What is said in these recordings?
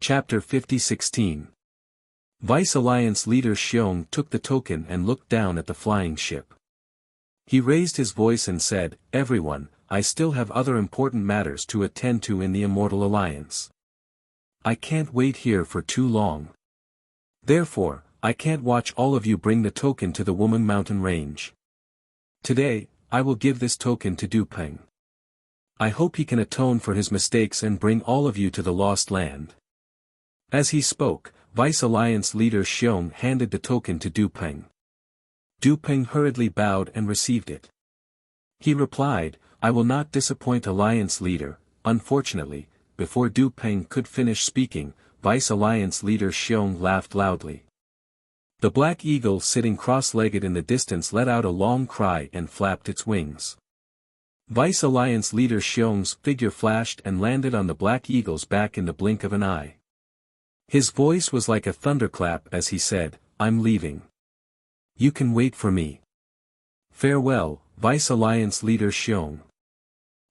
Chapter 50-16. Vice Alliance leader Xiong took the token and looked down at the flying ship. He raised his voice and said, "Everyone, I still have other important matters to attend to in the Immortal Alliance. I can't wait here for too long. Therefore, I can't watch all of you bring the token to the Woman Mountain Range. Today, I will give this token to Du Peng. I hope he can atone for his mistakes and bring all of you to the Lost Land." As he spoke, Vice Alliance leader Xiong handed the token to Du Peng. Du Peng hurriedly bowed and received it. He replied, "I will not disappoint Alliance leader." Unfortunately, before Du Peng could finish speaking, Vice Alliance leader Xiong laughed loudly. The black eagle sitting cross-legged in the distance let out a long cry and flapped its wings. Vice Alliance leader Xiong's figure flashed and landed on the black eagle's back in the blink of an eye. His voice was like a thunderclap as he said, "I'm leaving. You can wait for me. Farewell, Vice Alliance leader Xiong."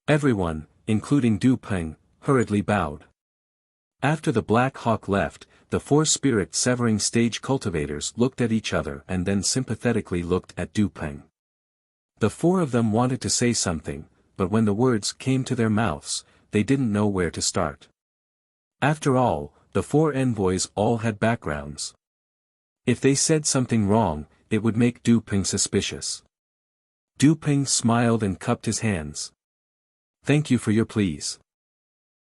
Everyone, including Du Peng, hurriedly bowed. After the Black Hawk left, the four spirit severing stage cultivators looked at each other and then sympathetically looked at Du Peng. The four of them wanted to say something, but when the words came to their mouths, they didn't know where to start. After all, the four envoys all had backgrounds. If they said something wrong, it would make Du Peng suspicious. Du Peng smiled and cupped his hands. "Thank you for your pleas.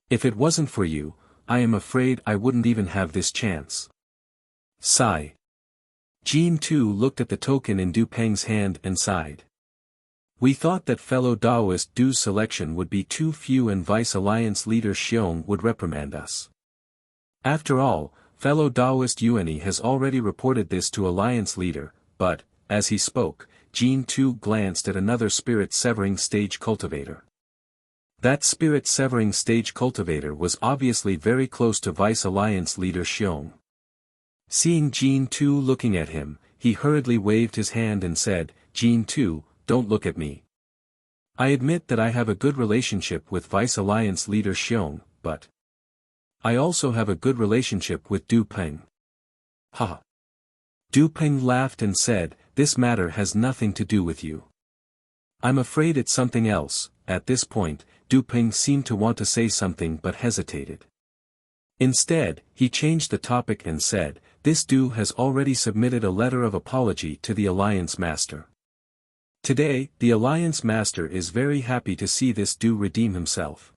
If it wasn't for you, I am afraid I wouldn't even have this chance." Sigh. Jean too looked at the token in Du Peng's hand and sighed. "We thought that fellow Taoist Du's selection would be too few and Vice Alliance leader Xiong would reprimand us. After all, fellow Taoist Yuani has already reported this to Alliance leader," but, as he spoke, Jean too glanced at another spirit-severing stage cultivator. That spirit-severing stage cultivator was obviously very close to Vice Alliance leader Xiong. Seeing Jean too looking at him, he hurriedly waved his hand and said, "Jean too, don't look at me. I admit that I have a good relationship with Vice Alliance leader Xiong, but I also have a good relationship with Du Peng." "Ha." Du Peng laughed and said, "This matter has nothing to do with you. I'm afraid it's something else." At this point, Du Peng seemed to want to say something but hesitated. Instead, he changed the topic and said, "This Du has already submitted a letter of apology to the Alliance Master. Today, the Alliance Master is very happy to see this Du redeem himself.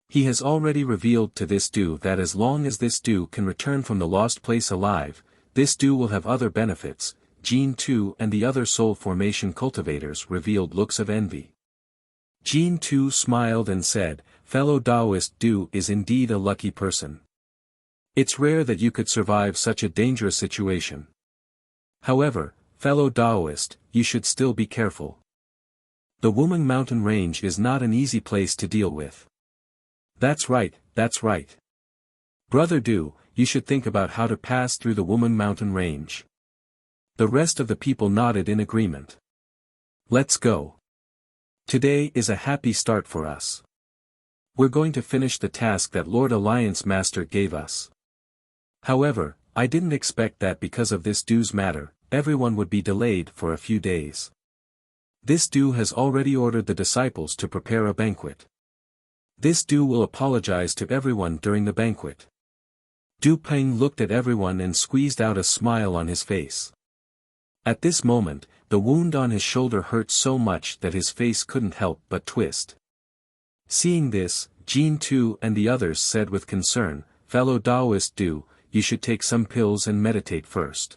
He has already revealed to this Du that as long as this Du can return from the lost place alive, this Du will have other benefits." Jean too and the other soul formation cultivators revealed looks of envy. Jean too smiled and said, "Fellow Taoist Du is indeed a lucky person. It's rare that you could survive such a dangerous situation. However, fellow Taoist, you should still be careful. The Woman Mountain Range is not an easy place to deal with." That's right. Brother Du, you should think about how to pass through the Woman Mountain Range." The rest of the people nodded in agreement. "Let's go. Today is a happy start for us. We're going to finish the task that Lord Alliance Master gave us. However, I didn't expect that because of this Du's matter, everyone would be delayed for a few days. This Du has already ordered the disciples to prepare a banquet. This Du will apologize to everyone during the banquet." Du Peng looked at everyone and squeezed out a smile on his face. At this moment, the wound on his shoulder hurt so much that his face couldn't help but twist. Seeing this, Jean too and the others said with concern, "Fellow Taoist Du, you should take some pills and meditate first.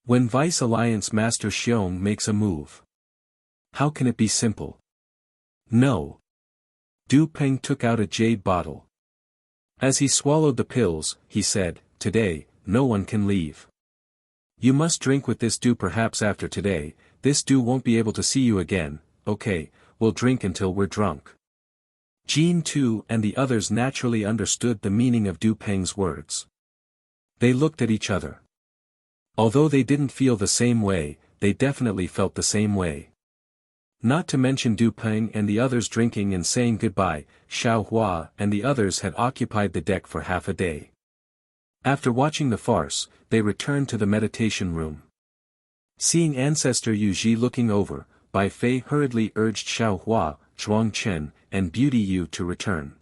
When Vice Alliance Master Xiong makes a move, how can it be simple? No." Du Peng took out a jade bottle. As he swallowed the pills, he said, "Today, no one can leave. You must drink with this Du. Perhaps after today, this Du won't be able to see you again. Okay, we'll drink until we're drunk." Jean too and the others naturally understood the meaning of Du Peng's words. They looked at each other. Although they didn't feel the same way, they definitely felt the same way. Not to mention Du Peng and the others drinking and saying goodbye, Xiao Hua and the others had occupied the deck for half a day. After watching the farce, they returned to the meditation room. Seeing Ancestor Yu Ji looking over, Bai Fei hurriedly urged Xiao Hua, Zhuang Chen, and Beauty Yu to return.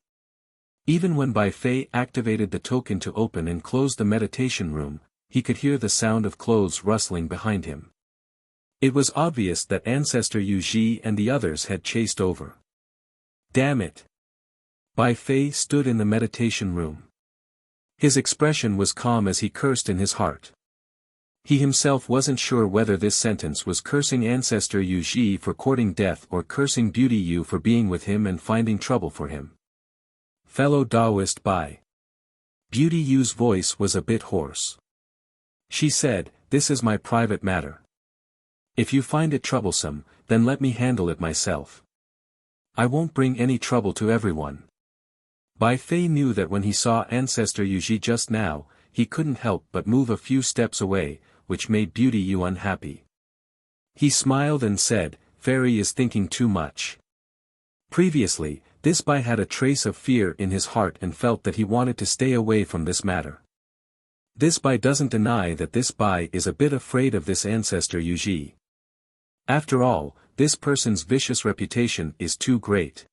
Even when Bai Fei activated the token to open and close the meditation room, he could hear the sound of clothes rustling behind him. It was obvious that Ancestor Yu Ji and the others had chased over. Damn it! Bai Fei stood in the meditation room. His expression was calm as he cursed in his heart. He himself wasn't sure whether this sentence was cursing Ancestor Yu Ji for courting death or cursing Beauty Yu for being with him and finding trouble for him. Fellow Taoist Bai. Beauty Yu's voice was a bit hoarse. She said, "This is my private matter. If you find it troublesome, then let me handle it myself. I won't bring any trouble to everyone." Bai Fei knew that when he saw Ancestor Yu Ji just now, he couldn't help but move a few steps away, which made Beauty Yu unhappy. He smiled and said, "Fairy is thinking too much." Previously, this Bai had a trace of fear in his heart and felt that he wanted to stay away from this matter. This Bai doesn't deny that this Bai is a bit afraid of this Ancestor Yu Ji. After all, this person's vicious reputation is too great.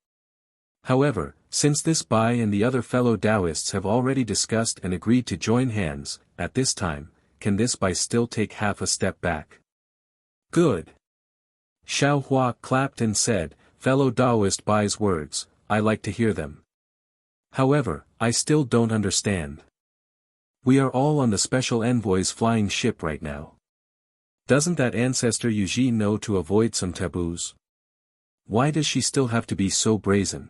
However, since this Bai and the other fellow Taoists have already discussed and agreed to join hands, at this time, can this Bai still take half a step back? Good. Xiao Hua clapped and said, "Fellow Taoist Bai's words, I like to hear them. However, I still don't understand. We are all on the special envoy's flying ship right now. Doesn't that Ancestor Yu Ji know to avoid some taboos? Why does she still have to be so brazen?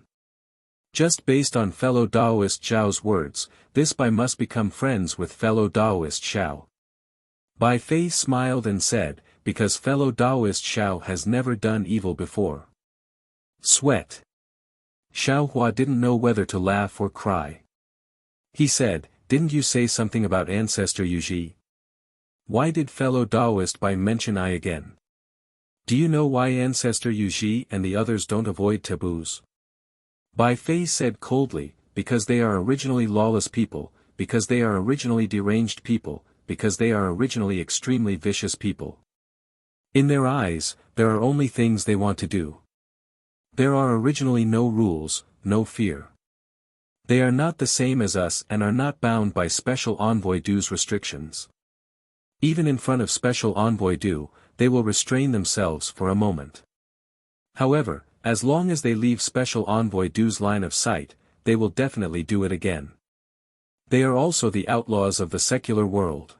Just based on fellow Taoist Zhao's words, this Bai must become friends with fellow Taoist Xiao." Bai Fei smiled and said, "Because fellow Taoist Xiao has never done evil before." Sweat. Xiao Hua didn't know whether to laugh or cry. He said, "Didn't you say something about Ancestor Yu Ji? Why did fellow Taoist Bai mention I again? Do you know why Ancestor Yu Ji and the others don't avoid taboos?" Bai Fei said coldly, "Because they are originally lawless people, because they are originally deranged people, because they are originally extremely vicious people. In their eyes, there are only things they want to do. There are originally no rules, no fear. They are not the same as us and are not bound by Special Envoy Du's restrictions. Even in front of Special Envoy Du, they will restrain themselves for a moment. However, as long as they leave Special Envoy Du's line of sight, they will definitely do it again. They are also the outlaws of the secular world."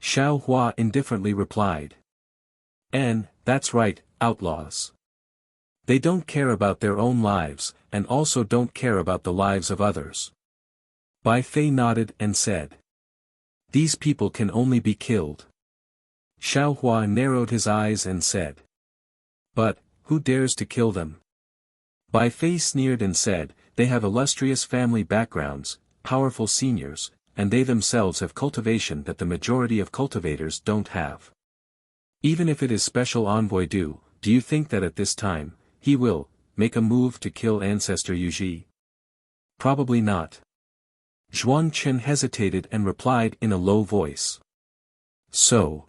Xiao Hua indifferently replied. That's right, outlaws. They don't care about their own lives, and also don't care about the lives of others." Bai Fei nodded and said, "These people can only be killed." Xiao Hua narrowed his eyes and said, "But, who dares to kill them?" Bai Fei sneered and said, "They have illustrious family backgrounds, powerful seniors, and they themselves have cultivation that the majority of cultivators don't have. Even if it is Special Envoy Du, do you think that at this time, he will make a move to kill Ancestor Yu Ji? Probably not." Zhuang Chen hesitated and replied in a low voice. "So."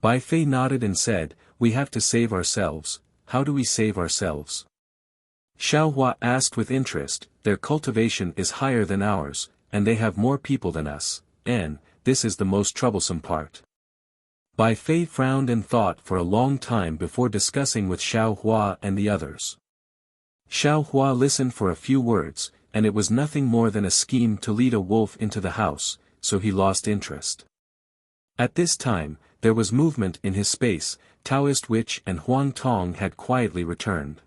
Bai Fei nodded and said, "We have to save ourselves. How do we save ourselves?" Xiao Hua asked with interest. "Their cultivation is higher than ours, and they have more people than us, and this is the most troublesome part." Bai Fei frowned and thought for a long time before discussing with Xiao Hua and the others. Xiao Hua listened for a few words, and it was nothing more than a scheme to lead a wolf into the house, so he lost interest. At this time, there was movement in his space. Taoist Witch and Huang Tong had quietly returned.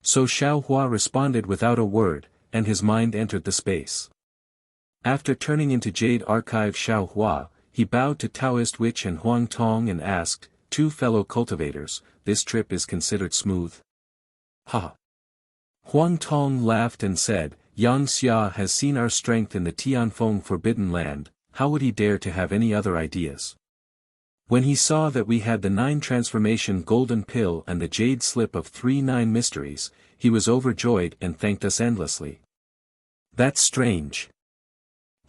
So Xiao Hua responded without a word, and his mind entered the space. After turning into Jade Archive Xiao Hua, he bowed to Taoist Witch and Huang Tong and asked, "Two fellow cultivators, this trip is considered smooth?" "Ha!" Huang Tong laughed and said, "Yang Xia has seen our strength in the Tianfeng Forbidden Land, how would he dare to have any other ideas? When he saw that we had the 9 transformation golden pill and the jade slip of 3 mysteries, he was overjoyed and thanked us endlessly." "That's strange."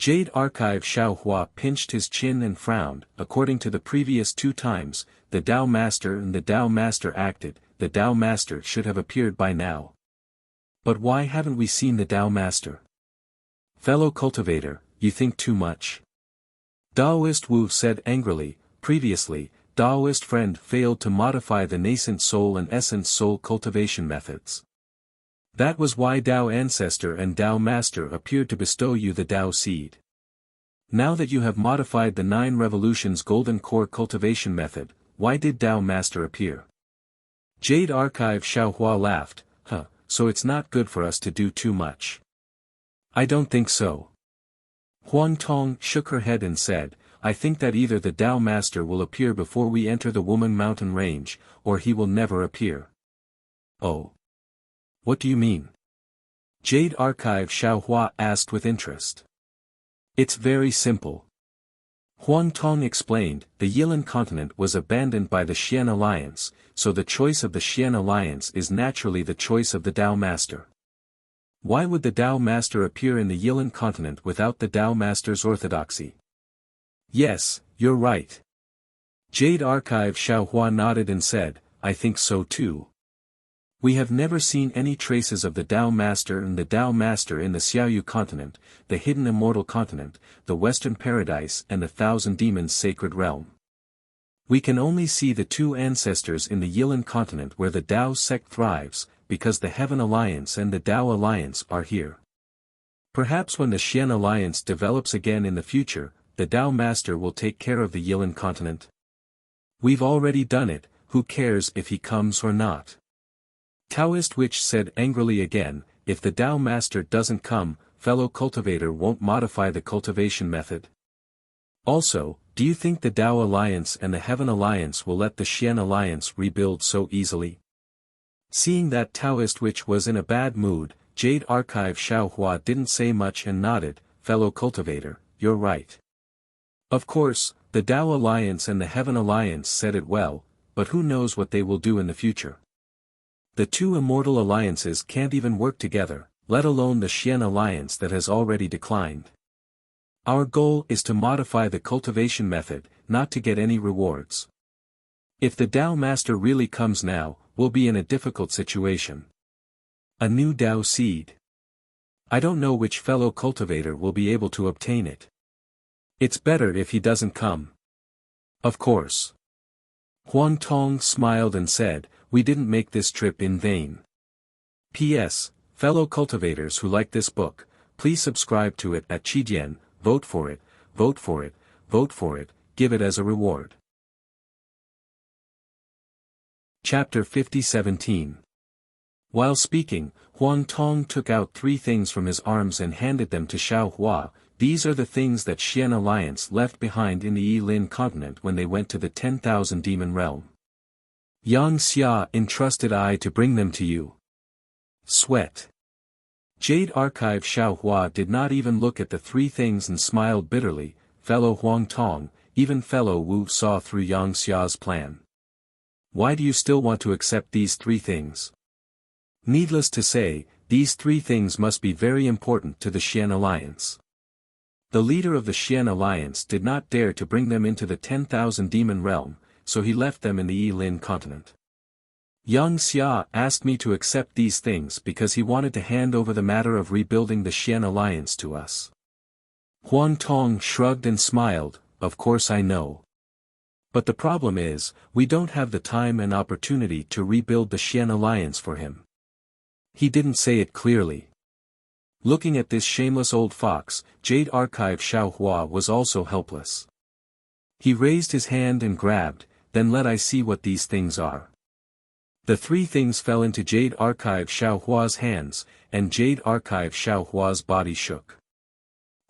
Jade Archive Xiaohua pinched his chin and frowned. According to the previous 2 times, the Tao Master and the Tao Master acted, the Tao Master should have appeared by now. But why haven't we seen the Tao Master? Fellow cultivator, you think too much. Taoist Wu said angrily. Previously, Taoist friend failed to modify the nascent soul and essence soul cultivation methods. That was why Tao Ancestor and Tao Master appeared to bestow you the Tao Seed. Now that you have modified the 9 Revolutions Golden Core cultivation method, why did Tao Master appear? Jade Archive Xiaohua laughed. So it's not good for us to do too much. I don't think so. Huang Tong shook her head and said, I think that either the Tao Master will appear before we enter the Woman Mountain Range, or he will never appear. Oh. What do you mean? Jade Archive Xiaohua asked with interest. It's very simple. Huang Tong explained, the Yilan continent was abandoned by the Xian Alliance, so the choice of the Xian Alliance is naturally the choice of the Tao Master. Why would the Tao Master appear in the Yilan continent without the Tao Master's orthodoxy? Yes, you're right. Jade Archive Xiaohua nodded and said, I think so too. We have never seen any traces of the Tao Master and the Tao Master in the Xiaoyu continent, the hidden immortal continent, the Western Paradise and the Thousand Demons Sacred Realm. We can only see the 2 ancestors in the Yilan continent where the Tao sect thrives, because the Heaven Alliance and the Tao Alliance are here. Perhaps when the Xian Alliance develops again in the future, the Tao Master will take care of the Yilan continent. We've already done it, who cares if he comes or not? Taoist Witch said angrily again, if the Tao Master doesn't come, fellow cultivator won't modify the cultivation method. Also, do you think the Tao Alliance and the Heaven Alliance will let the Xian Alliance rebuild so easily? Seeing that Taoist Witch was in a bad mood, Jade Archive Xiaohua didn't say much and nodded, fellow cultivator, you're right. Of course, the Tao Alliance and the Heaven Alliance said it well, but who knows what they will do in the future. The 2 immortal alliances can't even work together, let alone the Xian Alliance that has already declined. Our goal is to modify the cultivation method, not to get any rewards. If the Tao Master really comes now, we'll be in a difficult situation. A new Tao Seed. I don't know which fellow cultivator will be able to obtain it. It's better if he doesn't come. Of course. Huang Tong smiled and said, we didn't make this trip in vain. P.S. Fellow cultivators who like this book, please subscribe to it at Qijian, vote for it, vote for it, vote for it, give it as a reward. Chapter 50-17. While speaking, Huang Tong took out 3 things from his arms and handed them to Xiaohua. These are the things that Xian Alliance left behind in the Yilin continent when they went to the 10,000 demon realm. Yang Xia entrusted I to bring them to you. Sweat. Jade Archive Xiaohua did not even look at the 3 things and smiled bitterly. Fellow Huang Tong, even fellow Wu saw through Yang Xia's plan. Why do you still want to accept these 3 things? Needless to say, these 3 things must be very important to the Xian Alliance. The leader of the Xian Alliance did not dare to bring them into the 10,000 demon realm, so he left them in the Yilin continent. Yang Xia asked me to accept these things because he wanted to hand over the matter of rebuilding the Xian Alliance to us. Huang Tong shrugged and smiled, of course I know. But the problem is, we don't have the time and opportunity to rebuild the Xian Alliance for him. He didn't say it clearly. Looking at this shameless old fox, Jade Archive Xiaohua was also helpless. He raised his hand and grabbed, then let I see what these things are. The 3 things fell into Jade Archive Xiaohua's hands, and Jade Archive Xiaohua's body shook.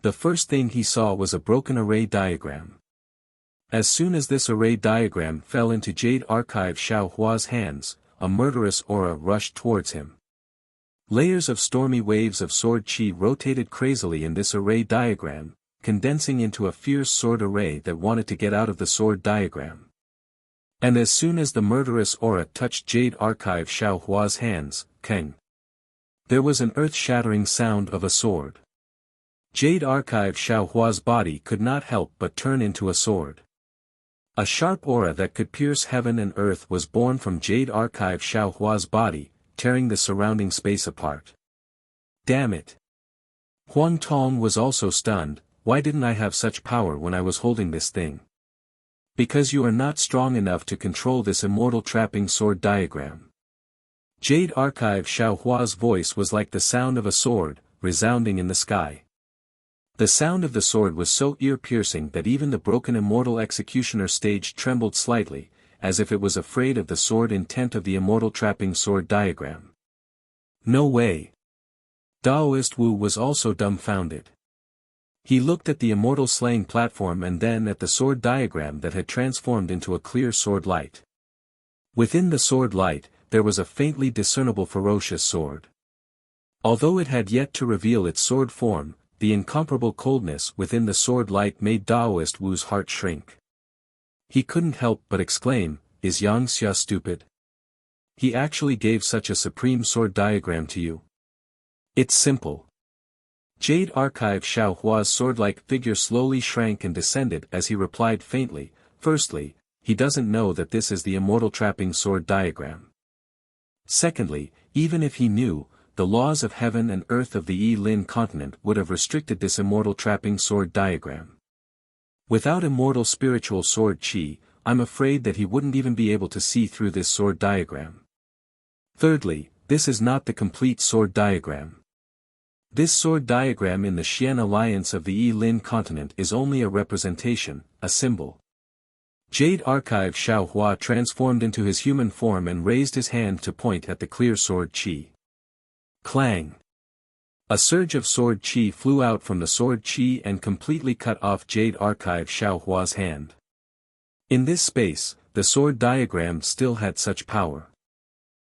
The first thing he saw was a broken array diagram. As soon as this array diagram fell into Jade Archive Xiaohua's hands, a murderous aura rushed towards him. Layers of stormy waves of sword chi rotated crazily in this array diagram, condensing into a fierce sword array that wanted to get out of the sword diagram. And as soon as the murderous aura touched Jade Archive Xiaohua's hands, Keng. There was an earth-shattering sound of a sword. Jade Archive Xiaohua's body could not help but turn into a sword. A sharp aura that could pierce heaven and earth was born from Jade Archive Xiaohua's body, tearing the surrounding space apart. Damn it! Huang Tong was also stunned. Why didn't I have such power when I was holding this thing? Because you are not strong enough to control this immortal trapping sword diagram. Jade Archive Xiaohua's voice was like the sound of a sword, resounding in the sky. The sound of the sword was so ear-piercing that even the broken immortal executioner stage trembled slightly, as if it was afraid of the sword intent of the immortal trapping sword diagram. No way! Daoist Wu was also dumbfounded. He looked at the immortal slaying platform and then at the sword diagram that had transformed into a clear sword light. Within the sword light, there was a faintly discernible ferocious sword. Although it had yet to reveal its sword form, the incomparable coldness within the sword light made Daoist Wu's heart shrink. He couldn't help but exclaim, "Is Yang Xia stupid? He actually gave such a supreme sword diagram to you. It's simple." Jade Archive Xiaohua's sword-like figure slowly shrank and descended as he replied faintly, "Firstly, he doesn't know that this is the immortal trapping sword diagram. Secondly, even if he knew, the laws of heaven and earth of the Yi Lin continent would have restricted this immortal trapping sword diagram. Without immortal spiritual sword chi, I'm afraid that he wouldn't even be able to see through this sword diagram. Thirdly, this is not the complete sword diagram. This sword diagram in the Xian alliance of the Yi Lin continent is only a representation, a symbol." Jade Archive Xiaohua transformed into his human form and raised his hand to point at the clear sword chi. Clang! A surge of sword chi flew out from the sword chi and completely cut off Jade Archive Xiaohua's hand. In this space, the sword diagram still had such power.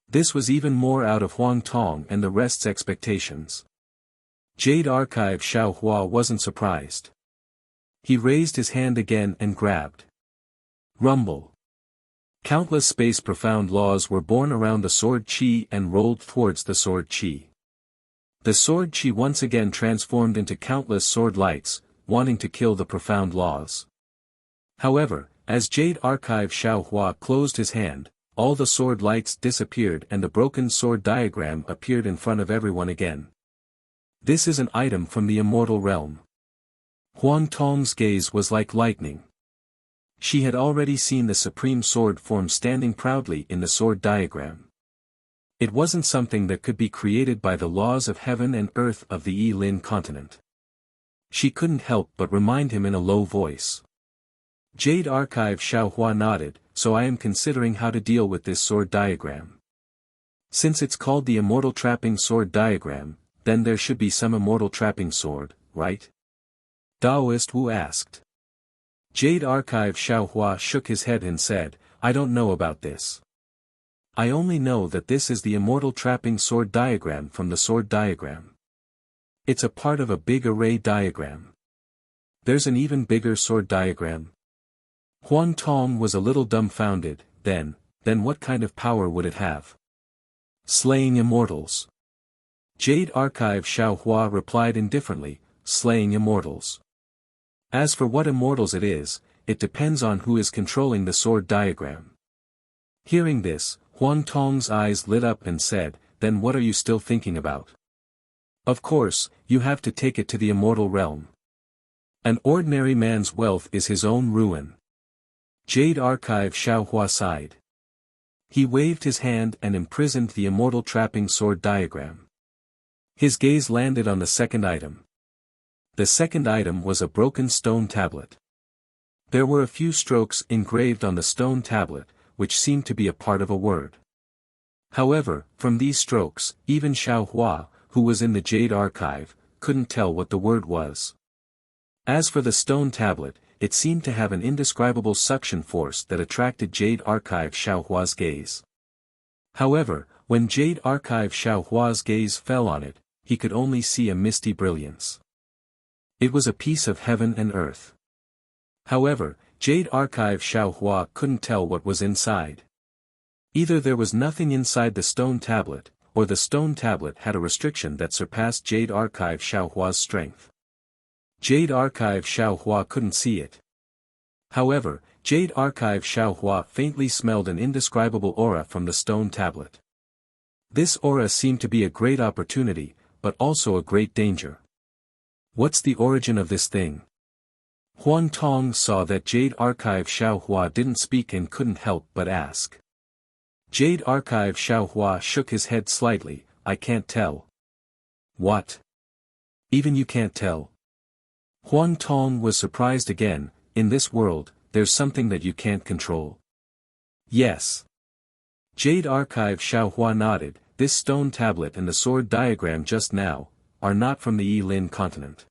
This was even more out of Huang Tong and the rest's expectations. Jade Archive Xiaohua wasn't surprised. He raised his hand again and grabbed. Rumble. Countless space-profound laws were born around the sword chi and rolled towards the sword chi. The sword chi once again transformed into countless sword lights, wanting to kill the profound laws. However, as Jade Archive Xiaohua closed his hand, all the sword lights disappeared and the broken sword diagram appeared in front of everyone again. This is an item from the immortal realm. Huang Tong's gaze was like lightning. She had already seen the supreme sword form standing proudly in the sword diagram. It wasn't something that could be created by the laws of heaven and earth of the Yi Lin continent. She couldn't help but remind him in a low voice. Jade Archive Xiaohua nodded, "So I am considering how to deal with this sword diagram. Since it's called the immortal trapping sword diagram, then there should be some immortal trapping sword, right?" Daoist Wu asked. Jade Archive Xiaohua shook his head and said, "I don't know about this. I only know that this is the immortal trapping sword diagram from the sword diagram. It's a part of a big array diagram. There's an even bigger sword diagram." Huang Tong was a little dumbfounded. Then what kind of power would it have? Slaying immortals. Jade Archive Xiaohua replied indifferently, "Slaying immortals. As for what immortals it is, it depends on who is controlling the sword diagram." Hearing this, Huang Tong's eyes lit up and said, "Then what are you still thinking about? Of course, you have to take it to the immortal realm. An ordinary man's wealth is his own ruin." Jade Archive Xiaohua sighed. He waved his hand and imprisoned the immortal trapping sword diagram. His gaze landed on the second item. The second item was a broken stone tablet. There were a few strokes engraved on the stone tablet, which seemed to be a part of a word. However, from these strokes, even Xiaohua, who was in the Jade Archive, couldn't tell what the word was. As for the stone tablet, it seemed to have an indescribable suction force that attracted Jade Archive Xiaohua's gaze. However, when Jade Archive Xiaohua's gaze fell on it, he could only see a misty brilliance. It was a piece of heaven and earth. However, Jade Archive Xiaohua couldn't tell what was inside. Either there was nothing inside the stone tablet, or the stone tablet had a restriction that surpassed Jade Archive Xiaohua's strength. Jade Archive Xiaohua couldn't see it. However, Jade Archive Xiaohua faintly smelled an indescribable aura from the stone tablet. This aura seemed to be a great opportunity, but also a great danger. What's the origin of this thing? Huang Tong saw that Jade Archive Xiaohua didn't speak and couldn't help but ask. Jade Archive Xiaohua shook his head slightly. I can't tell. What? Even you can't tell? Huang Tong was surprised again. In this world, there's something that you can't control. Yes. Jade Archive Xiaohua nodded. This stone tablet and the sword diagram just now are not from the Yi-Lin continent.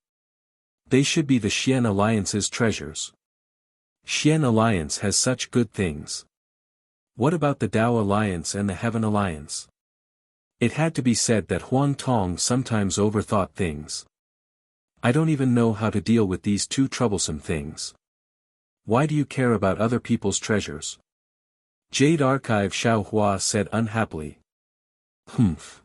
They should be the Xian Alliance's treasures. Xian Alliance has such good things. What about the Dao Alliance and the Heaven Alliance? It had to be said that Huang Tong sometimes overthought things. I don't even know how to deal with these two troublesome things. Why do you care about other people's treasures? Jade Archive Xiaohua said unhappily. Humph.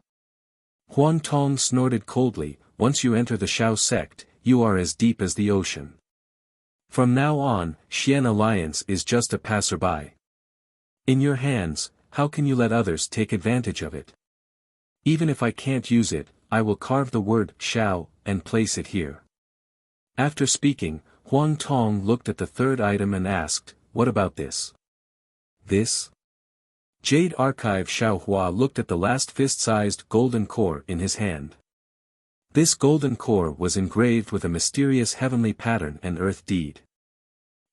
Huang Tong snorted coldly. Once you enter the Xiao sect, you are as deep as the ocean. From now on, Xian Alliance is just a passerby. In your hands, how can you let others take advantage of it? Even if I can't use it, I will carve the word Xiao and place it here. After speaking, Huang Tong looked at the third item and asked, what about this? This? Jade Archive Xiaohua looked at the last fist-sized golden core in his hand. This golden core was engraved with a mysterious heavenly pattern and earth deed.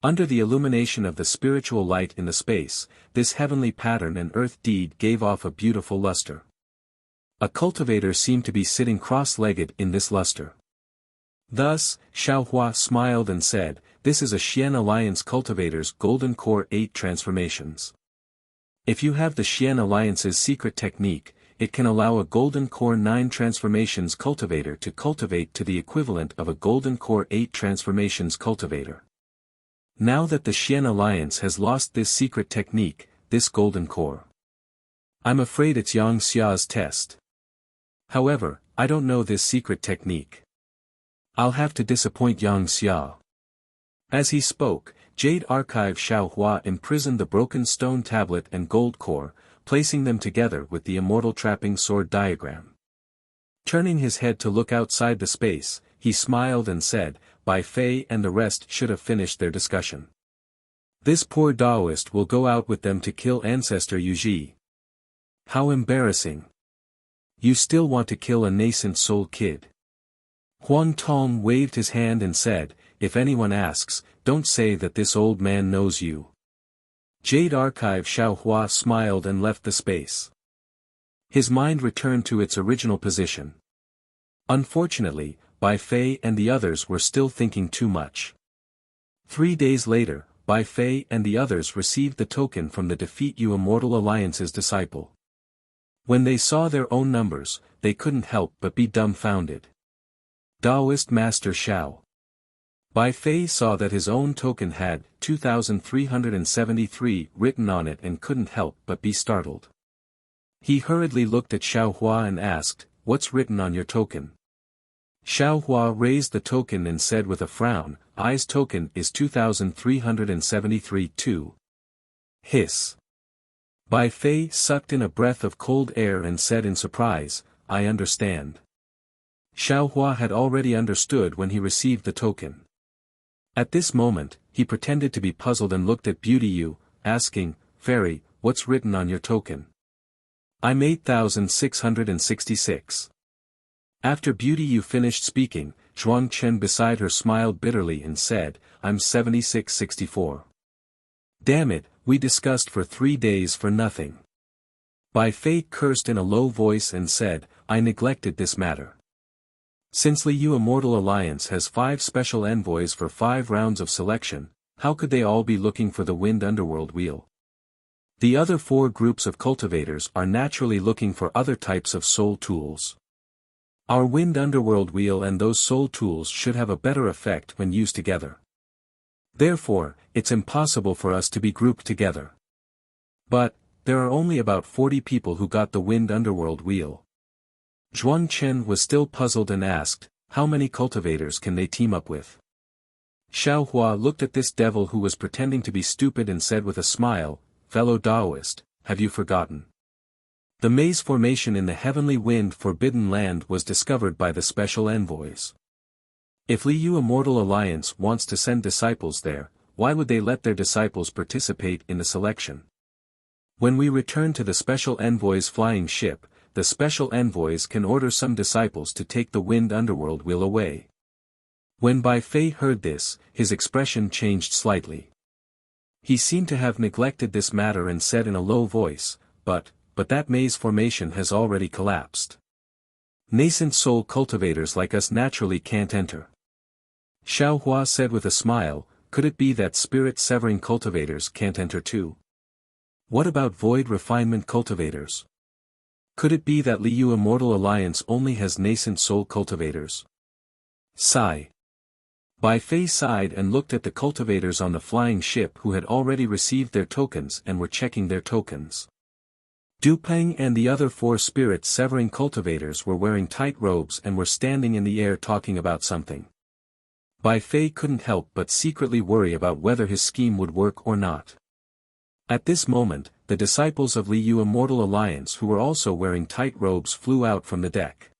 Under the illumination of the spiritual light in the space, this heavenly pattern and earth deed gave off a beautiful luster. A cultivator seemed to be sitting cross-legged in this luster. Thus, Xiaohua smiled and said, this is a Xian Alliance cultivator's golden core 8 transformations. If you have the Xian Alliance's secret technique, it can allow a golden core 9 transformations cultivator to cultivate to the equivalent of a golden core 8 transformations cultivator. Now that the Xian Alliance has lost this secret technique, this golden core. I'm afraid it's Yang Xia's test. However, I don't know this secret technique. I'll have to disappoint Yang Xia. As he spoke, Jade Archive Xiaohua imprisoned the broken stone tablet and gold core, placing them together with the immortal trapping sword diagram. Turning his head to look outside the space, he smiled and said, Bai Fei and the rest should have finished their discussion. This poor Taoist will go out with them to kill Ancestor Yuji. How embarrassing. You still want to kill a nascent soul kid. Huang Tong waved his hand and said, if anyone asks, don't say that this old man knows you. Jade Archive Xiaohua smiled and left the space. His mind returned to its original position. Unfortunately, Bai Fei and the others were still thinking too much. 3 days later, Bai Fei and the others received the token from the Defeat You Immortal Alliance's disciple. When they saw their own numbers, they couldn't help but be dumbfounded. Taoist Master Xiao. Bai Fei saw that his own token had 2,373 written on it and couldn't help but be startled. He hurriedly looked at Xiaohua and asked, what's written on your token? Xiaohua raised the token and said with a frown, I's token is 2,373 too. Hiss. Bai Fei sucked in a breath of cold air and said in surprise, I understand. Xiaohua had already understood when he received the token. At this moment, he pretended to be puzzled and looked at Beauty Yu, asking, Fairy, what's written on your token? I'm 8,666. After Beauty Yu finished speaking, Zhuang Chen beside her smiled bitterly and said, I'm 7664. Damn it, we discussed for 3 days for nothing. Bai Fei cursed in a low voice and said, I neglected this matter. Since Liu Immortal Alliance has 5 special envoys for 5 rounds of selection, how could they all be looking for the Wind Underworld Wheel? The other 4 groups of cultivators are naturally looking for other types of soul tools. Our Wind Underworld Wheel and those soul tools should have a better effect when used together. Therefore, it's impossible for us to be grouped together. But, there are only about 40 people who got the Wind Underworld Wheel. Zhuang Chen was still puzzled and asked, How many cultivators can they team up with? Xiao Hua looked at this devil who was pretending to be stupid and said with a smile, "Fellow Taoist, have you forgotten? The maze formation in the heavenly wind forbidden land was discovered by the special envoys. If Liu Immortal Alliance wants to send disciples there, why would they let their disciples participate in the selection? When we return to the special envoy's flying ship, the special envoys can order some disciples to take the wind underworld wheel away." When Bai Fei heard this, his expression changed slightly. He seemed to have neglected this matter and said in a low voice, but that maze formation has already collapsed. Nascent soul cultivators like us naturally can't enter. Xiao Hua said with a smile, could it be that spirit-severing cultivators can't enter too? What about void refinement cultivators? Could it be that Liu Immortal Alliance only has nascent soul cultivators? Sigh. Bai Fei sighed and looked at the cultivators on the flying ship who had already received their tokens and were checking their tokens. Dupeng and the other 4 spirit-severing cultivators were wearing tight robes and were standing in the air talking about something. Bai Fei couldn't help but secretly worry about whether his scheme would work or not. At this moment, the disciples of Liu Immortal Alliance who were also wearing tight robes flew out from the deck.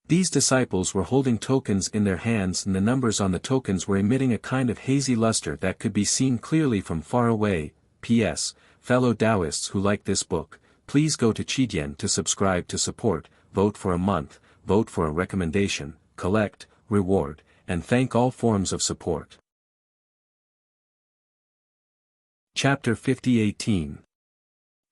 These disciples were holding tokens in their hands and the numbers on the tokens were emitting a kind of hazy luster that could be seen clearly from far away. P.S. Fellow Taoists who like this book, please go to Qidian to subscribe to support, vote for a month, vote for a recommendation, collect, reward, and thank all forms of support. Chapter 50:18.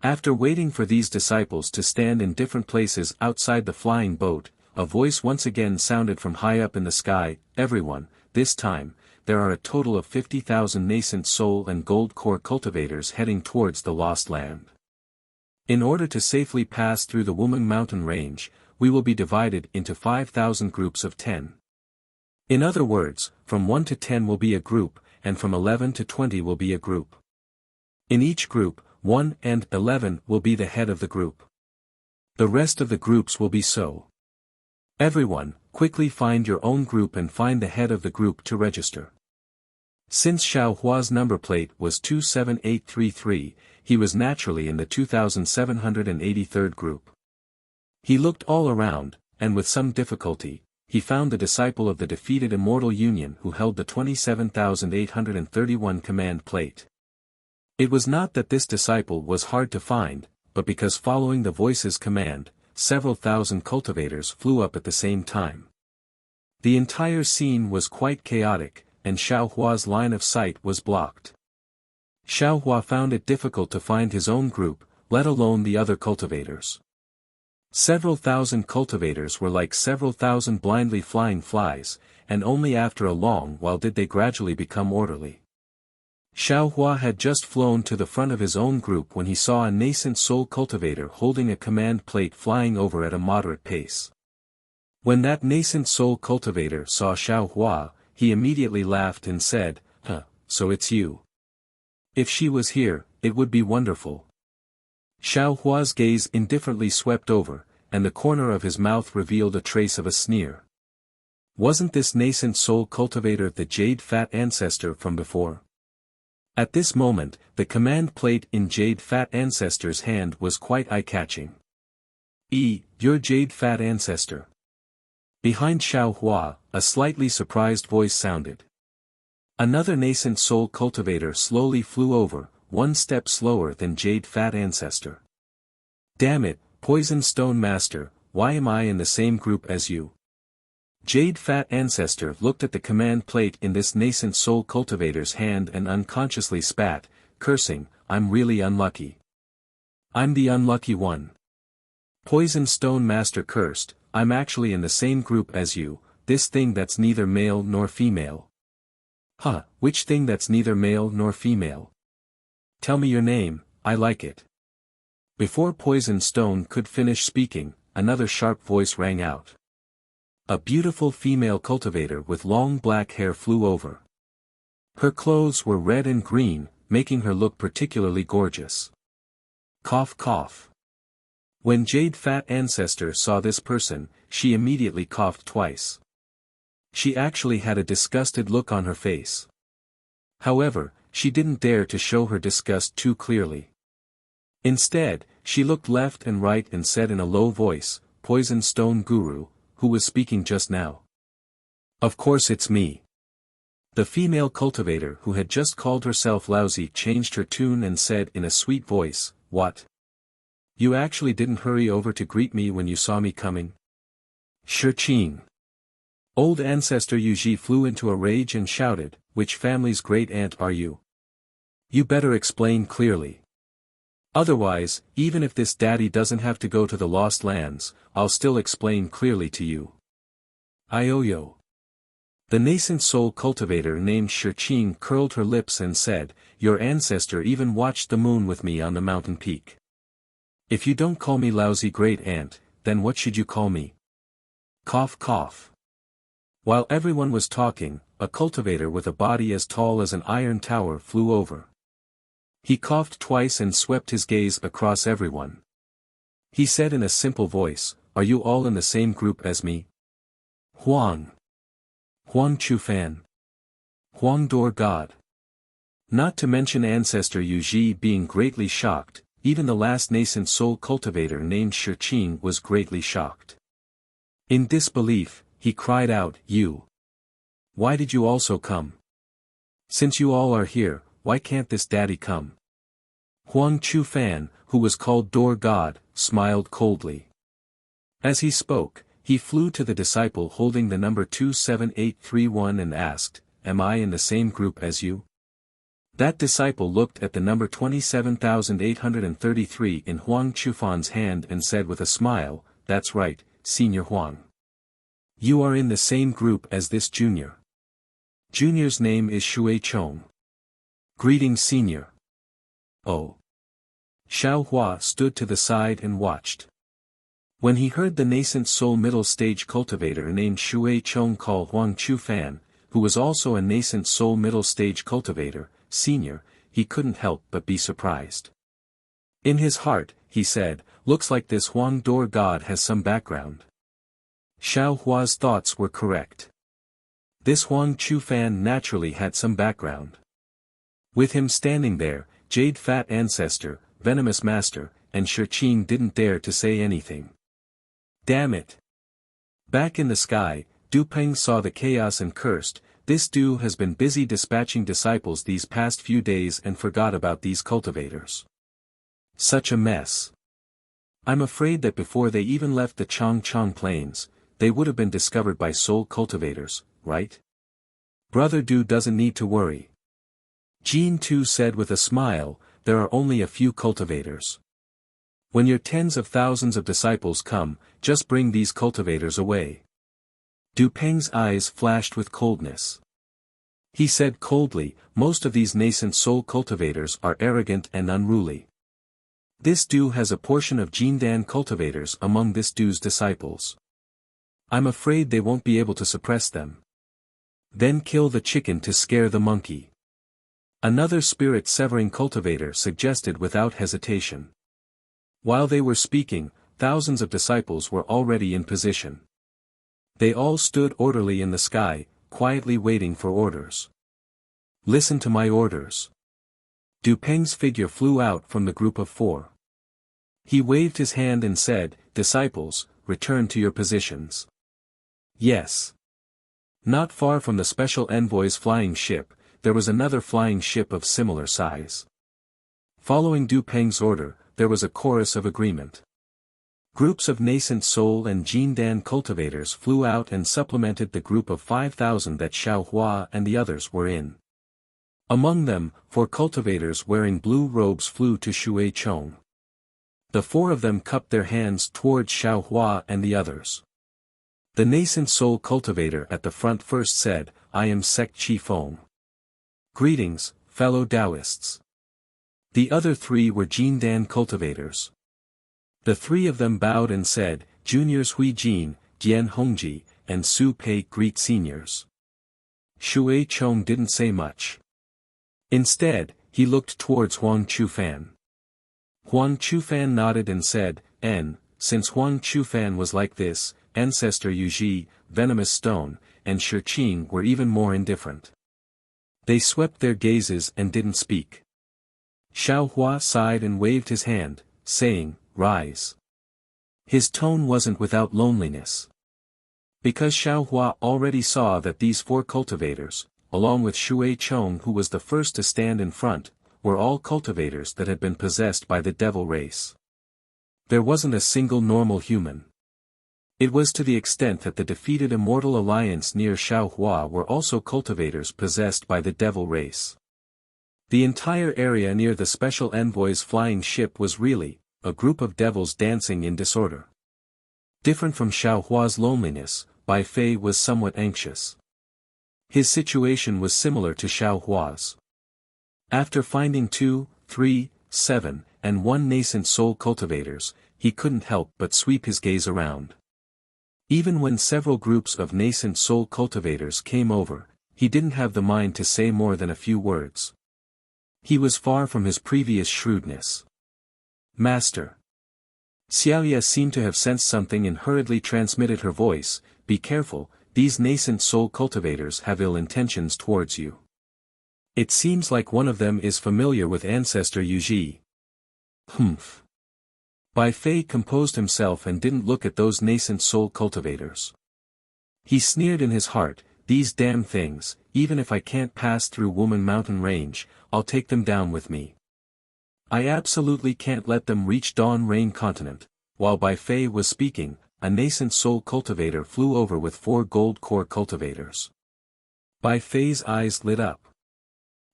After waiting for these disciples to stand in different places outside the flying boat, a voice once again sounded from high up in the sky, "Everyone, this time, there are a total of 50,000 nascent soul and gold core cultivators heading towards the Lost Land. In order to safely pass through the Wuming mountain range, we will be divided into 5,000 groups of 10. In other words, from 1 to 10 will be a group, and from 11 to 20 will be a group. In each group, 1 and 11 will be the head of the group. The rest of the groups will be so. Everyone, quickly find your own group and find the head of the group to register." Since Xiao Hua's number plate was 27833, he was naturally in the 2783rd group. He looked all around, and with some difficulty, he found the disciple of the defeated Immortal Union who held the 27,831 command plate. It was not that this disciple was hard to find, but because following the voice's command, several thousand cultivators flew up at the same time. The entire scene was quite chaotic, and Xiao Hua's line of sight was blocked. Xiao Hua found it difficult to find his own group, let alone the other cultivators. Several thousand cultivators were like several thousand blindly flying flies, and only after a long while did they gradually become orderly. Xiao Hua had just flown to the front of his own group when he saw a nascent soul cultivator holding a command plate flying over at a moderate pace. When that nascent soul cultivator saw Xiao Hua, he immediately laughed and said, "So it's you. If she was here, it would be wonderful." Xiao Hua's gaze indifferently swept over, and the corner of his mouth revealed a trace of a sneer. Wasn't this nascent soul cultivator the Jade Fat Ancestor from before? At this moment, the command plate in Jade Fat Ancestor's hand was quite eye-catching. Your Jade Fat Ancestor." Behind Xiao Hua, a slightly surprised voice sounded. Another nascent soul cultivator slowly flew over, one step slower than Jade Fat Ancestor. "Damn it, Poison Stone Master, why am I in the same group as you?" Jade Fat Ancestor looked at the command plate in this nascent soul cultivator's hand and unconsciously spat, cursing, "I'm really unlucky. I'm the unlucky one." Poison Stone Master cursed, "I'm actually in the same group as you, this thing that's neither male nor female." Which thing that's neither male nor female? Tell me your name, I like it." Before Poison Stone could finish speaking, another sharp voice rang out. A beautiful female cultivator with long black hair flew over. Her clothes were red and green, making her look particularly gorgeous. Cough cough. When Jade Fat Ancestor saw this person, she immediately coughed twice. She actually had a disgusted look on her face. However, she didn't dare to show her disgust too clearly. Instead, she looked left and right and said in a low voice, "Poison Stone Guru, who was speaking just now?" "Of course it's me." The female cultivator who had just called herself lousy changed her tune and said in a sweet voice, "What? You actually didn't hurry over to greet me when you saw me coming?" Shirqing. Old ancestor Yuji flew into a rage and shouted, "Which family's great aunt are you? You better explain clearly. Otherwise, even if this daddy doesn't have to go to the Lost Lands, I'll still explain clearly to you." Ioyo. The nascent soul cultivator named Shirqing curled her lips and said, "Your ancestor even watched the moon with me on the mountain peak. If you don't call me lousy great aunt, then what should you call me?" Cough cough. While everyone was talking, a cultivator with a body as tall as an iron tower flew over. He coughed twice and swept his gaze across everyone. He said in a simple voice, "Are you all in the same group as me?" Huang. Huang Chufan. Huang Door God. Not to mention ancestor Yuji being greatly shocked, even the last nascent soul cultivator named Shirqing was greatly shocked. In disbelief, he cried out, "You! Why did you also come? Since you all are here, why can't this daddy come?" Huang Chufan, who was called Door God, smiled coldly. As he spoke, he flew to the disciple holding the number 27831 and asked, "Am I in the same group as you?" That disciple looked at the number 27,833 in Huang Chufan's hand and said with a smile, "That's right, Senior Huang. You are in the same group as this junior. Junior's name is Shui Chong. Greetings Senior." Oh. Xiao Hua stood to the side and watched. When he heard the nascent soul middle stage cultivator named Shui Chong call Huang Chufan, who was also a nascent soul middle stage cultivator, Senior, he couldn't help but be surprised. In his heart, he said, "Looks like this Huang Door God has some background." Xiao Hua's thoughts were correct. This Huang Chufan naturally had some background. With him standing there, Jade Fat Ancestor, Venomous Master, and Shirqing didn't dare to say anything. Damn it! Back in the sky, Du Peng saw the chaos and cursed, "This Du has been busy dispatching disciples these past few days and forgot about these cultivators. Such a mess. I'm afraid that before they even left the Changchang Plains, they would have been discovered by soul cultivators, right? Brother Du doesn't need to worry." Jean Tu said with a smile, "There are only a few cultivators. When your tens of thousands of disciples come, just bring these cultivators away." Du Peng's eyes flashed with coldness. He said coldly, "Most of these nascent soul cultivators are arrogant and unruly. This Du has a portion of Jindan cultivators among this Du's disciples. I'm afraid they won't be able to suppress them. Then kill the chicken to scare the monkey." Another spirit-severing cultivator suggested without hesitation. While they were speaking, thousands of disciples were already in position. They all stood orderly in the sky, quietly waiting for orders. "Listen to my orders." Du Peng's figure flew out from the group of four. He waved his hand and said, "Disciples, return to your positions." Yes. Not far from the special envoy's flying ship, there was another flying ship of similar size. Following Du Peng's order, there was a chorus of agreement. Groups of nascent soul and Jindan cultivators flew out and supplemented the group of 5,000 that Xiao Hua and the others were in. Among them, 4 cultivators wearing blue robes flew to Shui Chong. The 4 of them cupped their hands towards Xiao Hua and the others. The nascent soul cultivator at the front first said, "I am Sect Chi Feng. Greetings, fellow Taoists." The other 3 were Jindan cultivators. The 3 of them bowed and said, "Juniors Hui Jin, Jian Hongji, and Su Pei greet seniors." Shui Chong didn't say much. Instead, he looked towards Huang Chufan. Huang Chufan nodded and said, "Since Huang Chufan was like this, Ancestor Yuji, Venomous Stone, and Shiqing were even more indifferent. They swept their gazes and didn't speak. Xiao Hua sighed and waved his hand, saying, "Rise." His tone wasn't without loneliness. Because Xiao Hua already saw that these 4 cultivators, along with Shui Chong who was the first to stand in front, were all cultivators that had been possessed by the devil race. There wasn't a single normal human. It was to the extent that the defeated Immortal Alliance near Xiao Hua were also cultivators possessed by the devil race. The entire area near the Special Envoy's flying ship was really a group of devils dancing in disorder. Different from Xiao Hua's loneliness, Bai Fei was somewhat anxious. His situation was similar to Xiao Hua's. After finding 2, 3, 7, and 1 nascent soul cultivators, he couldn't help but sweep his gaze around. Even when several groups of nascent soul cultivators came over, he didn't have the mind to say more than a few words. He was far from his previous shrewdness. "Master." Xiaoya seemed to have sensed something and hurriedly transmitted her voice, "Be careful, these nascent soul cultivators have ill intentions towards you. It seems like one of them is familiar with Ancestor Yuji." "Humph." Bai Fei composed himself and didn't look at those nascent soul cultivators. He sneered in his heart, "These damn things, even if I can't pass through Woman Mountain Range, I'll take them down with me. I absolutely can't let them reach Dawn Rain Continent." While Bai Fei was speaking, a nascent soul cultivator flew over with 4 gold core cultivators. Bai Fei's eyes lit up.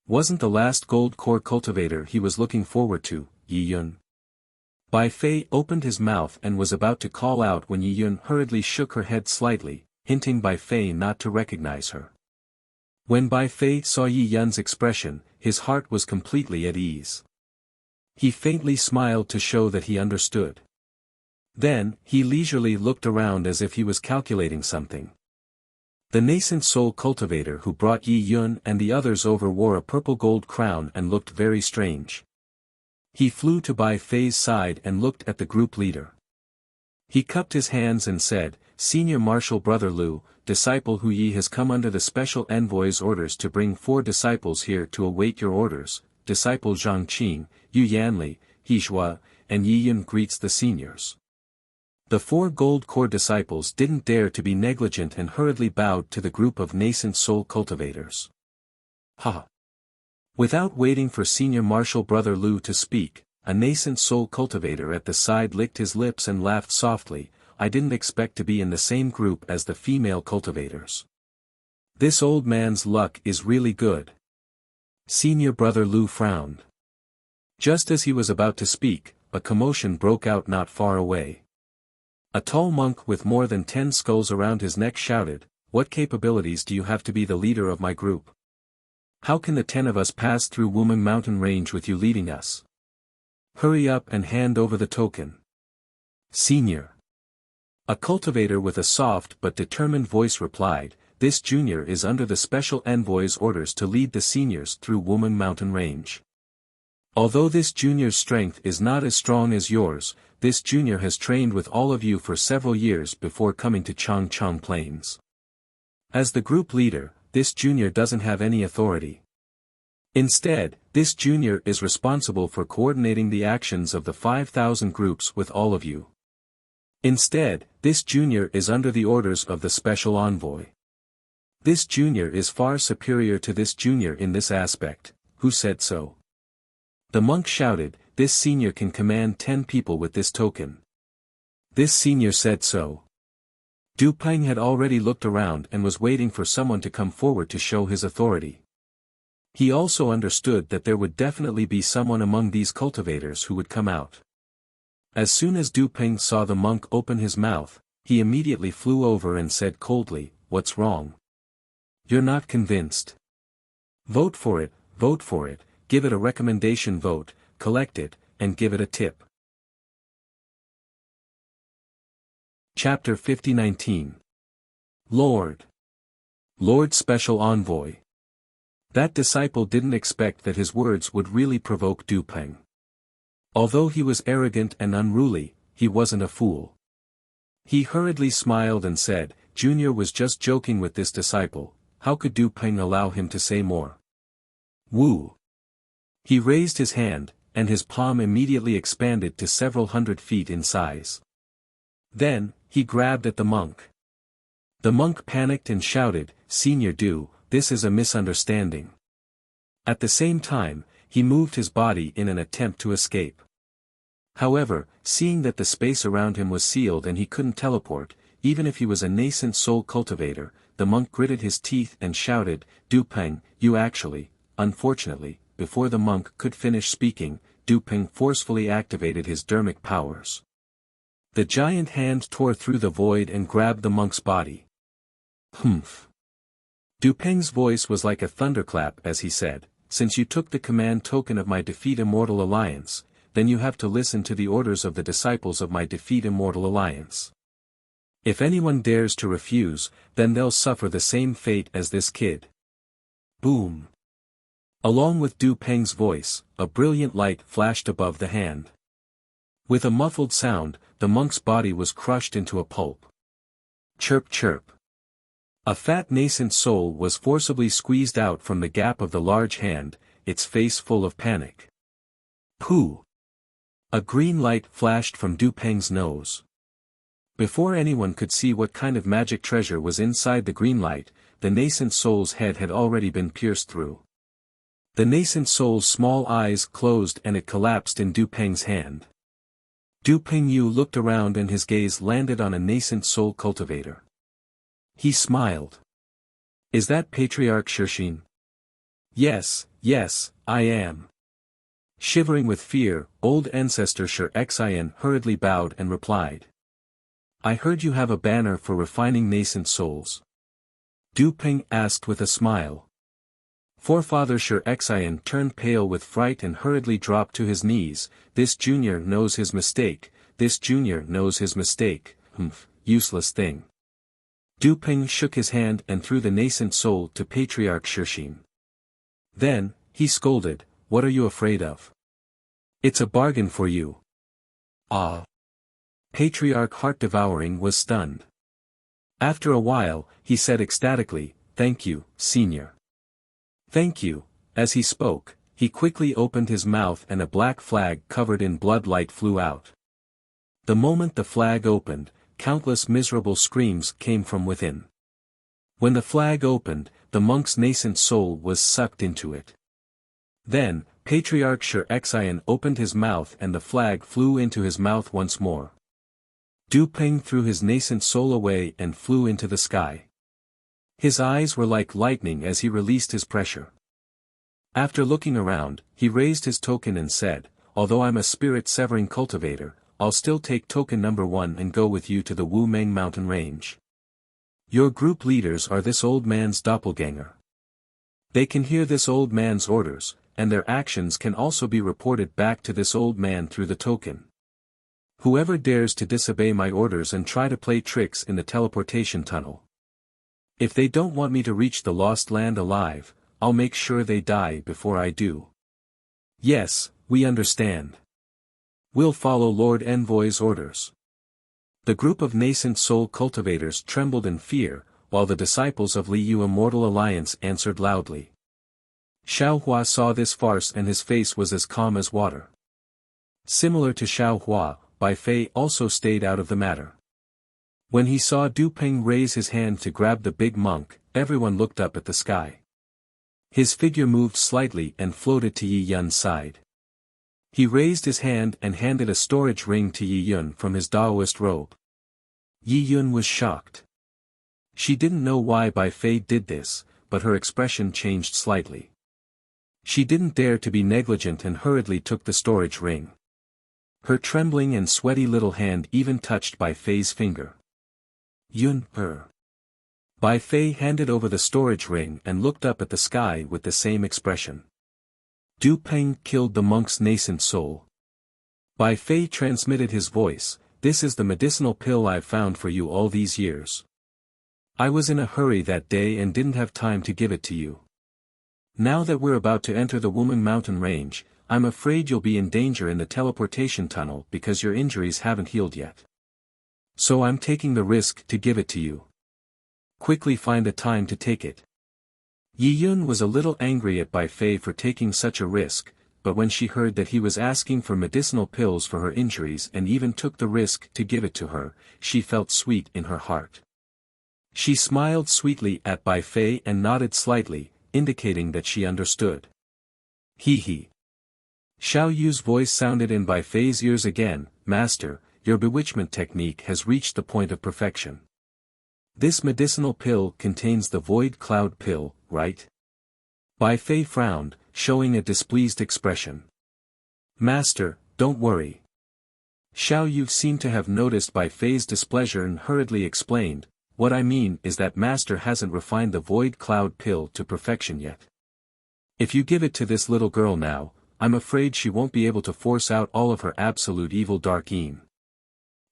Wasn't the last gold core cultivator he was looking forward to, Yi Yun? Bai Fei opened his mouth and was about to call out when Yi Yun hurriedly shook her head slightly, hinting Bai Fei not to recognize her. When Bai Fei saw Yi Yun's expression, his heart was completely at ease. He faintly smiled to show that he understood. Then, he leisurely looked around as if he was calculating something. The nascent soul cultivator who brought Yi Yun and the others over wore a purple gold crown and looked very strange. He flew to Bai Fei's side and looked at the group leader. He cupped his hands and said, "Senior Marshal Brother Liu, disciple Hu Yi has come under the Special Envoy's orders to bring 4 disciples here to await your orders. Disciple Zhang Qing, Yu Yanli, He Zhua, and Yi Yun greets the seniors." The 4 gold core disciples didn't dare to be negligent and hurriedly bowed to the group of nascent soul cultivators. "Ha!" Without waiting for Senior Marshal Brother Liu to speak, a nascent soul cultivator at the side licked his lips and laughed softly, "I didn't expect to be in the same group as the female cultivators. This old man's luck is really good." Senior Brother Liu frowned. Just as he was about to speak, a commotion broke out not far away. A tall monk with more than 10 skulls around his neck shouted, "What capabilities do you have to be the leader of my group? How can the 10 of us pass through Wuming Mountain Range with you leading us? Hurry up and hand over the token." "Senior." A cultivator with a soft but determined voice replied, "This junior is under the Special Envoy's orders to lead the seniors through Wuming Mountain Range. Although this junior's strength is not as strong as yours, this junior has trained with all of you for several years before coming to Changcheng Plains. As the group leader, this junior doesn't have any authority. Instead, this junior is responsible for coordinating the actions of the 5,000 groups with all of you. Instead, this junior is under the orders of the Special Envoy. This junior is far superior to this junior in this aspect." "Who said so?" The monk shouted, "This senior can command 10 people with this token." "This senior said so." Du Peng had already looked around and was waiting for someone to come forward to show his authority. He also understood that there would definitely be someone among these cultivators who would come out. As soon as Du Peng saw the monk open his mouth, he immediately flew over and said coldly, "What's wrong? You're not convinced? Vote for it, give it a recommendation vote, collect it, and give it a tip." Chapter 50-19 Lord Special Envoy. That disciple didn't expect that his words would really provoke Du Peng. Although he was arrogant and unruly, he wasn't a fool. He hurriedly smiled and said, Junior was just joking with this disciple, how could Du Peng allow him to say more? Wu. He raised his hand, and his palm immediately expanded to several hundred feet in size. Then, he grabbed at the monk. The monk panicked and shouted, Senior Du, this is a misunderstanding. At the same time, he moved his body in an attempt to escape. However, seeing that the space around him was sealed and he couldn't teleport, even if he was a nascent soul cultivator, the monk gritted his teeth and shouted, Du Peng, you actually, unfortunately, before the monk could finish speaking, Du Peng forcefully activated his dermic powers. The giant hand tore through the void and grabbed the monk's body. Humph. Du Peng's voice was like a thunderclap as he said, since you took the command token of my Defeat Immortal Alliance, then you have to listen to the orders of the disciples of my Defeat Immortal Alliance. If anyone dares to refuse, then they'll suffer the same fate as this kid. Boom. Along with Du Peng's voice, a brilliant light flashed above the hand. With a muffled sound, the monk's body was crushed into a pulp. Chirp chirp. A fat nascent soul was forcibly squeezed out from the gap of the large hand, its face full of panic. Pooh! A green light flashed from Du Peng's nose. Before anyone could see what kind of magic treasure was inside the green light, the nascent soul's head had already been pierced through. The nascent soul's small eyes closed and it collapsed in Du Peng's hand. Du Pengyu looked around and his gaze landed on a nascent soul cultivator. He smiled. Is that Patriarch Shirshin? Yes, I am. Shivering with fear, old ancestor Shir-Xian hurriedly bowed and replied. I heard you have a banner for refining nascent souls. Du Peng asked with a smile. Forefather Shir-Xian turned pale with fright and hurriedly dropped to his knees. This junior knows his mistake, useless thing. Du Peng shook his hand and threw the nascent soul to Patriarch Shirshin. Then, he scolded, what are you afraid of? It's a bargain for you. Ah. Patriarch Heart-Devouring was stunned. After a while, he said ecstatically, thank you, Senior. Thank you. As he spoke, he quickly opened his mouth and a black flag covered in blood light flew out. The moment the flag opened, countless miserable screams came from within. When the flag opened, the monk's nascent soul was sucked into it. Then, Patriarch Shir-Xian opened his mouth and the flag flew into his mouth once more. Du Peng threw his nascent soul away and flew into the sky. His eyes were like lightning as he released his pressure. After looking around, he raised his token and said, although I'm a spirit-severing cultivator, I'll still take token number 1 and go with you to the Wu Meng mountain range. Your group leaders are this old man's doppelganger. They can hear this old man's orders, and their actions can also be reported back to this old man through the token. Whoever dares to disobey my orders and try to play tricks in the teleportation tunnel. If they don't want me to reach the lost land alive, I'll make sure they die before I do. Yes, we understand. We'll follow Lord Envoy's orders. The group of nascent soul cultivators trembled in fear, while the disciples of Liu Immortal Alliance answered loudly. Xiao Hua saw this farce and his face was as calm as water. Similar to Xiao Hua, Bai Fei also stayed out of the matter. When he saw Du Peng raise his hand to grab the big monk, everyone looked up at the sky. His figure moved slightly and floated to Yi Yun's side. He raised his hand and handed a storage ring to Yi Yun from his Daoist robe. Yi Yun was shocked. She didn't know why Bai Fei did this, but her expression changed slightly. She didn't dare to be negligent and hurriedly took the storage ring. Her trembling and sweaty little hand even touched Bai Fei's finger. Yun, her. Bai Fei handed over the storage ring and looked up at the sky with the same expression. Du Peng killed the monk's nascent soul. Bai Fei transmitted his voice, this is the medicinal pill I've found for you all these years. I was in a hurry that day and didn't have time to give it to you. Now that we're about to enter the Wuming mountain range, I'm afraid you'll be in danger in the teleportation tunnel because your injuries haven't healed yet. So I'm taking the risk to give it to you. quickly find a time to take it. Yi Yun was a little angry at Bai Fei for taking such a risk, but when she heard that he was asking for medicinal pills for her injuries and even took the risk to give it to her, she felt sweet in her heart. She smiled sweetly at Bai Fei and nodded slightly, indicating that she understood. Hee hee. Xiao Yu's voice sounded in Bai Fei's ears again, Master, your bewitchment technique has reached the point of perfection. This medicinal pill contains the void cloud pill, right? Bai Fei frowned, showing a displeased expression. Master, don't worry. Xiao Yu seemed to have noticed Bai Fei's displeasure and hurriedly explained, what I mean is that Master hasn't refined the void cloud pill to perfection yet. If you give it to this little girl now, I'm afraid she won't be able to force out all of her absolute evil dark yin.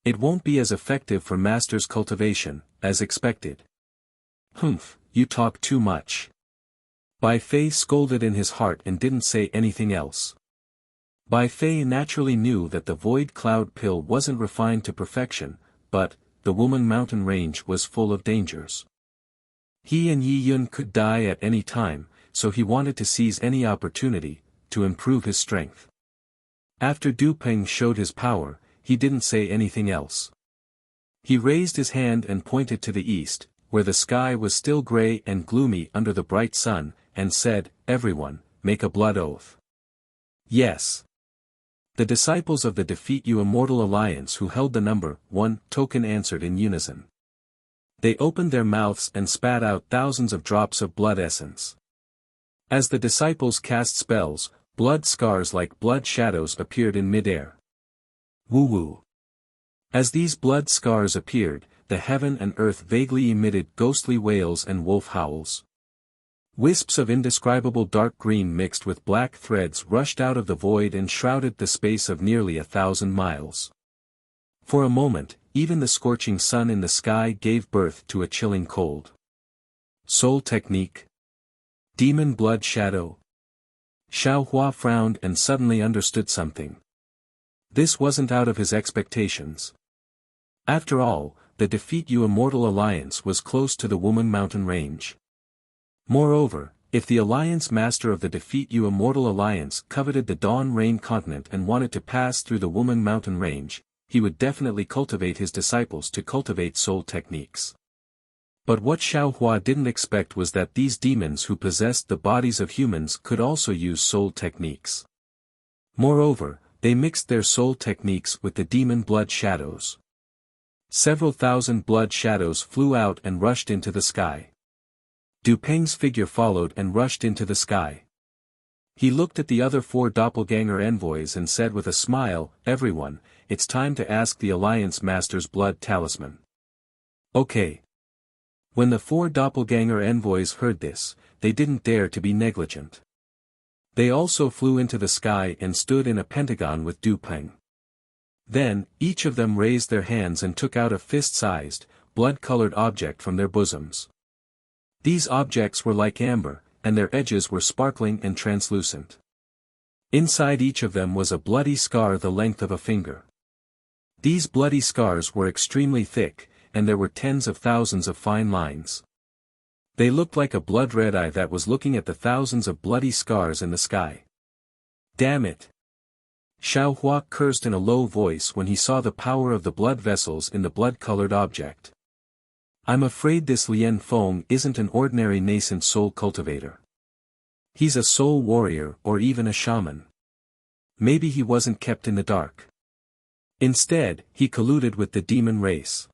It won't be as effective for Master's cultivation, as expected. Humph, you talk too much. Bai Fei scolded in his heart and didn't say anything else. Bai Fei naturally knew that the void cloud pill wasn't refined to perfection, but, the Woman Mountain Range was full of dangers. He and Yi Yun could die at any time, so he wanted to seize any opportunity, to improve his strength. After Du Peng showed his power, he didn't say anything else. He raised his hand and pointed to the east, where the sky was still gray and gloomy under the bright sun, and said, Everyone, make a blood oath. Yes. The disciples of the Defeat You Immortal Alliance who held the number 1 token answered in unison. They opened their mouths and spat out thousands of drops of blood essence. As the disciples cast spells, blood scars like blood shadows appeared in midair. Woo-woo. As these blood scars appeared, the heaven and earth vaguely emitted ghostly wails and wolf howls. Wisps of indescribable dark green mixed with black threads rushed out of the void and shrouded the space of nearly 1,000 miles. For a moment, even the scorching sun in the sky gave birth to a chilling cold. Soul technique. Demon blood shadow. Xiao Hua frowned and suddenly understood something. This wasn't out of his expectations. After all, the Defeat You Immortal Alliance was close to the Woman Mountain Range. Moreover, if the Alliance Master of the Defeat You Immortal Alliance coveted the Dawn Rain continent and wanted to pass through the Woman Mountain Range, he would definitely cultivate his disciples to cultivate soul techniques. But what Xiao Hua didn't expect was that these demons who possessed the bodies of humans could also use soul techniques. Moreover, they mixed their soul techniques with the demon blood shadows. Several thousand blood shadows flew out and rushed into the sky. Du Peng's figure followed and rushed into the sky. He looked at the other 4 doppelganger envoys and said with a smile, Everyone, it's time to ask the Alliance Master's blood talisman. Okay. When the 4 doppelganger envoys heard this, they didn't dare to be negligent. They also flew into the sky and stood in a pentagon with Du Peng. Then, each of them raised their hands and took out a fist-sized, blood-colored object from their bosoms. These objects were like amber, and their edges were sparkling and translucent. Inside each of them was a bloody scar the length of a finger. These bloody scars were extremely thick, and there were tens of thousands of fine lines. They looked like a blood-red eye that was looking at the thousands of bloody scars in the sky. Damn it! Xiao Hua cursed in a low voice when he saw the power of the blood vessels in the blood-colored object. I'm afraid this Lian Feng isn't an ordinary nascent soul cultivator. He's a soul warrior or even a shaman. Maybe he wasn't kept in the dark. Instead, he colluded with the demon race.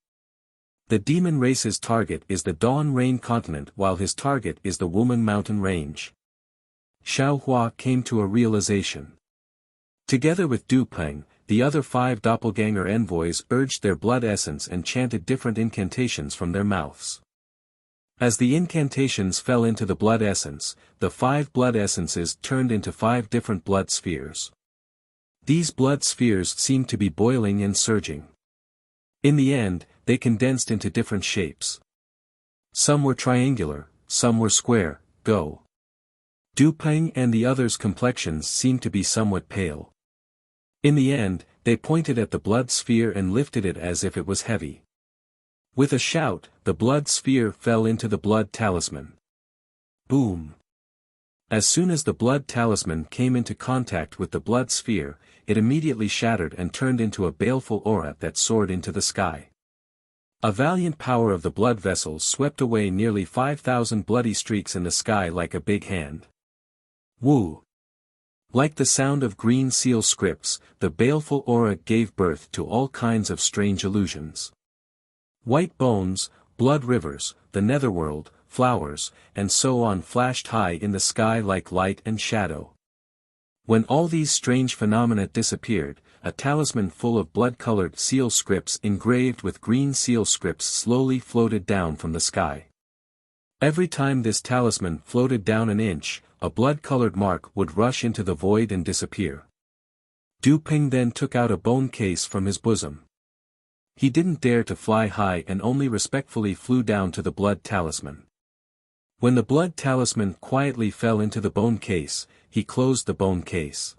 The demon race's target is the Dawn Rain continent while his target is the Woman Mountain Range. Xiao Hua came to a realization. Together with Du Peng, the other 5 doppelganger envoys urged their blood essence and chanted different incantations from their mouths. As the incantations fell into the blood essence, the 5 blood essences turned into 5 different blood spheres. These blood spheres seemed to be boiling and surging. In the end, they condensed into different shapes. Some were triangular, some were square. Go. Du Peng and the others' complexions seemed to be somewhat pale. In the end, they pointed at the blood sphere and lifted it as if it was heavy. With a shout, the blood sphere fell into the blood talisman. Boom! As soon as the blood talisman came into contact with the blood sphere, it immediately shattered and turned into a baleful aura that soared into the sky. A valiant power of the blood vessels swept away nearly 5,000 bloody streaks in the sky like a big hand. Woo! Like the sound of green seal scripts, the baleful aura gave birth to all kinds of strange illusions. White bones, blood rivers, the netherworld, flowers, and so on flashed high in the sky like light and shadow. When all these strange phenomena disappeared, a talisman full of blood-colored seal scripts engraved with green seal scripts slowly floated down from the sky. Every time this talisman floated down an inch, a blood-colored mark would rush into the void and disappear. Du Ping then took out a bone case from his bosom. He didn't dare to fly high and only respectfully flew down to the blood talisman. When the blood talisman quietly fell into the bone case, he closed the bone case.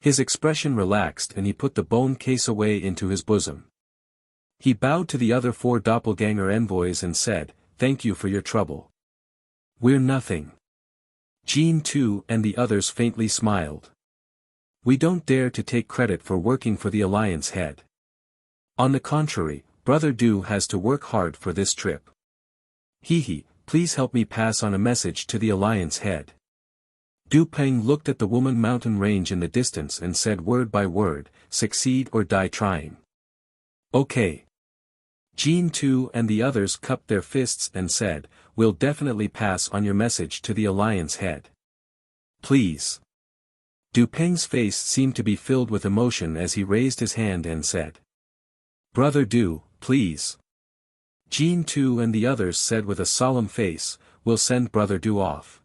His expression relaxed and he put the bone case away into his bosom. He bowed to the other 4 doppelganger envoys and said, "Thank you for your trouble. We're nothing." Jean too and the others faintly smiled. "We don't dare to take credit for working for the Alliance head. On the contrary, Brother Du has to work hard for this trip. Hehe, please help me pass on a message to the Alliance head." Du Peng looked at the Woman Mountain range in the distance and said word by word, "Succeed or die trying." "Okay." Jean too and the others cupped their fists and said, "We'll definitely pass on your message to the Alliance head. Please." Du Peng's face seemed to be filled with emotion as he raised his hand and said, "Brother Du, please." Jean too and the others said with a solemn face, "We'll send Brother Du off."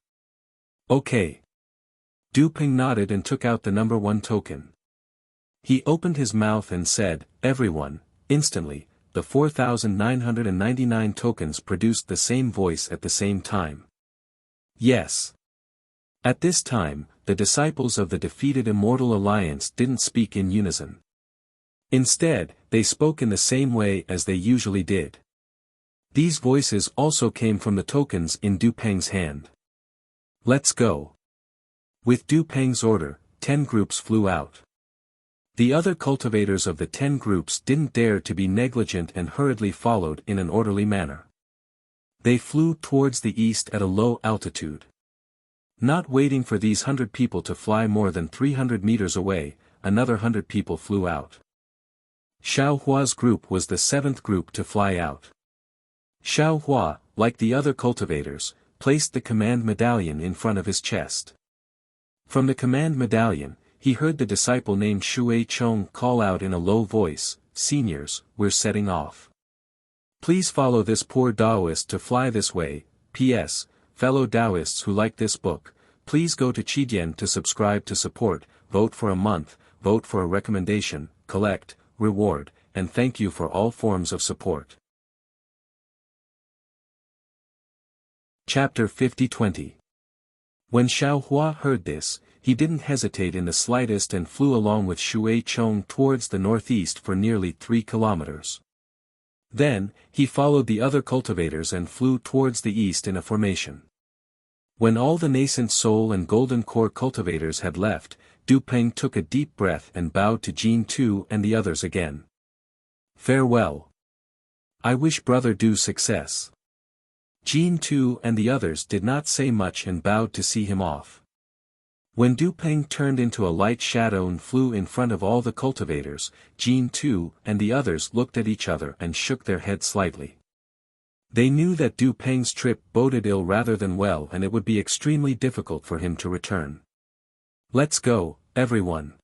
"Okay." Du Peng nodded and took out the number 1 token. He opened his mouth and said, "Everyone," instantly, the 4,999 tokens produced the same voice at the same time. "Yes." At this time, the disciples of the defeated Immortal Alliance didn't speak in unison. Instead, they spoke in the same way as they usually did. These voices also came from the tokens in Du Peng's hand. "Let's go." With Du Peng's order, 10 groups flew out. The other cultivators of the 10 groups didn't dare to be negligent and hurriedly followed in an orderly manner. They flew towards the east at a low altitude. Not waiting for these 100 people to fly more than 300 meters away, another 100 people flew out. Xiao Hua's group was the 7th group to fly out. Xiao Hua, like the other cultivators, placed the command medallion in front of his chest. From the command medallion, he heard the disciple named Shui Chong call out in a low voice, "Seniors, we're setting off. Please follow this poor Taoist to fly this way. P.S. Fellow Taoists who like this book, please go to Qidian to subscribe to support, vote for a month, vote for a recommendation, collect, reward, and thank you for all forms of support." Chapter 50-20. When Xiao Hua heard this, he didn't hesitate in the slightest and flew along with Shui Chong towards the northeast for nearly 3 kilometers. Then, he followed the other cultivators and flew towards the east in a formation. When all the nascent soul and golden core cultivators had left, Du Peng took a deep breath and bowed to Jean Tu and the others again. "Farewell. I wish Brother Du success." Jean Tu and the others did not say much and bowed to see him off. When Du Peng turned into a light shadow and flew in front of all the cultivators, Jean Tu and the others looked at each other and shook their heads slightly. They knew that Du Peng's trip boded ill rather than well and it would be extremely difficult for him to return. "Let's go, everyone."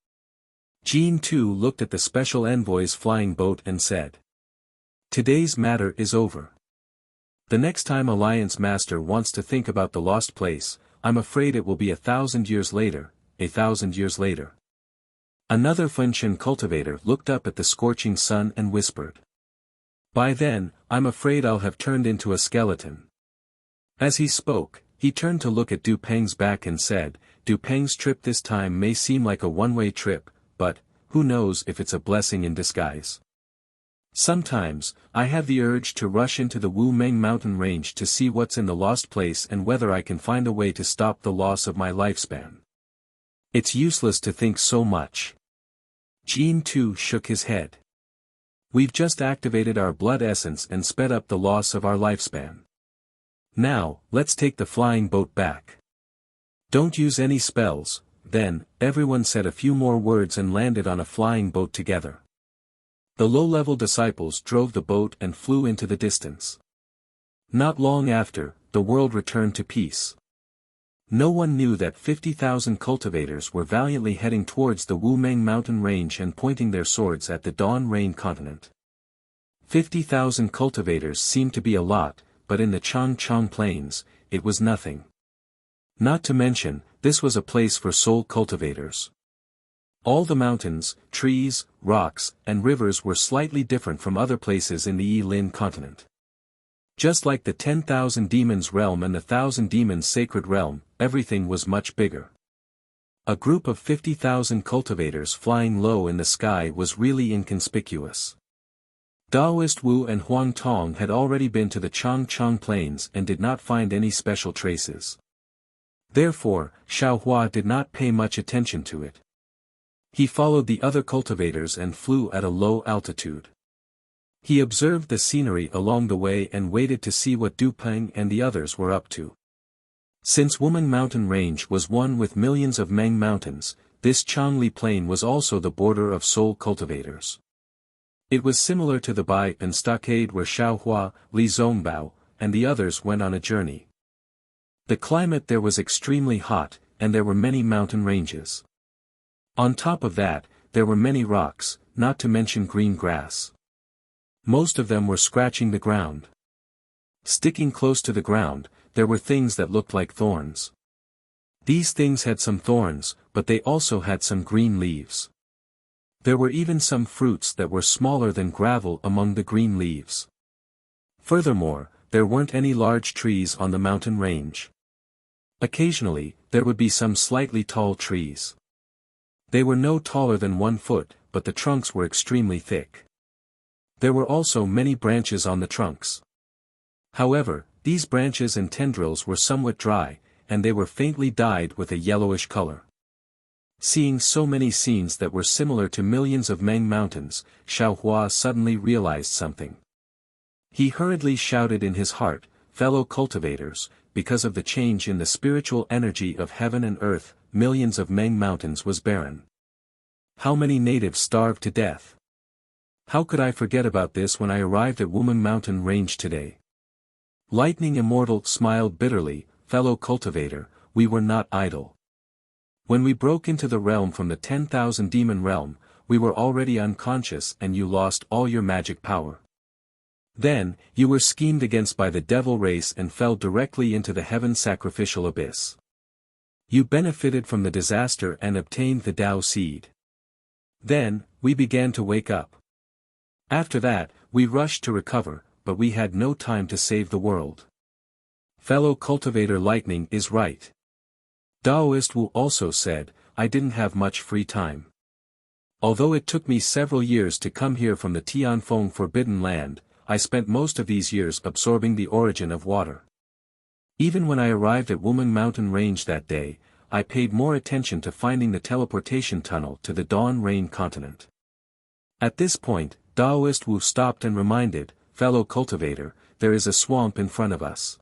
Jean Tu looked at the special envoy's flying boat and said, "Today's matter is over. The next time Alliance Master wants to think about the lost place, I'm afraid it will be 1,000 years later, 1,000 years later." Another Funshan cultivator looked up at the scorching sun and whispered, "By then, I'm afraid I'll have turned into a skeleton." As he spoke, he turned to look at Du Peng's back and said, "Du Peng's trip this time may seem like a one-way trip, but, who knows if it's a blessing in disguise." Sometimes, I have the urge to rush into the Wu Meng mountain range to see what's in the lost place and whether I can find a way to stop the loss of my lifespan. It's useless to think so much. Jean too shook his head. We've just activated our blood essence and sped up the loss of our lifespan. Now, let's take the flying boat back. Don't use any spells. Then, everyone said a few more words and landed on a flying boat together. The low-level disciples drove the boat and flew into the distance. Not long after, the world returned to peace. No one knew that 50,000 cultivators were valiantly heading towards the Wu Meng mountain range and pointing their swords at the Dawn Rain continent. 50,000 cultivators seemed to be a lot, but in the Changchang Plains, it was nothing. Not to mention, this was a place for soul cultivators. All the mountains, trees, rocks, and rivers were slightly different from other places in the Yi-Lin continent. Just like the 10,000 demons realm and the 1,000 demons sacred realm, everything was much bigger. A group of 50,000 cultivators flying low in the sky was really inconspicuous. Daoist Wu and Huang Tong had already been to the Changchang Plains and did not find any special traces. Therefore, Xiaohua did not pay much attention to it. He followed the other cultivators and flew at a low altitude. He observed the scenery along the way and waited to see what Du Peng and the others were up to. Since Wumeng Mountain Range was one with millions of Meng mountains, this Changli Plain was also the border of soul cultivators. It was similar to the Bai and Stockade where Xiaohua, Li Zongbao, and the others went on a journey. The climate there was extremely hot, and there were many mountain ranges. On top of that, there were many rocks, not to mention green grass. Most of them were scratching the ground. Sticking close to the ground, there were things that looked like thorns. These things had some thorns, but they also had some green leaves. There were even some fruits that were smaller than gravel among the green leaves. Furthermore, there weren't any large trees on the mountain range. Occasionally, there would be some slightly tall trees. They were no taller than 1 foot, but the trunks were extremely thick. There were also many branches on the trunks. However, these branches and tendrils were somewhat dry, and they were faintly dyed with a yellowish color. Seeing so many scenes that were similar to millions of Meng mountains, Xiaohua suddenly realized something. He hurriedly shouted in his heart, "Fellow cultivators, because of the change in the spiritual energy of heaven and earth, millions of Meng mountains was barren. How many natives starved to death? How could I forget about this when I arrived at Wumeng Mountain Range today?" Lightning Immortal smiled bitterly, "Fellow cultivator, we were not idle. When we broke into the realm from the 10,000 demon realm, we were already unconscious and you lost all your magic power. Then, you were schemed against by the devil race and fell directly into the heaven sacrificial abyss. You benefited from the disaster and obtained the Tao seed. Then, we began to wake up. After that, we rushed to recover, but we had no time to save the world. Fellow cultivator Lightning is right. Daoist Wu also said, I didn't have much free time. Although it took me several years to come here from the Tianfeng Forbidden Land, I spent most of these years absorbing the origin of water. Even when I arrived at Wumeng Mountain Range that day, I paid more attention to finding the teleportation tunnel to the Dawn Rain continent. At this point, Daoist Wu stopped and reminded, "Fellow cultivator, there is a swamp in front of us.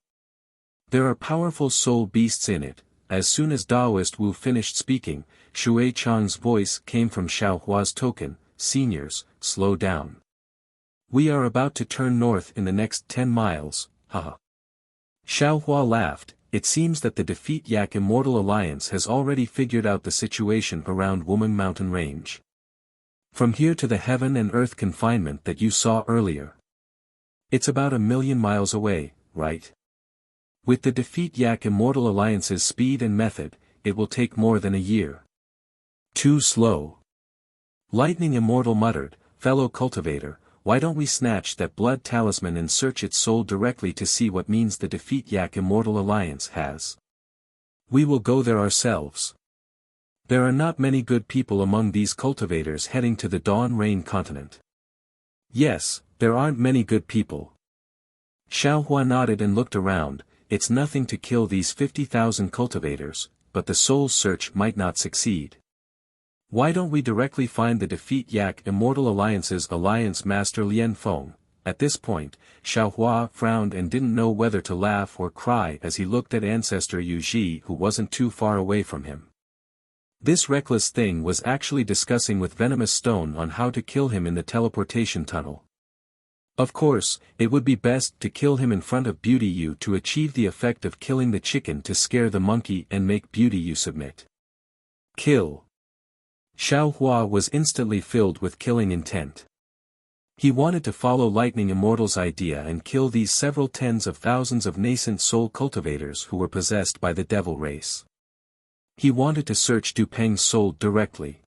There are powerful soul beasts in it." As soon as Daoist Wu finished speaking, Shui Chang's voice came from Xiaohua's token, "Seniors, slow down. We are about to turn north in the next 10 miles, haha." Xiaohua laughed. It seems that the Defeat Yak Immortal Alliance has already figured out the situation around Wumeng Mountain Range. From here to the heaven and earth confinement that you saw earlier. It's about 1,000,000 miles away, right? With the Defeat Yak Immortal Alliance's speed and method, it will take more than a year. Too slow. Lightning Immortal muttered, "Fellow cultivator, why don't we snatch that blood talisman and search its soul directly to see what means the Defeat Yak Immortal Alliance has? We will go there ourselves. There are not many good people among these cultivators heading to the Dawn Rain continent." "Yes, there aren't many good people. Xiaohua nodded and looked around. It's nothing to kill these 50,000 cultivators, but the soul search might not succeed. Why don't we directly find the defeat Yak Immortal Alliance's Alliance Master Lian Feng? At this point, Xiaohua frowned and didn't know whether to laugh or cry as he looked at Ancestor Yu Ji, who wasn't too far away from him. This reckless thing was actually discussing with Venomous Stone on how to kill him in the teleportation tunnel. Of course, it would be best to kill him in front of Beauty Yu to achieve the effect of killing the chicken to scare the monkey and make Beauty Yu submit. Kill. Xiaohua was instantly filled with killing intent. He wanted to follow Lightning Immortal's idea and kill these several tens of thousands of nascent soul cultivators who were possessed by the devil race. He wanted to search Du Peng's soul directly.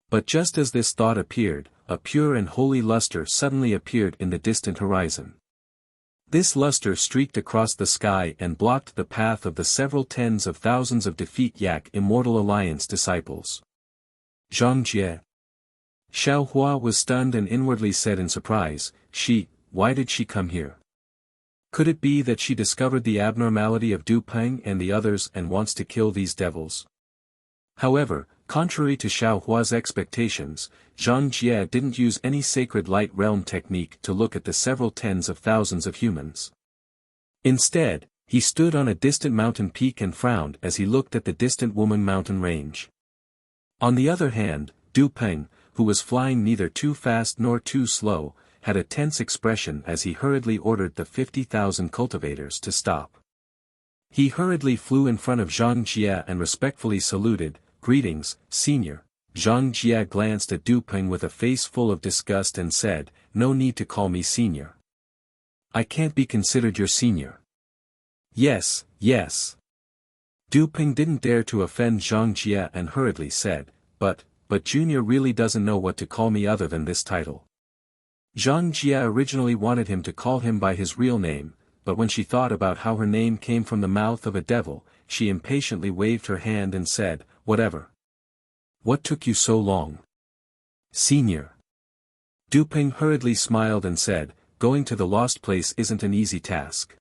But just as this thought appeared, a pure and holy luster suddenly appeared in the distant horizon. This luster streaked across the sky and blocked the path of the several tens of thousands of defeat Yak Immortal Alliance disciples. Zhangjie. Xiaohua was stunned and inwardly said in surprise, why did she come here? Could it be that she discovered the abnormality of Du Peng and the others and wants to kill these devils? However, contrary to Xiaohua's expectations, Zhangjie didn't use any sacred light realm technique to look at the several tens of thousands of humans. Instead, he stood on a distant mountain peak and frowned as he looked at the distant Woman Mountain range. On the other hand, Du Peng, who was flying neither too fast nor too slow, had a tense expression as he hurriedly ordered the 50,000 cultivators to stop. He hurriedly flew in front of Zhangjie and respectfully saluted, "Greetings, Senior." Zhangjie glanced at Du Peng with a face full of disgust and said, "No need to call me Senior. I can't be considered your senior." Yes. Du Peng didn't dare to offend Zhangjie and hurriedly said, But Junior really doesn't know what to call me other than this title." Zhangjie originally wanted him to call him by his real name, but when she thought about how her name came from the mouth of a devil, she impatiently waved her hand and said, "Whatever. What took you so long?" "Senior." Du Peng hurriedly smiled and said, "Going to the lost place isn't an easy task.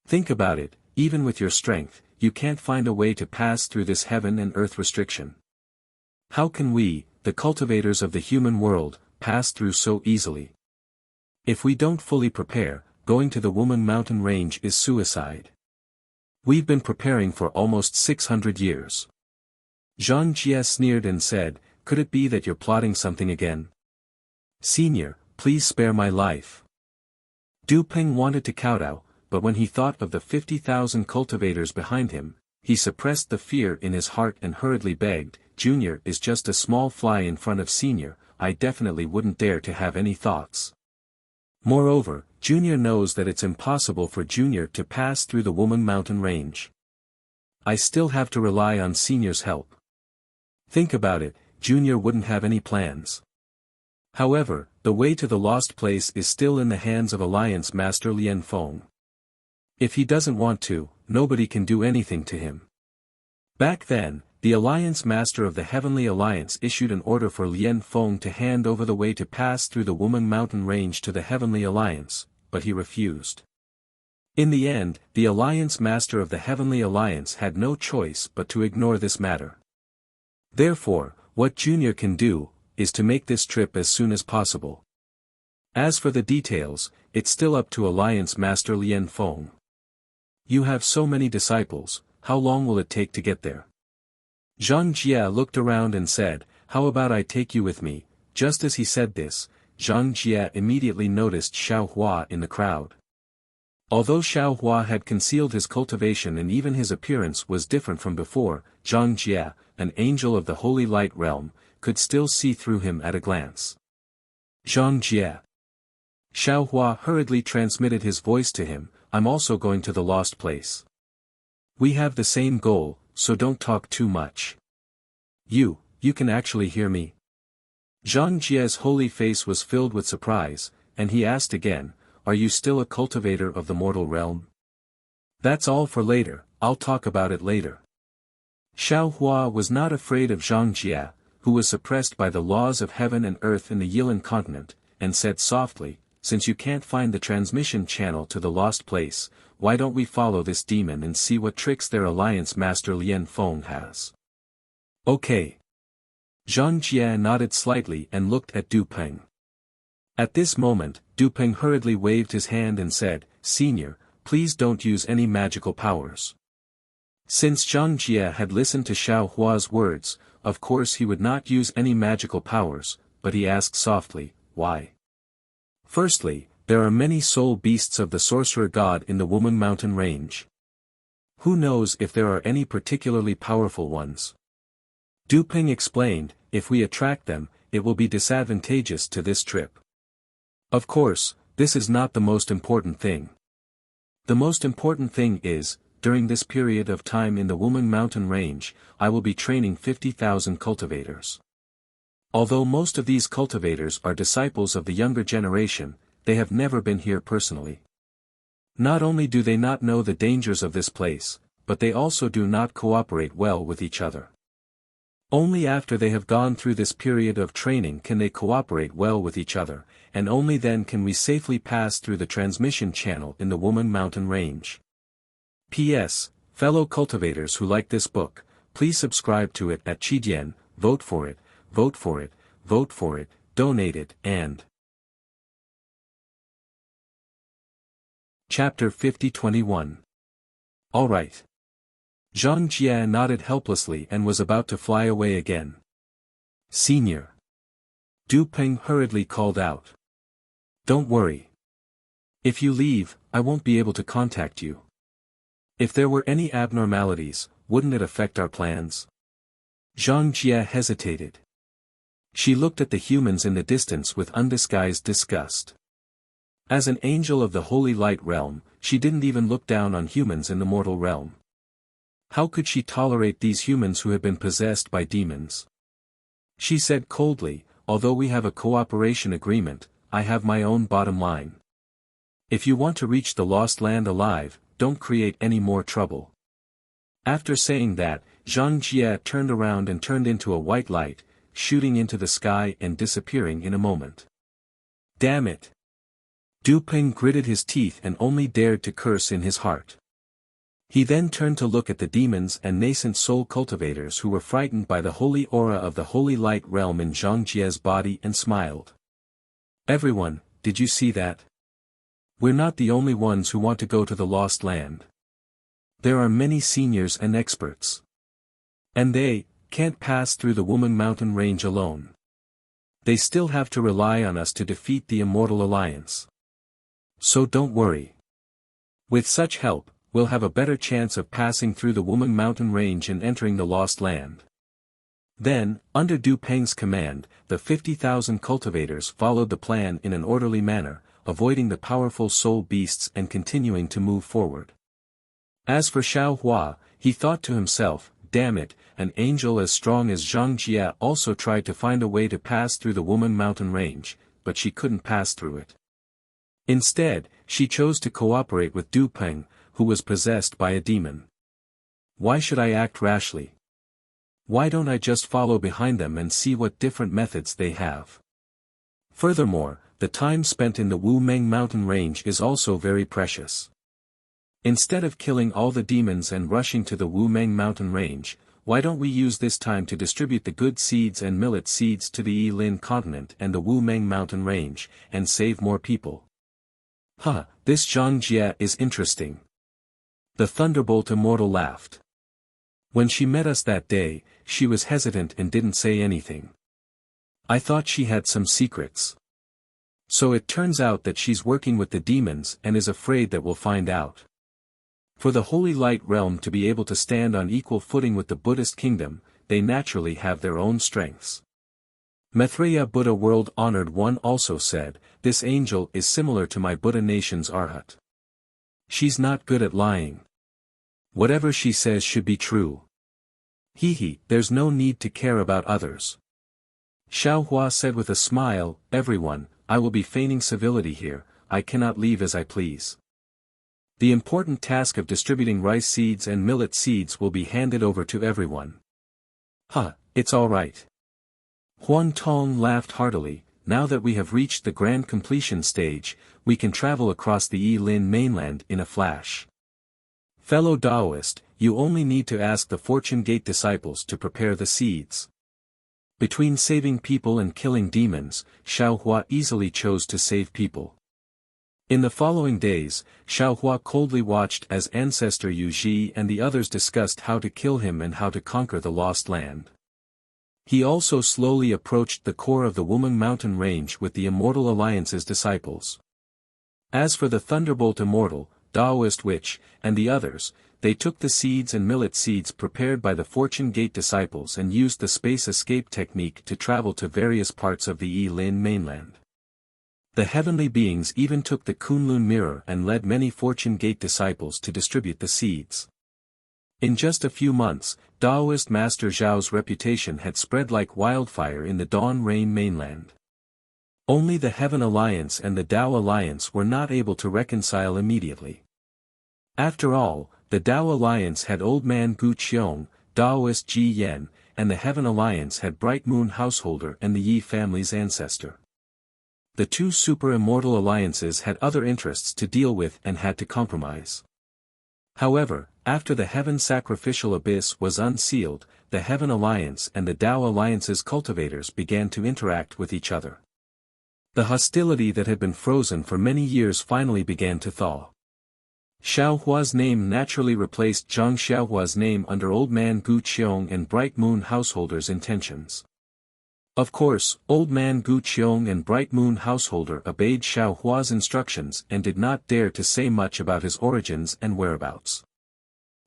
Think about it, even with your strength, you can't find a way to pass through this heaven and earth restriction. How can we, the cultivators of the human world, pass through so easily? If we don't fully prepare, going to the Woman Mountain range is suicide. We've been preparing for almost 600 years. Zhangjie sneered and said, "Could it be that you're plotting something again? Senior, please spare my life." Du Peng wanted to kowtow, but when he thought of the 50,000 cultivators behind him, he suppressed the fear in his heart and hurriedly begged, "Junior is just a small fly in front of Senior, I definitely wouldn't dare to have any thoughts. Moreover, Junior knows that it's impossible for Junior to pass through the Woman Mountain range. I still have to rely on Senior's help. Think about it, Junior wouldn't have any plans. However, the way to the lost place is still in the hands of Alliance Master Lian Feng. If he doesn't want to, nobody can do anything to him." Back then, the Alliance Master of the Heavenly Alliance issued an order for Lian Feng to hand over the way to pass through the Woman Mountain range to the Heavenly Alliance, but he refused. In the end, the Alliance Master of the Heavenly Alliance had no choice but to ignore this matter. Therefore, what Junior can do, is to make this trip as soon as possible. As for the details, it's still up to Alliance Master Lian Feng. You have so many disciples, how long will it take to get there? Zhangjie looked around and said, "How about I take you with me?" Just as he said this, Zhangjie immediately noticed Xiaohua in the crowd. Although Xiaohua had concealed his cultivation and even his appearance was different from before, Zhangjie, an angel of the Holy Light Realm, could still see through him at a glance. "Zhangjie." Xiaohua hurriedly transmitted his voice to him, "I'm also going to the lost place. We have the same goal, so don't talk too much. You can actually hear me?" Zhangjie's holy face was filled with surprise, and he asked again, "Are you still a cultivator of the mortal realm?" "That's all for later, I'll talk about it later." Xiaohua was not afraid of Zhangjie, who was suppressed by the laws of heaven and earth in the Yilan continent, and said softly, "Since you can't find the transmission channel to the lost place, why don't we follow this demon and see what tricks their alliance master Lian Feng has?" "Okay." Zhang Jie nodded slightly and looked at Du Peng. At this moment, Du Peng hurriedly waved his hand and said, "Senior, please don't use any magical powers." Since Zhang Jie had listened to Xiao Hua's words, of course he would not use any magical powers, but he asked softly, "Why?" "Firstly, there are many soul beasts of the sorcerer god in the Woman Mountain range. Who knows if there are any particularly powerful ones?" Du Peng explained, "If we attract them, it will be disadvantageous to this trip. Of course, this is not the most important thing. The most important thing is, during this period of time in the Woman Mountain range, I will be training 50,000 cultivators. Although most of these cultivators are disciples of the younger generation, they have never been here personally. Not only do they not know the dangers of this place, but they also do not cooperate well with each other. Only after they have gone through this period of training can they cooperate well with each other, and only then can we safely pass through the transmission channel in the Woman Mountain range. P.S. Fellow cultivators who like this book, please subscribe to it at Qidian, vote for it, vote for it, vote for it, donate it, and... Chapter 50-21. Alright. Zhang Jie nodded helplessly and was about to fly away again. "Senior." Du Peng hurriedly called out. "Don't worry. If you leave, I won't be able to contact you. If there were any abnormalities, wouldn't it affect our plans?" Zhang Jie hesitated. She looked at the humans in the distance with undisguised disgust. As an angel of the Holy Light realm, she didn't even look down on humans in the mortal realm. How could she tolerate these humans who had been possessed by demons? She said coldly, "Although we have a cooperation agreement, I have my own bottom line. If you want to reach the Lost Land alive, don't create any more trouble." After saying that, Zhang Jie turned around and turned into a white light, shooting into the sky and disappearing in a moment. Damn it! Du Peng gritted his teeth and only dared to curse in his heart. He then turned to look at the demons and nascent soul cultivators who were frightened by the holy aura of the holy light realm in Zhang Jie's body and smiled. "Everyone, did you see that? We're not the only ones who want to go to the Lost Land. There are many seniors and experts. And they can't pass through the Woman Mountain range alone. They still have to rely on us to defeat the Immortal Alliance. So don't worry. With such help, we'll have a better chance of passing through the Woman Mountain range and entering the Lost Land." Then, under Du Peng's command, the 50,000 cultivators followed the plan in an orderly manner, avoiding the powerful soul beasts and continuing to move forward. As for Xiao Hua, he thought to himself, "Damn it, an angel as strong as Zhang Jie also tried to find a way to pass through the Woman Mountain range, but she couldn't pass through it. Instead, she chose to cooperate with Du Peng, who was possessed by a demon. Why should I act rashly? Why don't I just follow behind them and see what different methods they have? Furthermore, the time spent in the Wu Meng Mountain range is also very precious. Instead of killing all the demons and rushing to the Wu Meng Mountain range, why don't we use this time to distribute the good seeds and millet seeds to the Yilin continent and the Wu Meng Mountain range, and save more people? Huh, this Zhang Jie is interesting." The Thunderbolt Immortal laughed. "When she met us that day, she was hesitant and didn't say anything. I thought she had some secrets. So it turns out that she's working with the demons and is afraid that we'll find out. For the Holy Light realm to be able to stand on equal footing with the Buddhist kingdom, they naturally have their own strengths." Maitreya Buddha World Honored One also said, "This angel is similar to my Buddha nation's Arhat. She's not good at lying. Whatever she says should be true. There's no need to care about others." Xiao Hua said with a smile, "Everyone, I will be feigning civility here, I cannot leave as I please. The important task of distributing rice seeds and millet seeds will be handed over to everyone." It's all right. Huan Tong laughed heartily, now that we have reached the grand completion stage, we can travel across the Yilin mainland in a flash. Fellow Taoist, you only need to ask the Fortune Gate disciples to prepare the seeds. Between saving people and killing demons, Xiaohua easily chose to save people. In the following days, Xiaohua coldly watched as ancestor Yu Ji and the others discussed how to kill him and how to conquer the lost land. He also slowly approached the core of the Wuming Mountain Range with the Immortal Alliance's disciples. As for the Thunderbolt Immortal, Taoist Witch, and the others, they took the seeds and millet seeds prepared by the Fortune Gate disciples and used the space escape technique to travel to various parts of the Yilin mainland. The heavenly beings even took the Kunlun mirror and led many Fortune Gate disciples to distribute the seeds. In just a few months, Taoist Master Zhao's reputation had spread like wildfire in the Dawn Rain mainland. Only the Heaven Alliance and the Tao Alliance were not able to reconcile immediately. After all, the Tao Alliance had Old Man Gu Qiong, Taoist Ji Yan, and the Heaven Alliance had Bright Moon Householder and the Yi family's ancestor. The two super-immortal alliances had other interests to deal with and had to compromise. However, after the Heaven Sacrificial Abyss was unsealed, the Heaven Alliance and the Tao Alliance's cultivators began to interact with each other. The hostility that had been frozen for many years finally began to thaw. Xiaohua's name naturally replaced Zhang Xiaohua's name under Old Man Gu Qiong and Bright Moon Householder's intentions. Of course, Old Man Gu Qiong and Bright Moon Householder obeyed Xiaohua's instructions and did not dare to say much about his origins and whereabouts.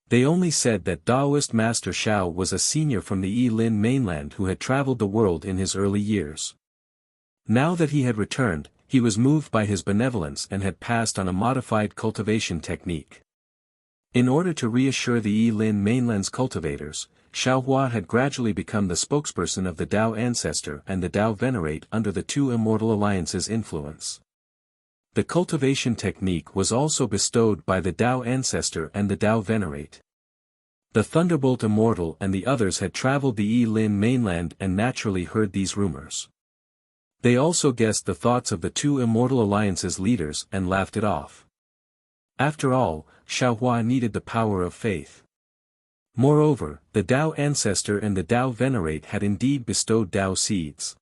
They only said that Taoist Master Xiao was a senior from the Yilin mainland who had traveled the world in his early years. Now that he had returned, he was moved by his benevolence and had passed on a modified cultivation technique. In order to reassure the Yilin mainland's cultivators, Xiaohua had gradually become the spokesperson of the Tao Ancestor and the Tao Venerate under the two Immortal Alliances' influence. The cultivation technique was also bestowed by the Tao Ancestor and the Tao Venerate. The Thunderbolt Immortal and the others had traveled the Yilin mainland and naturally heard these rumors. They also guessed the thoughts of the two Immortal Alliance's leaders and laughed it off. After all, Xiaohua needed the power of faith. Moreover, the Tao Ancestor and the Tao Venerate had indeed bestowed Tao seeds.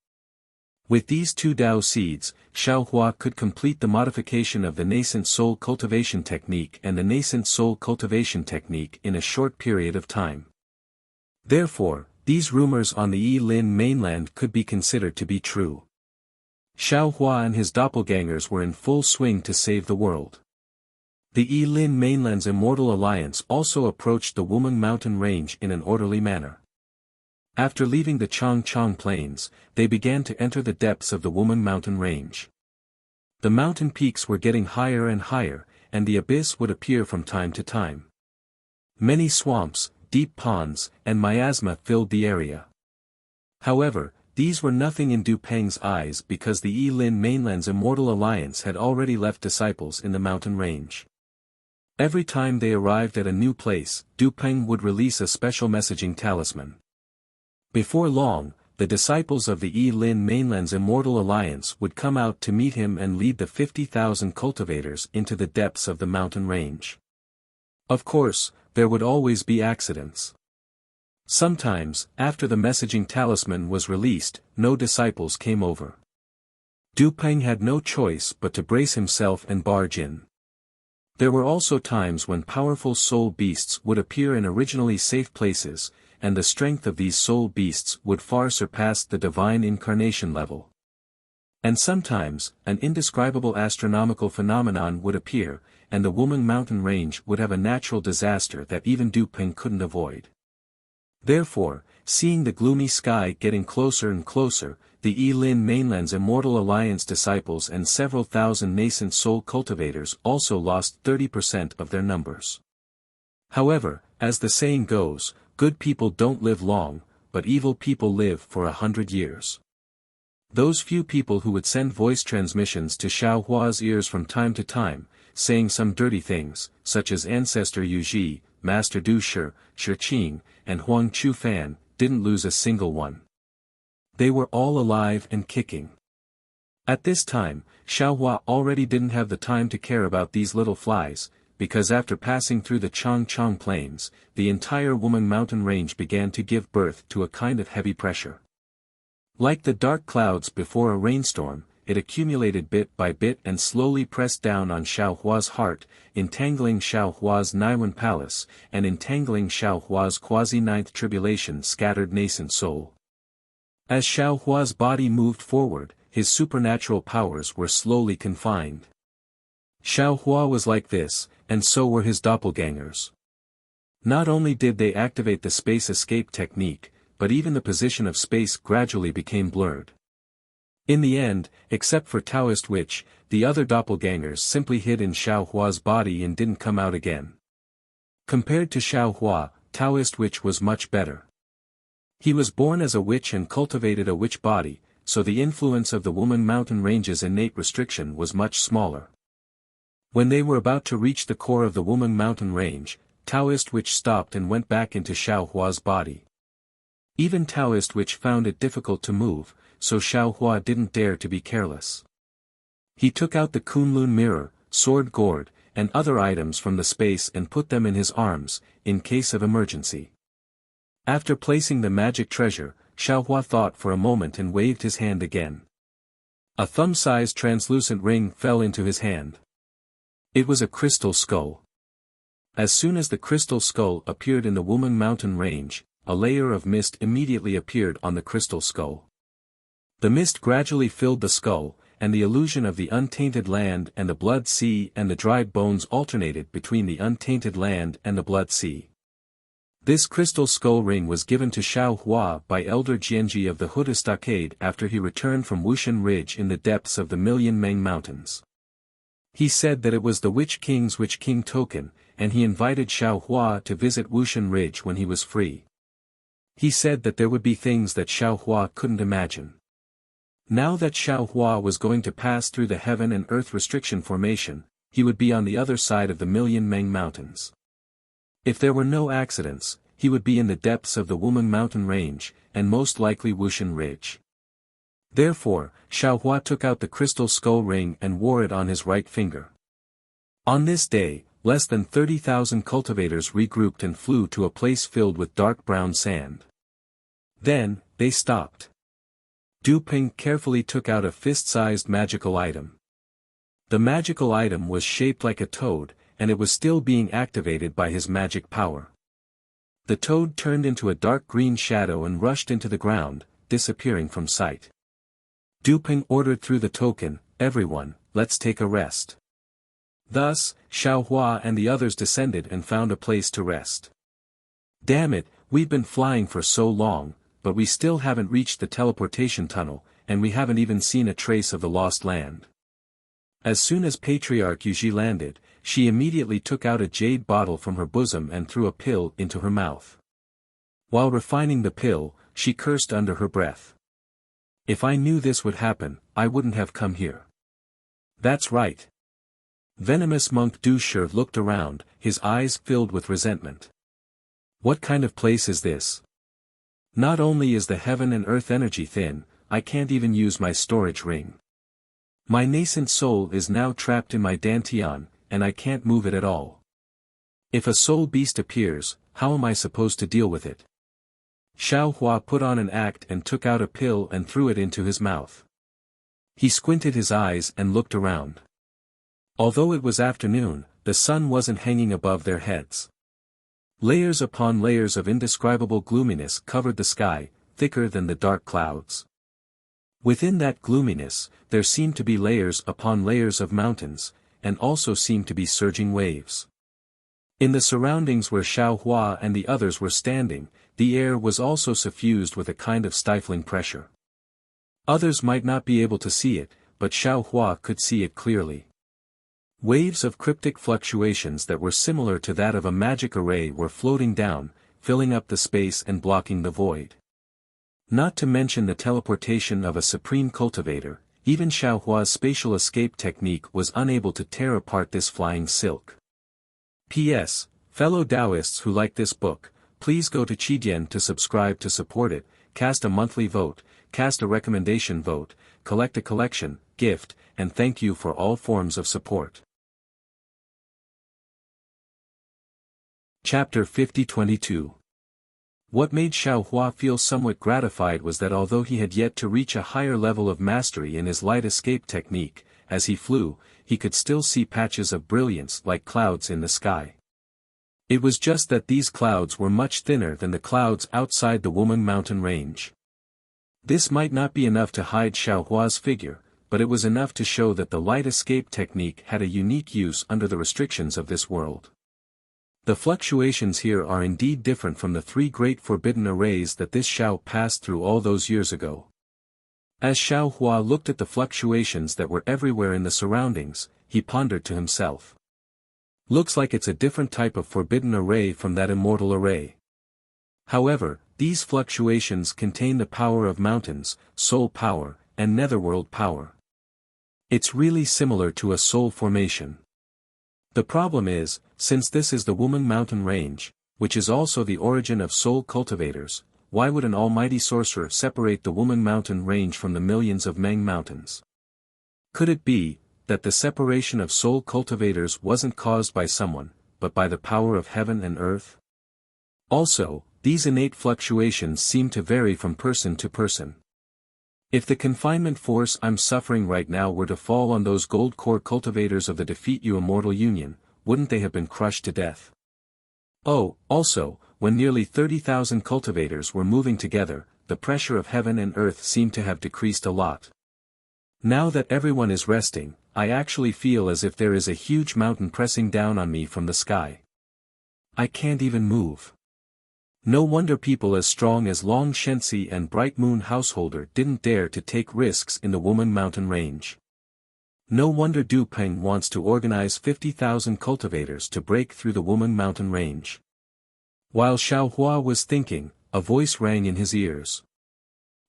With these two Tao seeds, Xiaohua could complete the modification of the nascent soul cultivation technique and the nascent soul cultivation technique in a short period of time. Therefore, these rumors on the Yilin mainland could be considered to be true. Xiaohua and his doppelgangers were in full swing to save the world. The Yilin mainland's Immortal Alliance also approached the Wuming Mountain Range in an orderly manner. After leaving the Changchang Plains, they began to enter the depths of the Wuming Mountain Range. The mountain peaks were getting higher and higher, and the abyss would appear from time to time. Many swamps, deep ponds, and miasma filled the area. However, these were nothing in Du Peng's eyes because the Yilin mainland's Immortal Alliance had already left disciples in the mountain range. Every time they arrived at a new place, Du Peng would release a special messaging talisman. Before long, the disciples of the Yilin mainland's Immortal Alliance would come out to meet him and lead the 50,000 cultivators into the depths of the mountain range. Of course, there would always be accidents. Sometimes, after the messaging talisman was released, no disciples came over. Du Peng had no choice but to brace himself and barge in. There were also times when powerful soul beasts would appear in originally safe places, and the strength of these soul beasts would far surpass the divine incarnation level. And sometimes, an indescribable astronomical phenomenon would appear, and the Wuming Mountain Range would have a natural disaster that even Du Peng couldn't avoid. Therefore, seeing the gloomy sky getting closer and closer, the Yilin mainland's Immortal Alliance disciples and several thousand nascent soul cultivators also lost 30% of their numbers. However, as the saying goes, good people don't live long, but evil people live for 100 years. Those few people who would send voice transmissions to Xiaohua's ears from time to time, saying some dirty things, such as Ancestor Yu Ji, Master Du Shi, Shi Qing, and Huang Chu Fan, didn't lose a single one. They were all alive and kicking. At this time, Xiaohua already didn't have the time to care about these little flies, because after passing through the Changchang Plains, the entire Woman Mountain range began to give birth to a kind of heavy pressure. Like the dark clouds before a rainstorm, it accumulated bit by bit and slowly pressed down on Xiaohua's heart, entangling Xiaohua's Naiwan palace, and entangling Xiaohua's quasi-ninth tribulation scattered nascent soul. As Xiaohua's body moved forward, his supernatural powers were slowly confined. Xiaohua was like this, and so were his doppelgangers. Not only did they activate the space escape technique, but even the position of space gradually became blurred. In the end, except for Taoist Witch, the other doppelgangers simply hid in Xiaohua's body and didn't come out again. Compared to Xiaohua, Taoist Witch was much better. He was born as a witch and cultivated a witch body, so the influence of the Woman Mountain Range's innate restriction was much smaller. When they were about to reach the core of the Woman Mountain Range, Taoist Witch stopped and went back into Xiaohua's body. Even Taoist Witch found it difficult to move, so Xiaohua didn't dare to be careless. He took out the Kunlun mirror, sword gourd, and other items from the space and put them in his arms, in case of emergency. After placing the magic treasure, Xiaohua thought for a moment and waved his hand again. A thumb-sized translucent ring fell into his hand. It was a crystal skull. As soon as the crystal skull appeared in the Woman Mountain Range, a layer of mist immediately appeared on the crystal skull. The mist gradually filled the skull, and the illusion of the untainted land and the blood sea and the dried bones alternated between the untainted land and the blood sea. This crystal skull ring was given to Xiaohua by Elder Jianji of the Huda Stockade after he returned from Wuxia Ridge in the depths of the Million Meng Mountains. He said that it was the Witch King's Witch King token, and he invited Xiaohua to visit Wuxia Ridge when he was free. He said that there would be things that Xiaohua couldn't imagine. Now that Xiaohua was going to pass through the heaven and earth restriction formation, he would be on the other side of the Million Meng Mountains. If there were no accidents, he would be in the depths of the Woman Mountain Range, and most likely Wuxia Ridge. Therefore, Xiaohua took out the crystal skull ring and wore it on his right finger. On this day, less than 30,000 cultivators regrouped and flew to a place filled with dark brown sand. Then, they stopped. Du Ping carefully took out a fist-sized magical item. The magical item was shaped like a toad, and it was still being activated by his magic power. The toad turned into a dark green shadow and rushed into the ground, disappearing from sight. Du Ping ordered through the token, "Everyone, let's take a rest." Thus, Xiaohua and the others descended and found a place to rest. "Damn it, we've been flying for so long, but we still haven't reached the teleportation tunnel, and we haven't even seen a trace of the lost land." As soon as Patriarch Yuji landed, she immediately took out a jade bottle from her bosom and threw a pill into her mouth. While refining the pill, she cursed under her breath. "If I knew this would happen, I wouldn't have come here." "That's right." Venomous monk Dusher looked around, his eyes filled with resentment. "What kind of place is this? Not only is the heaven and earth energy thin, I can't even use my storage ring. My nascent soul is now trapped in my dantian, and I can't move it at all. If a soul beast appears, how am I supposed to deal with it?" Xiaohua put on an act and took out a pill and threw it into his mouth. He squinted his eyes and looked around. Although it was afternoon, the sun wasn't hanging above their heads. Layers upon layers of indescribable gloominess covered the sky, thicker than the dark clouds. Within that gloominess, there seemed to be layers upon layers of mountains, and also seemed to be surging waves. In the surroundings where Xiaohua and the others were standing, the air was also suffused with a kind of stifling pressure. Others might not be able to see it, but Xiaohua could see it clearly. Waves of cryptic fluctuations that were similar to that of a magic array were floating down, filling up the space and blocking the void. Not to mention the teleportation of a supreme cultivator, even Xiaohua's spatial escape technique was unable to tear apart this flying silk. P.S. Fellow Taoists who like this book, please go to Qidian to subscribe to support it, cast a monthly vote, cast a recommendation vote, collect a collection, gift, and thank you for all forms of support. Chapter 50-22. What made Xiao Hua feel somewhat gratified was that although he had yet to reach a higher level of mastery in his light escape technique, as he flew, he could still see patches of brilliance like clouds in the sky. It was just that these clouds were much thinner than the clouds outside the Wuming mountain range. This might not be enough to hide Xiao Hua's figure, but it was enough to show that the light escape technique had a unique use under the restrictions of this world. The fluctuations here are indeed different from the three great forbidden arrays that this Xiao passed through all those years ago. As Xiao Hua looked at the fluctuations that were everywhere in the surroundings, he pondered to himself. Looks like it's a different type of forbidden array from that immortal array. However, these fluctuations contain the power of mountains, soul power, and netherworld power. It's really similar to a soul formation. The problem is, since this is the Wuming mountain range, which is also the origin of soul cultivators, why would an almighty sorcerer separate the Wuming mountain range from the millions of Meng mountains? Could it be that the separation of soul cultivators wasn't caused by someone, but by the power of heaven and earth? Also, these innate fluctuations seem to vary from person to person. If the confinement force I'm suffering right now were to fall on those gold core cultivators of the Defeat You Immortal Union, wouldn't they have been crushed to death? Oh, also, when nearly 30,000 cultivators were moving together, the pressure of heaven and earth seemed to have decreased a lot. Now that everyone is resting, I actually feel as if there is a huge mountain pressing down on me from the sky. I can't even move. No wonder people as strong as Long Shensi and Bright Moon Householder didn't dare to take risks in the Wuming mountain range. No wonder Du Peng wants to organize 50,000 cultivators to break through the Wuming mountain range. While Xiao Hua was thinking, a voice rang in his ears.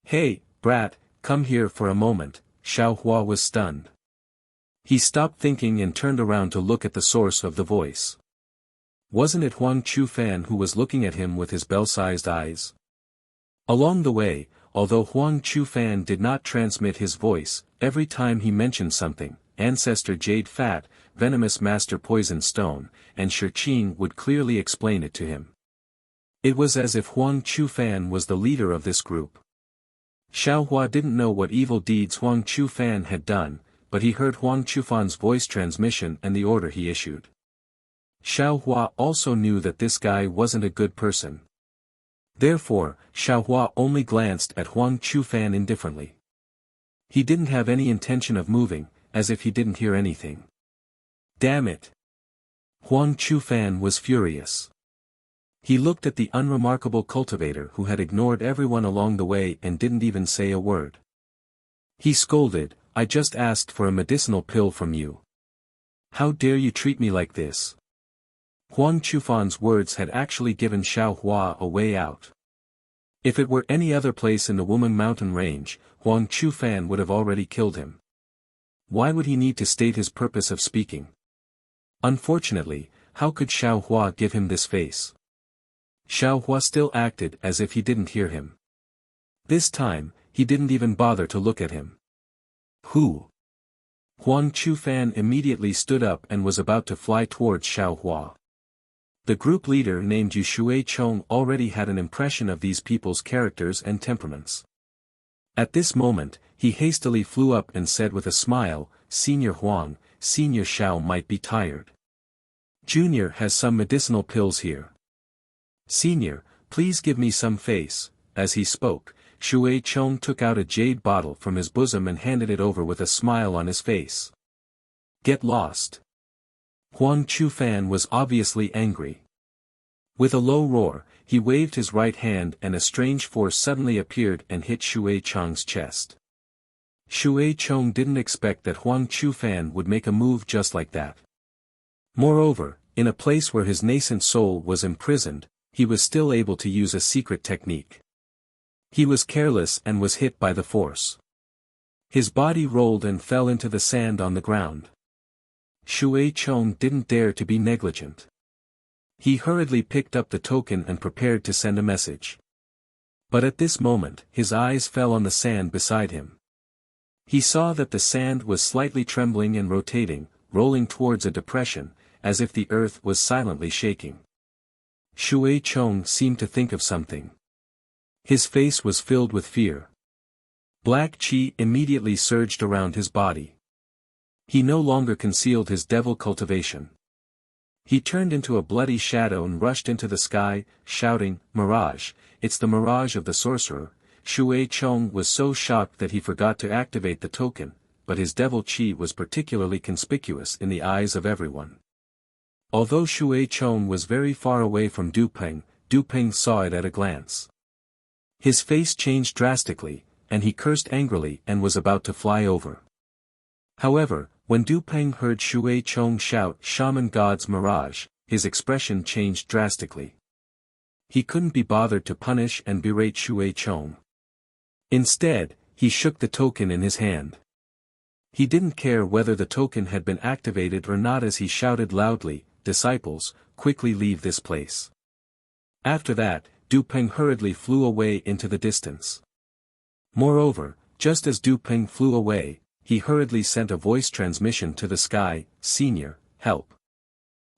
Hey, brat, come here for a moment. Xiao Hua was stunned. He stopped thinking and turned around to look at the source of the voice. Wasn't it Huang Chufan who was looking at him with his bell-sized eyes? Along the way, although Huang Chufan did not transmit his voice, every time he mentioned something, Ancestor Jade Fat, Venomous Master Poison Stone, and Shirqing would clearly explain it to him. It was as if Huang Chufan was the leader of this group. Xiao Hua didn't know what evil deeds Huang Chufan had done, but he heard Huang Chufan's voice transmission and the order he issued. Xiao Hua also knew that this guy wasn't a good person. Therefore, Xiao Hua only glanced at Huang Chufan indifferently. He didn't have any intention of moving, as if he didn't hear anything. Damn it! Huang Chufan was furious. He looked at the unremarkable cultivator who had ignored everyone along the way and didn't even say a word. He scolded, I just asked for a medicinal pill from you. How dare you treat me like this? Huang Chufan's words had actually given Xiao Hua a way out. If it were any other place in the Wuming mountain range, Huang Chufan would have already killed him. Why would he need to state his purpose of speaking? Unfortunately, how could Xiao Hua give him this face? Xiao Hua still acted as if he didn't hear him. This time, he didn't even bother to look at him. Who? Huang Chufan immediately stood up and was about to fly towards Xiao Hua. The group leader named Yu Shuicheng already had an impression of these people's characters and temperaments. At this moment, he hastily flew up and said with a smile, Senior Huang, Senior Xiao might be tired. Junior has some medicinal pills here. Senior, please give me some face. As he spoke, Shuicheng took out a jade bottle from his bosom and handed it over with a smile on his face. Get lost. Huang Chufan was obviously angry. With a low roar, he waved his right hand and a strange force suddenly appeared and hit Shuicheng's chest. Shuicheng didn't expect that Huang Chufan would make a move just like that. Moreover, in a place where his nascent soul was imprisoned, he was still able to use a secret technique. He was careless and was hit by the force. His body rolled and fell into the sand on the ground. Shuicheng didn't dare to be negligent. He hurriedly picked up the token and prepared to send a message. But at this moment, his eyes fell on the sand beside him. He saw that the sand was slightly trembling and rotating, rolling towards a depression, as if the earth was silently shaking. Shui Chong seemed to think of something. His face was filled with fear. Black qi immediately surged around his body. He no longer concealed his devil cultivation. He turned into a bloody shadow and rushed into the sky, shouting, "Mirage, it's the mirage of the sorcerer." Shui Chong was so shocked that he forgot to activate the token, but his devil qi was particularly conspicuous in the eyes of everyone. Although Shui Chong was very far away from Du Peng saw it at a glance. His face changed drastically, and he cursed angrily and was about to fly over. However, when Du Peng heard Shui Chong shout "Shaman God's Mirage," his expression changed drastically. He couldn't be bothered to punish and berate Shui Chong. Instead, he shook the token in his hand. He didn't care whether the token had been activated or not as he shouted loudly, "Disciples, quickly leave this place." After that, Du Peng hurriedly flew away into the distance. Moreover, just as Du Peng flew away, he hurriedly sent a voice transmission to the sky, "Senior, help.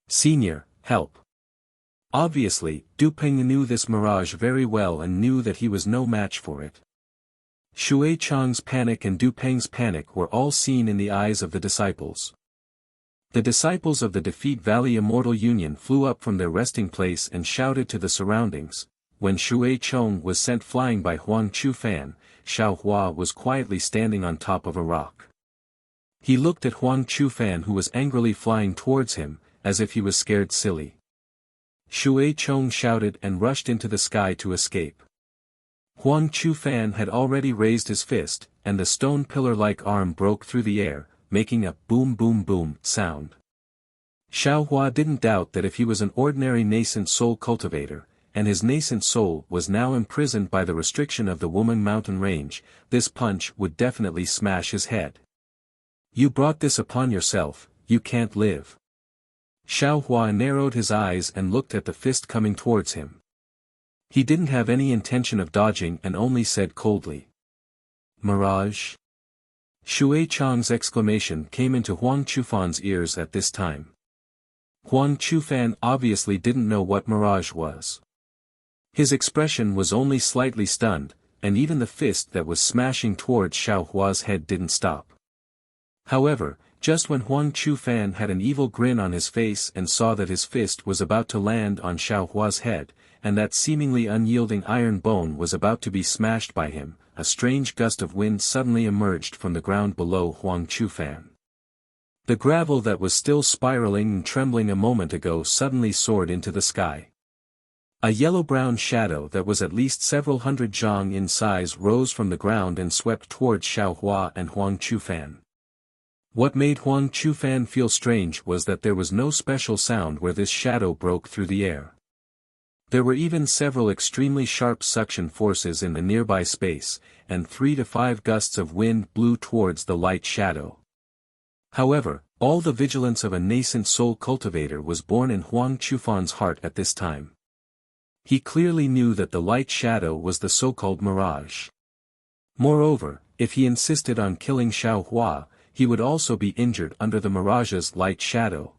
Senior, help." Obviously, Du Peng knew this mirage very well and knew that he was no match for it. Shui Chong's panic and Du Peng's panic were all seen in the eyes of the disciples. The disciples of the Defeat Valley Immortal Union flew up from their resting place and shouted to the surroundings. When Shui Chong was sent flying by Huang Chufan, Xiao Hua was quietly standing on top of a rock. He looked at Huang Chufan who was angrily flying towards him, as if he was scared silly. Shui Chong shouted and rushed into the sky to escape. Huang Chufan had already raised his fist, and the stone pillar-like arm broke through the air, making a boom boom boom sound. Xiao Hua didn't doubt that if he was an ordinary nascent soul cultivator, and his nascent soul was now imprisoned by the restriction of the Woman Mountain Range, this punch would definitely smash his head. "You brought this upon yourself, you can't live." Xiao Hua narrowed his eyes and looked at the fist coming towards him. He didn't have any intention of dodging and only said coldly, "Mirage?" Shui Chong's exclamation came into Huang Chufan's ears at this time. Huang Chufan obviously didn't know what mirage was. His expression was only slightly stunned, and even the fist that was smashing towards Xiao Hua's head didn't stop. However, just when Huang Chufan had an evil grin on his face and saw that his fist was about to land on Xiao Hua's head, and that seemingly unyielding iron bone was about to be smashed by him, a strange gust of wind suddenly emerged from the ground below Huang Chufan. The gravel that was still spiraling and trembling a moment ago suddenly soared into the sky. A yellow-brown shadow that was at least several hundred zhang in size rose from the ground and swept towards Xiao Hua and Huang Chufan. What made Huang Chufan feel strange was that there was no special sound where this shadow broke through the air. There were even several extremely sharp suction forces in the nearby space, and 3 to 5 gusts of wind blew towards the light shadow. However, all the vigilance of a nascent soul cultivator was born in Huang Chufan's heart at this time. He clearly knew that the light shadow was the so-called mirage. Moreover, if he insisted on killing Xiao Hua, he would also be injured under the mirage's light shadow.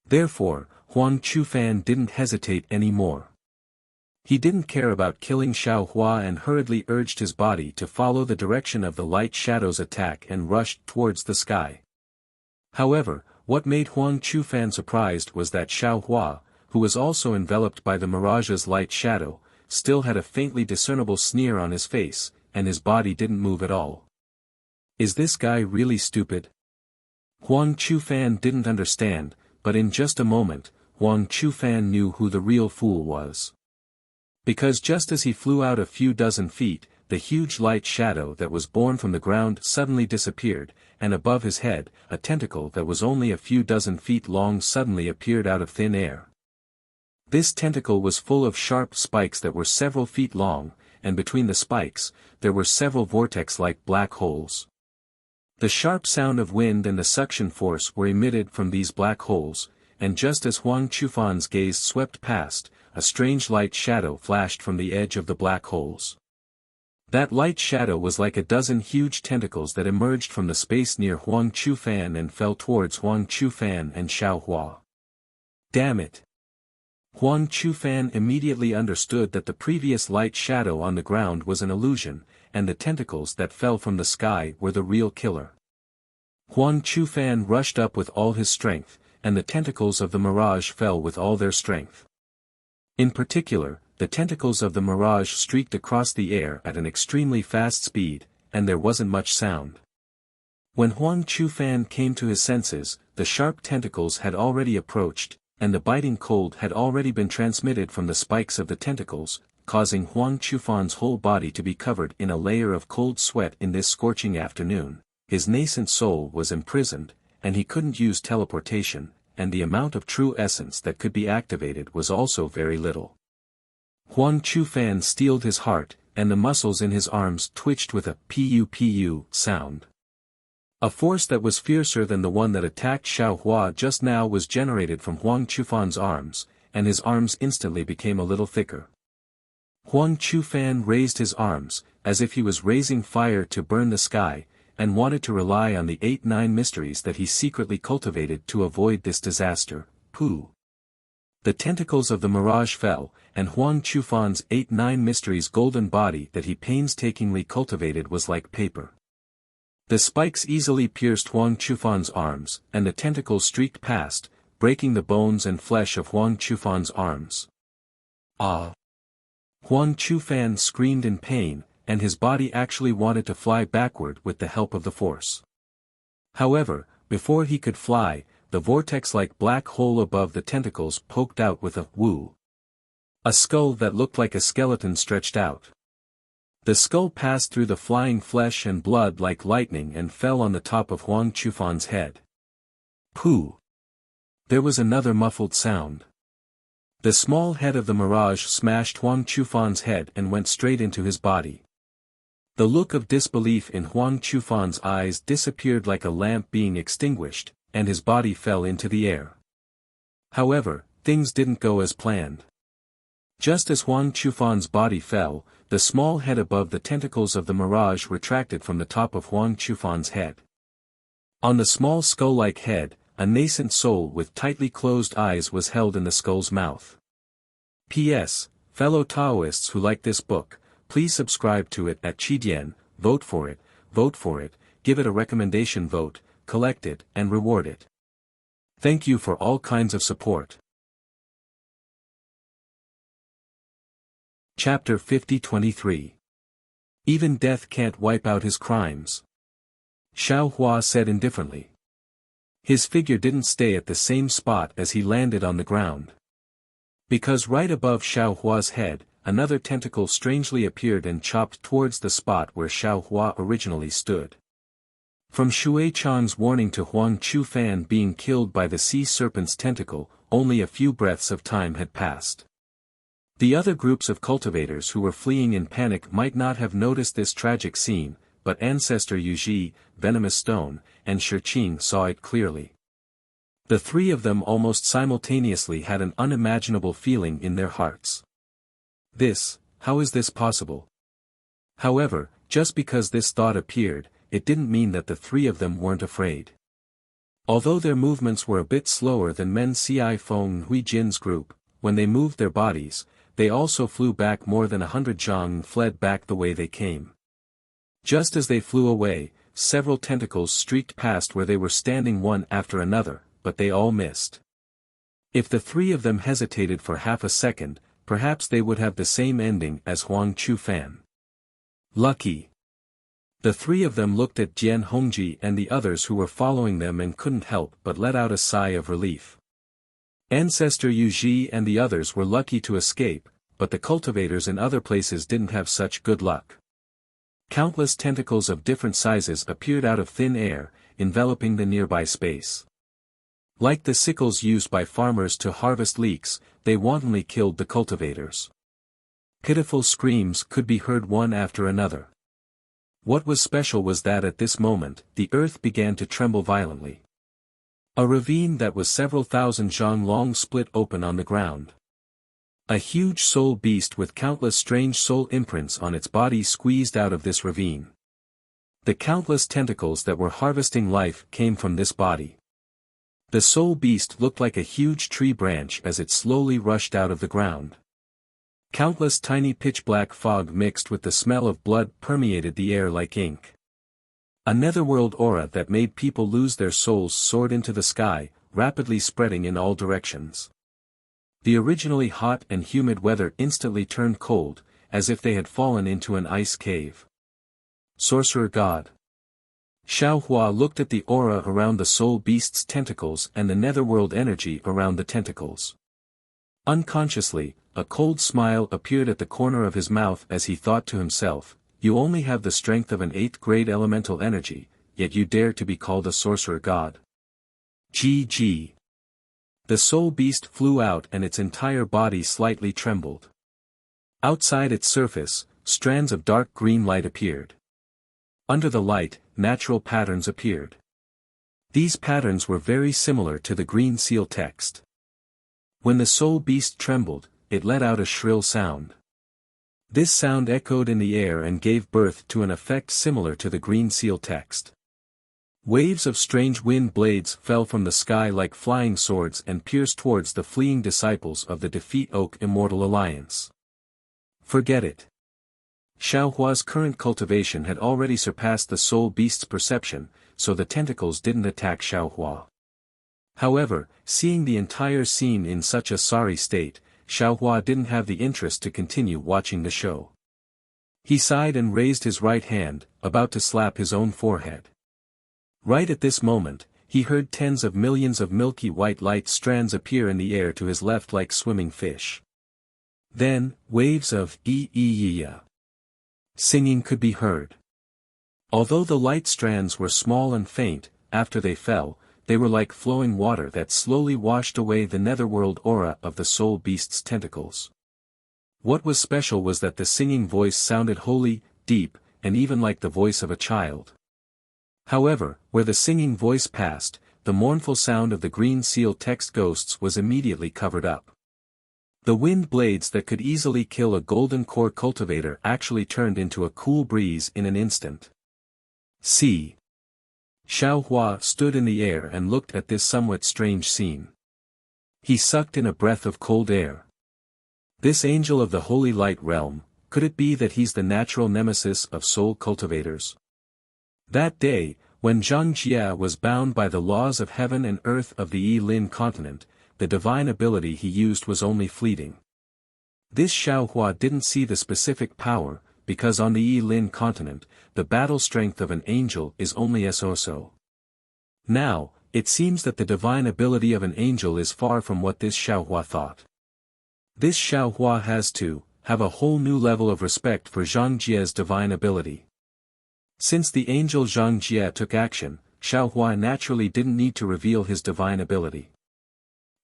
Therefore, Huang Chufan didn't hesitate any more. He didn't care about killing Xiao Hua and hurriedly urged his body to follow the direction of the light shadow's attack and rushed towards the sky. However, what made Huang Chufan surprised was that Xiao Hua, who was also enveloped by the mirage's light shadow, still had a faintly discernible sneer on his face, and his body didn't move at all. Is this guy really stupid? Huang Chufan didn't understand, but in just a moment, Huang Chufan knew who the real fool was. Because just as he flew out a few dozen feet, the huge light shadow that was born from the ground suddenly disappeared, and above his head, a tentacle that was only a few dozen feet long suddenly appeared out of thin air. This tentacle was full of sharp spikes that were several feet long, and between the spikes, there were several vortex-like black holes. The sharp sound of wind and the suction force were emitted from these black holes, and just as Huang Chufan's gaze swept past, a strange light shadow flashed from the edge of the black holes. That light shadow was like a dozen huge tentacles that emerged from the space near Huang Chufan and fell towards Huang Chufan and Xiao Hua. Damn it! Huang Chufan immediately understood that the previous light shadow on the ground was an illusion, and the tentacles that fell from the sky were the real killer. Huang Chufan rushed up with all his strength, and the tentacles of the mirage fell with all their strength. In particular, the tentacles of the mirage streaked across the air at an extremely fast speed, and there wasn't much sound. When Huang Chufan came to his senses, the sharp tentacles had already approached, and the biting cold had already been transmitted from the spikes of the tentacles, causing Huang Chufan's whole body to be covered in a layer of cold sweat. In this scorching afternoon, his nascent soul was imprisoned, and he couldn't use teleportation, and the amount of true essence that could be activated was also very little. Huang Chufan steeled his heart, and the muscles in his arms twitched with a pu-pu sound. A force that was fiercer than the one that attacked Xiao Hua just now was generated from Huang Chufan's arms, and his arms instantly became a little thicker. Huang Chufan raised his arms, as if he was raising fire to burn the sky, and wanted to rely on the 8-9 mysteries that he secretly cultivated to avoid this disaster. Pooh! The tentacles of the mirage fell, and Huang Chufan's 8-9 mysteries' golden body that he painstakingly cultivated was like paper. The spikes easily pierced Huang Chufan's arms, and the tentacles streaked past, breaking the bones and flesh of Huang Chufan's arms. Ah! Huang Chufan screamed in pain, and his body actually wanted to fly backward with the help of the force. However, before he could fly, the vortex-like black hole above the tentacles poked out with a woo. A skull that looked like a skeleton stretched out. The skull passed through the flying flesh and blood like lightning and fell on the top of Huang Chufan's head. Pooh! There was another muffled sound. The small head of the mirage smashed Huang Chufan's head and went straight into his body. The look of disbelief in Huang Chufan's eyes disappeared like a lamp being extinguished, and his body fell into the air. However, things didn't go as planned. Just as Huang Chufan's body fell, the small head above the tentacles of the mirage retracted from the top of Huang Chufan's head. On the small skull-like head, a nascent soul with tightly closed eyes was held in the skull's mouth. P.S. Fellow Taoists who like this book, please subscribe to it at Qidian, vote for it, give it a recommendation vote, collect it, and reward it. Thank you for all kinds of support. Chapter 50-23. Even death can't wipe out his crimes. Xiao Hua said indifferently. His figure didn't stay at the same spot as he landed on the ground. Because right above Xiao Hua's head, another tentacle strangely appeared and chopped towards the spot where Xiao Hua originally stood. From Shui Chang's warning to Huang Chufan being killed by the sea serpent's tentacle, only a few breaths of time had passed. The other groups of cultivators who were fleeing in panic might not have noticed this tragic scene, but Ancestor Yuji, Venomous Stone, and Shiqing saw it clearly. The three of them almost simultaneously had an unimaginable feeling in their hearts. How is this possible? However, just because this thought appeared, it didn't mean that the three of them weren't afraid. Although their movements were a bit slower than Men Ci Feng Hui Jin's group, when they moved their bodies, they also flew back more than 100 zhang and fled back the way they came. Just as they flew away, several tentacles streaked past where they were standing one after another, but they all missed. If the three of them hesitated for half a second, perhaps they would have the same ending as Huang Chufan. Lucky. The three of them looked at Jian Hongji and the others who were following them and couldn't help but let out a sigh of relief. Ancestor Yuji and the others were lucky to escape, but the cultivators in other places didn't have such good luck. Countless tentacles of different sizes appeared out of thin air, enveloping the nearby space. Like the sickles used by farmers to harvest leeks, they wantonly killed the cultivators. Pitiful screams could be heard one after another. What was special was that at this moment, the earth began to tremble violently. A ravine that was several thousand zhang long split open on the ground. A huge soul beast with countless strange soul imprints on its body squeezed out of this ravine. The countless tentacles that were harvesting life came from this body. The soul beast looked like a huge tree branch as it slowly rushed out of the ground. Countless tiny pitch-black fog mixed with the smell of blood permeated the air like ink. A netherworld aura that made people lose their souls soared into the sky, rapidly spreading in all directions. The originally hot and humid weather instantly turned cold, as if they had fallen into an ice cave. Sorcerer God. Xiaohua looked at the aura around the soul beast's tentacles and the netherworld energy around the tentacles. Unconsciously, a cold smile appeared at the corner of his mouth as he thought to himself, "You only have the strength of an 8th grade elemental energy, yet you dare to be called a sorcerer god." GG. The soul beast flew out and its entire body slightly trembled. Outside its surface, strands of dark green light appeared. Under the light, natural patterns appeared. These patterns were very similar to the green seal text. When the soul beast trembled, it let out a shrill sound. This sound echoed in the air and gave birth to an effect similar to the green seal text. Waves of strange wind blades fell from the sky like flying swords and pierced towards the fleeing disciples of the Defeat Oak Immortal Alliance. Forget it. Xiaohua's current cultivation had already surpassed the soul beast's perception, so the tentacles didn't attack Xiaohua. However, seeing the entire scene in such a sorry state, Xiaohua didn't have the interest to continue watching the show. He sighed and raised his right hand, about to slap his own forehead. Right at this moment, he heard tens of millions of milky white light strands appear in the air to his left like swimming fish. Then, waves of ee-ee-ee-ya singing could be heard. Although the light strands were small and faint, after they fell, they were like flowing water that slowly washed away the netherworld aura of the soul beast's tentacles. What was special was that the singing voice sounded holy, deep, and even like the voice of a child. However, where the singing voice passed, the mournful sound of the green seal text ghosts was immediately covered up. The wind blades that could easily kill a golden core cultivator actually turned into a cool breeze in an instant. See. Xiaohua stood in the air and looked at this somewhat strange scene. He sucked in a breath of cold air. This angel of the holy light realm, could it be that he's the natural nemesis of soul cultivators? That day, when Zhang Jia was bound by the laws of heaven and earth of the Yi-Lin continent, the divine ability he used was only fleeting. This Xiaohua didn't see the specific power, because on the Yi-Lin continent, the battle strength of an angel is only so. Now, it seems that the divine ability of an angel is far from what this Xiaohua thought. This Xiaohua has to have a whole new level of respect for Zhang Jia's divine ability. Since the angel Zhang Jia took action, Xiaohua naturally didn't need to reveal his divine ability.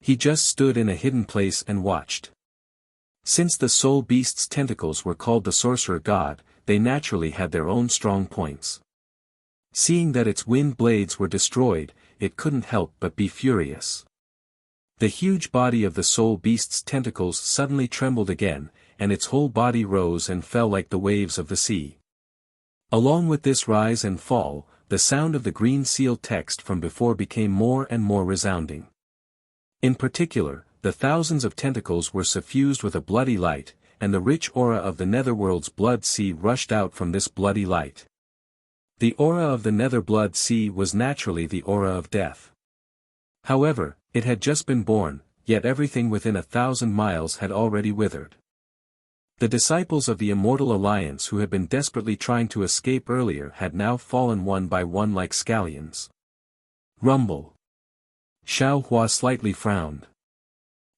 He just stood in a hidden place and watched. Since the soul beast's tentacles were called the sorcerer god, they naturally had their own strong points. Seeing that its wind blades were destroyed, it couldn't help but be furious. The huge body of the soul beast's tentacles suddenly trembled again, and its whole body rose and fell like the waves of the sea. Along with this rise and fall, the sound of the green seal text from before became more and more resounding. In particular, the thousands of tentacles were suffused with a bloody light, and the rich aura of the netherworld's blood sea rushed out from this bloody light. The aura of the nether blood sea was naturally the aura of death. However, it had just been born, yet everything within 1,000 miles had already withered. The disciples of the Immortal Alliance who had been desperately trying to escape earlier had now fallen one by one like scallions. Rumble. Xiaohua slightly frowned.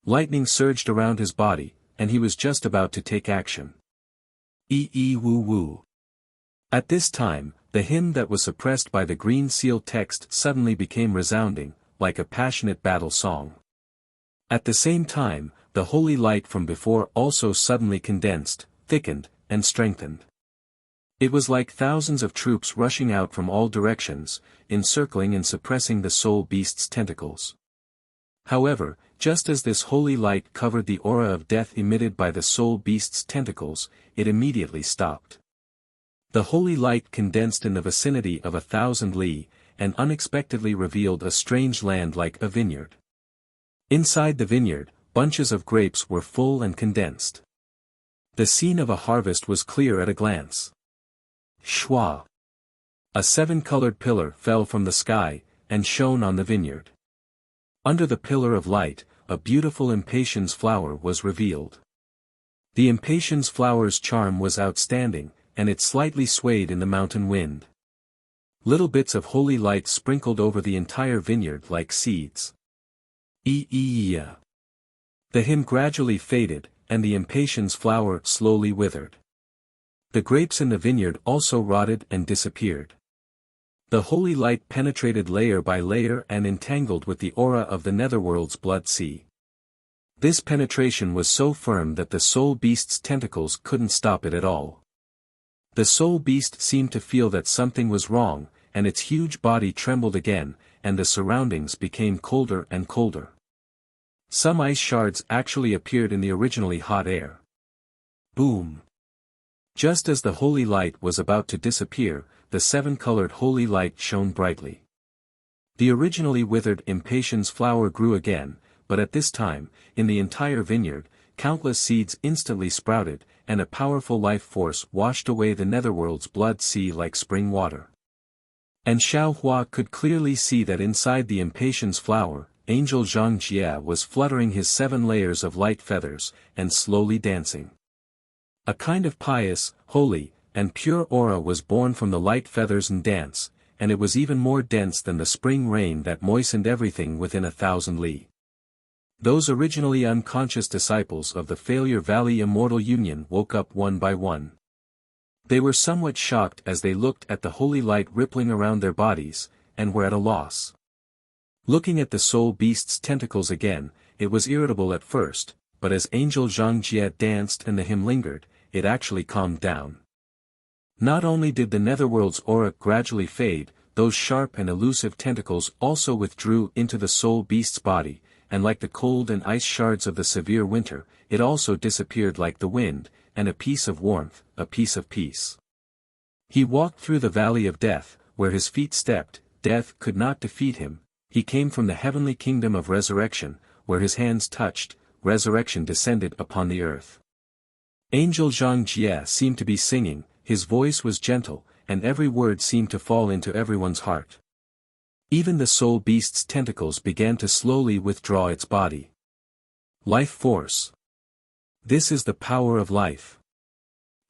Lightning surged around his body, and he was just about to take action. Woo. At this time, the hymn that was suppressed by the green seal text suddenly became resounding, like a passionate battle song. At the same time, the holy light from before also suddenly condensed, thickened, and strengthened. It was like thousands of troops rushing out from all directions, encircling and suppressing the soul beast's tentacles. However, Just as this holy light covered the aura of death emitted by the soul beast's tentacles, it immediately stopped. The holy light condensed in the vicinity of 1,000 li, and unexpectedly revealed a strange land like a vineyard. Inside the vineyard, bunches of grapes were full and condensed. The scene of a harvest was clear at a glance. Shwa! A 7-colored pillar fell from the sky, and shone on the vineyard. Under the pillar of light, a beautiful impatiens flower was revealed. The impatiens flower's charm was outstanding, and it slightly swayed in the mountain wind. Little bits of holy light sprinkled over the entire vineyard like seeds. The hymn gradually faded, and the impatiens flower slowly withered. The grapes in the vineyard also rotted and disappeared. The holy light penetrated layer by layer and entangled with the aura of the netherworld's blood sea. This penetration was so firm that the soul beast's tentacles couldn't stop it at all. The soul beast seemed to feel that something was wrong, and its huge body trembled again, and the surroundings became colder and colder. Some ice shards actually appeared in the originally hot air. Boom! Just as the holy light was about to disappear, the 7-colored holy light shone brightly. The originally withered impatiens flower grew again, but at this time, in the entire vineyard, countless seeds instantly sprouted, and a powerful life force washed away the netherworld's blood sea like spring water. And Xiao Hua could clearly see that inside the impatiens flower, Angel Zhang Jie was fluttering his 7 layers of light feathers, and slowly dancing. A kind of pious, holy, and pure aura was born from the light feathers and dance, and it was even more dense than the spring rain that moistened everything within 1,000 li. Those originally unconscious disciples of the Failure Valley Immortal Union woke up one by one. They were somewhat shocked as they looked at the holy light rippling around their bodies, and were at a loss. Looking at the soul beast's tentacles again, it was irritable at first, but as Angel Zhang Jie danced and the hymn lingered, it actually calmed down. Not only did the netherworld's aura gradually fade, those sharp and elusive tentacles also withdrew into the soul beast's body, and like the cold and ice shards of the severe winter, it also disappeared like the wind, and a piece of warmth, a piece of peace. He walked through the valley of death, where his feet stepped, death could not defeat him. He came from the heavenly kingdom of resurrection, where his hands touched, resurrection descended upon the earth. Angel Zhang Jie seemed to be singing, his voice was gentle, and every word seemed to fall into everyone's heart. Even the soul beast's tentacles began to slowly withdraw its body. Life force. This is the power of life.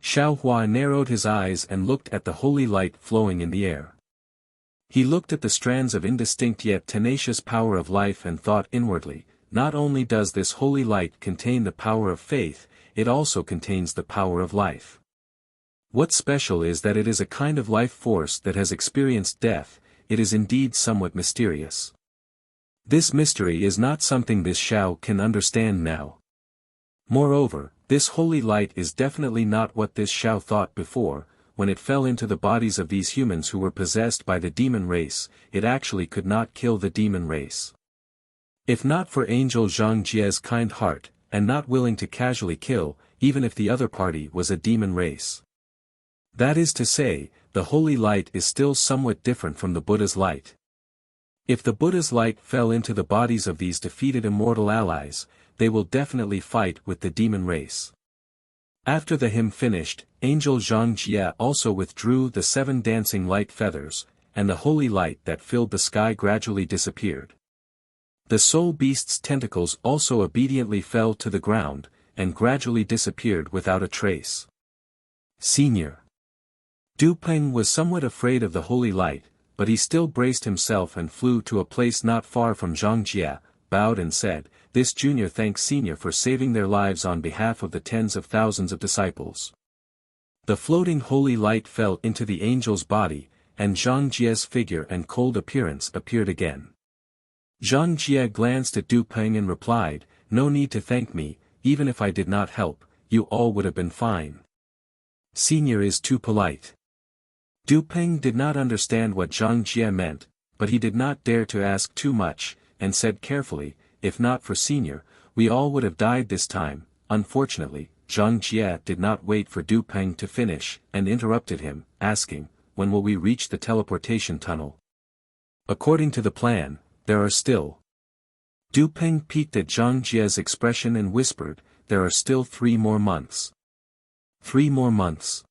Xiao Hua narrowed his eyes and looked at the holy light flowing in the air. He looked at the strands of indistinct yet tenacious power of life and thought inwardly, not only does this holy light contain the power of faith, it also contains the power of life. What's special is that it is a kind of life force that has experienced death. It is indeed somewhat mysterious. This mystery is not something this Xiao can understand now. Moreover, this holy light is definitely not what this Xiao thought before. When it fell into the bodies of these humans who were possessed by the demon race, it actually could not kill the demon race. If not for Angel Zhang Jie's kind heart, and not willing to casually kill, even if the other party was a demon race. That is to say, the holy light is still somewhat different from the Buddha's light. If the Buddha's light fell into the bodies of these defeated immortal allies, they will definitely fight with the demon race. After the hymn finished, Angel Zhang Jie also withdrew the 7 dancing light feathers, and the holy light that filled the sky gradually disappeared. The soul beast's tentacles also obediently fell to the ground, and gradually disappeared without a trace. Senior. Du Peng was somewhat afraid of the holy light, but he still braced himself and flew to a place not far from Zhang Jie, bowed and said, "This junior thanks senior for saving their lives on behalf of the tens of thousands of disciples." The floating holy light fell into the angel's body, and Zhang Jie's figure and cold appearance appeared again. Zhang Jie glanced at Du Peng and replied, "No need to thank me, even if I did not help, you all would have been fine. Senior is too polite." Du Peng did not understand what Zhang Jie meant, but he did not dare to ask too much, and said carefully, if not for Senior, we all would have died this time. Unfortunately, Zhang Jie did not wait for Du Peng to finish, and interrupted him, asking, when will we reach the teleportation tunnel? According to the plan, there are still. Du Peng peeked at Zhang Jie's expression and whispered, there are still 3 more months. 3 more months.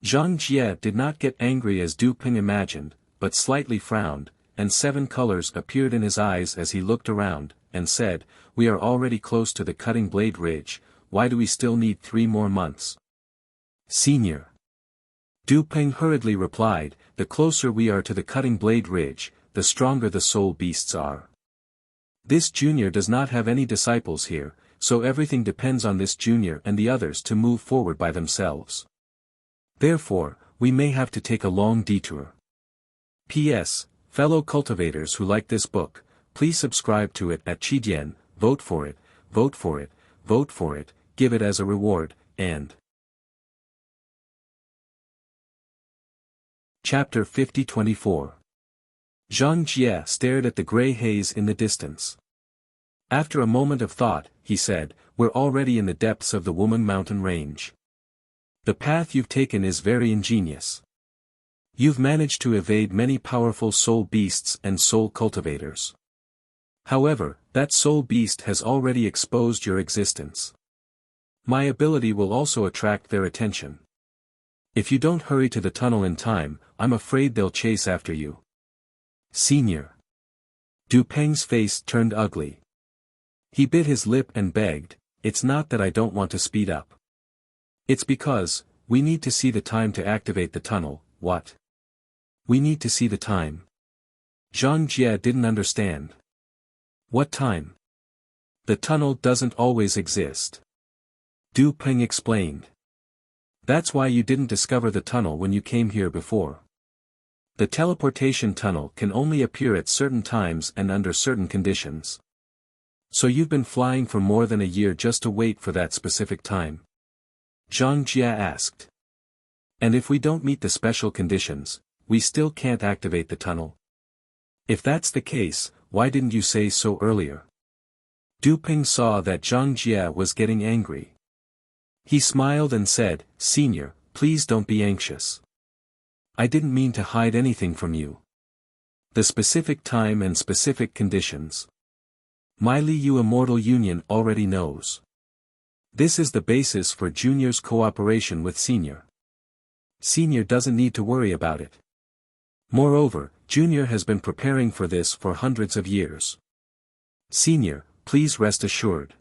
Zhang Jie did not get angry as Du Peng imagined, but slightly frowned, and 7 colors appeared in his eyes as he looked around, and said, we are already close to the cutting blade ridge, why do we still need 3 more months? Senior. Du Peng hurriedly replied, the closer we are to the cutting blade ridge, the stronger the soul beasts are. This junior does not have any disciples here, so everything depends on this junior and the others to move forward by themselves. Therefore, we may have to take a long detour. P.S. Fellow cultivators who like this book, please subscribe to it at Qidian, vote for it, vote for it, vote for it, give it as a reward, and Chapter 50-24. Zhang Jie stared at the gray haze in the distance. After a moment of thought, he said, we're already in the depths of the Wuming Mountain range. The path you've taken is very ingenious. You've managed to evade many powerful soul beasts and soul cultivators. However, that soul beast has already exposed your existence. My ability will also attract their attention. If you don't hurry to the tunnel in time, I'm afraid they'll chase after you. Senior. Du Peng's face turned ugly. He bit his lip and begged, it's not that I don't want to speed up. It's because, we need to see the time to activate the tunnel. What? We need to see the time. Zhang Jie didn't understand. What time? The tunnel doesn't always exist. Du Peng explained. That's why you didn't discover the tunnel when you came here before. The teleportation tunnel can only appear at certain times and under certain conditions. So you've been flying for more than a year just to wait for that specific time? Zhang Jie asked. And if we don't meet the special conditions, we still can't activate the tunnel? If that's the case, why didn't you say so earlier? Du Peng saw that Zhang Jie was getting angry. He smiled and said, Senior, please don't be anxious. I didn't mean to hide anything from you. The specific time and specific conditions. My Liu Immortal Union already knows. This is the basis for Junior's cooperation with Senior. Senior doesn't need to worry about it. Moreover, Junior has been preparing for this for hundreds of years. Senior, please rest assured.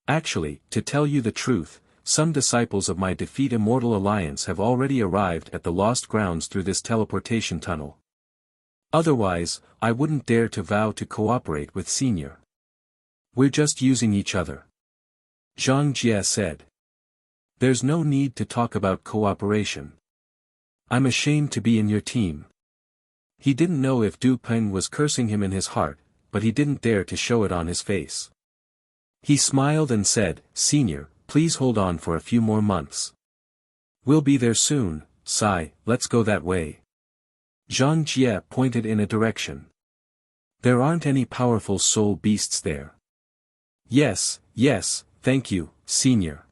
Actually, to tell you the truth, some disciples of my Defeat Immortal Alliance have already arrived at the Lost Grounds through this teleportation tunnel. Otherwise, I wouldn't dare to vow to cooperate with Senior. We're just using each other. Zhang Jie said. There's no need to talk about cooperation. I'm ashamed to be in your team. He didn't know if Du Peng was cursing him in his heart, but he didn't dare to show it on his face. He smiled and said, Senior, please hold on for a few more months. We'll be there soon, Sai, let's go that way. Zhang Jie pointed in a direction. There aren't any powerful soul beasts there. Yes, yes, thank you, Senior.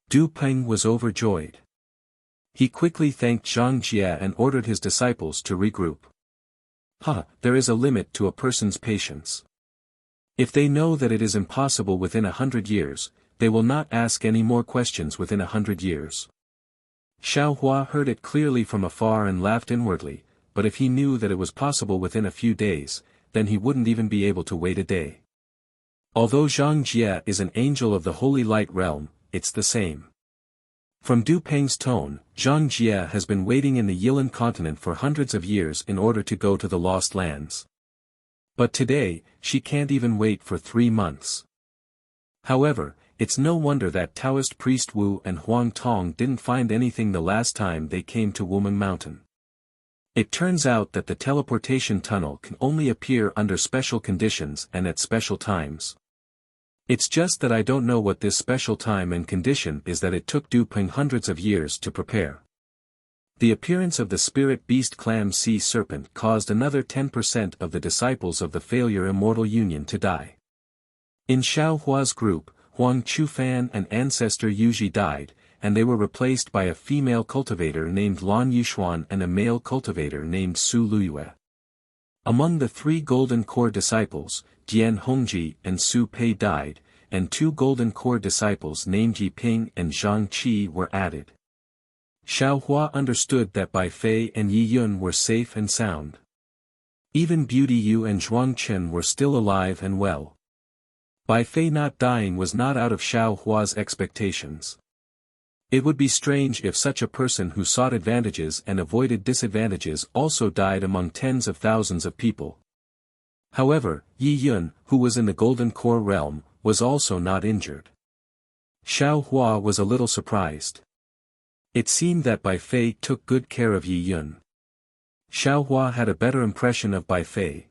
Du Peng was overjoyed. He quickly thanked Zhang Jie and ordered his disciples to regroup. There is a limit to a person's patience. If they know that it is impossible within 100 years, they will not ask any more questions within 100 years. Xiao Hua heard it clearly from afar and laughed inwardly, but if he knew that it was possible within a few days, then he wouldn't even be able to wait a day. Although Zhang Jie is an angel of the Holy Light Realm, it's the same. From Du Peng's tone, Zhang Jie has been waiting in the Yilan continent for hundreds of years in order to go to the Lost Lands. But today, she can't even wait for 3 months. However, it's no wonder that Taoist priest Wu and Huang Tong didn't find anything the last time they came to Wuming Mountain. It turns out that the teleportation tunnel can only appear under special conditions and at special times. It's just that I don't know what this special time and condition is that it took Du Peng hundreds of years to prepare. The appearance of the spirit beast clam sea serpent caused another 10% of the disciples of the failure immortal union to die. In Xiao Hua's group, Huang Chufan and ancestor Yuji died, and they were replaced by a female cultivator named Lan Yushuan and a male cultivator named Su Luyue. Among the 3 golden core disciples, Jian Hongji and Su Pei died, and 2 golden core disciples named Yiping and Zhang Qi were added. Xiao Hua understood that Bai Fei and Yi Yun were safe and sound. Even Beauty Yu and Zhuang Chen were still alive and well. Bai Fei not dying was not out of Xiao Hua's expectations. It would be strange if such a person who sought advantages and avoided disadvantages also died among tens of thousands of people. However, Yi Yun, who was in the Golden Core realm, was also not injured. Xiao Hua was a little surprised. It seemed that Bai Fei took good care of Yi Yun. Xiao Hua had a better impression of Bai Fei.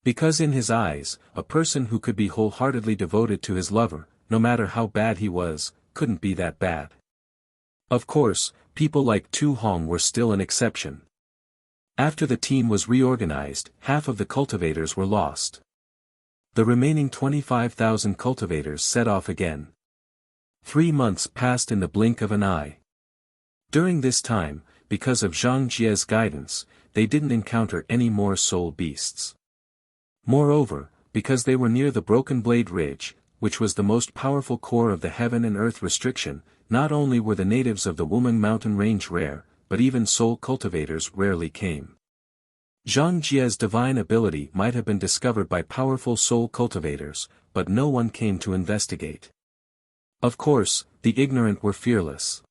Because in his eyes, a person who could be wholeheartedly devoted to his lover, no matter how bad he was, couldn't be that bad. Of course, people like Tu Hong were still an exception. After the team was reorganized, half of the cultivators were lost. The remaining 25,000 cultivators set off again. 3 months passed in the blink of an eye. During this time, because of Zhang Jie's guidance, they didn't encounter any more soul beasts. Moreover, because they were near the Broken Blade Ridge, which was the most powerful core of the heaven and earth restriction, not only were the natives of the Wuming mountain range rare, but even soul cultivators rarely came. Zhang Jie's divine ability might have been discovered by powerful soul cultivators, but no one came to investigate. Of course, the ignorant were fearless.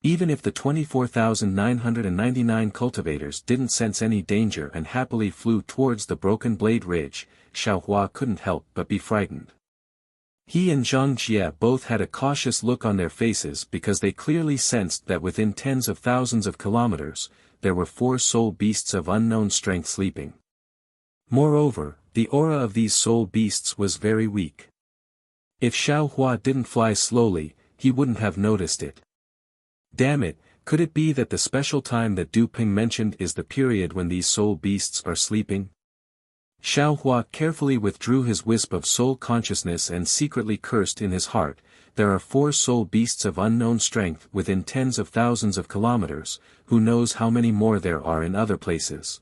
Even if the 24,999 cultivators didn't sense any danger and happily flew towards the Broken Blade Ridge, Xiao Hua couldn't help but be frightened. He and Zhang Jie both had a cautious look on their faces because they clearly sensed that within tens of thousands of kilometers, there were 4 soul beasts of unknown strength sleeping. Moreover, the aura of these soul beasts was very weak. If Xiao Hua didn't fly slowly, he wouldn't have noticed it. Damn it, could it be that the special time that Du Ping mentioned is the period when these soul beasts are sleeping? Xiao Hua carefully withdrew his wisp of soul consciousness and secretly cursed in his heart, there are 4 soul beasts of unknown strength within tens of thousands of kilometers, who knows how many more there are in other places.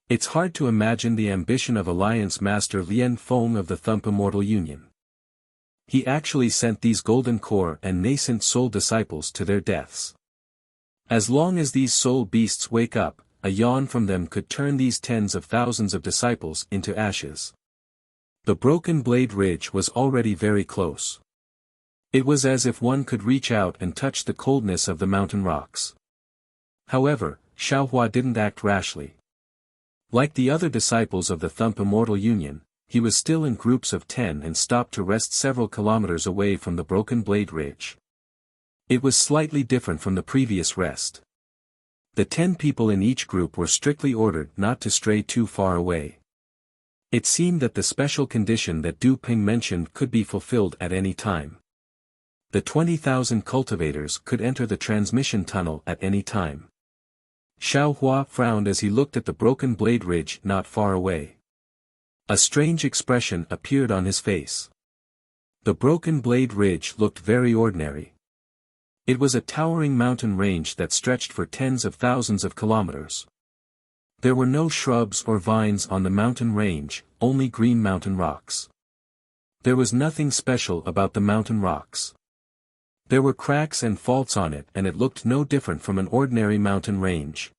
It's hard to imagine the ambition of Alliance Master Lian Feng of the Thump Immortal Union. He actually sent these golden core and nascent soul disciples to their deaths. As long as these soul beasts wake up, a yawn from them could turn these tens of thousands of disciples into ashes. The Broken Blade Ridge was already very close. It was as if one could reach out and touch the coldness of the mountain rocks. However, Xiao Hua didn't act rashly. Like the other disciples of the Thump Immortal Union, he was still in groups of 10 and stopped to rest several kilometers away from the Broken Blade Ridge. It was slightly different from the previous rest. The 10 people in each group were strictly ordered not to stray too far away. It seemed that the special condition that Du Ping mentioned could be fulfilled at any time. The 20,000 cultivators could enter the transmission tunnel at any time. Xiao Hua frowned as he looked at the Broken Blade Ridge not far away. A strange expression appeared on his face. The Broken Blade Ridge looked very ordinary. It was a towering mountain range that stretched for tens of thousands of kilometers. There were no shrubs or vines on the mountain range, only green mountain rocks. There was nothing special about the mountain rocks. There were cracks and faults on it and it looked no different from an ordinary mountain range.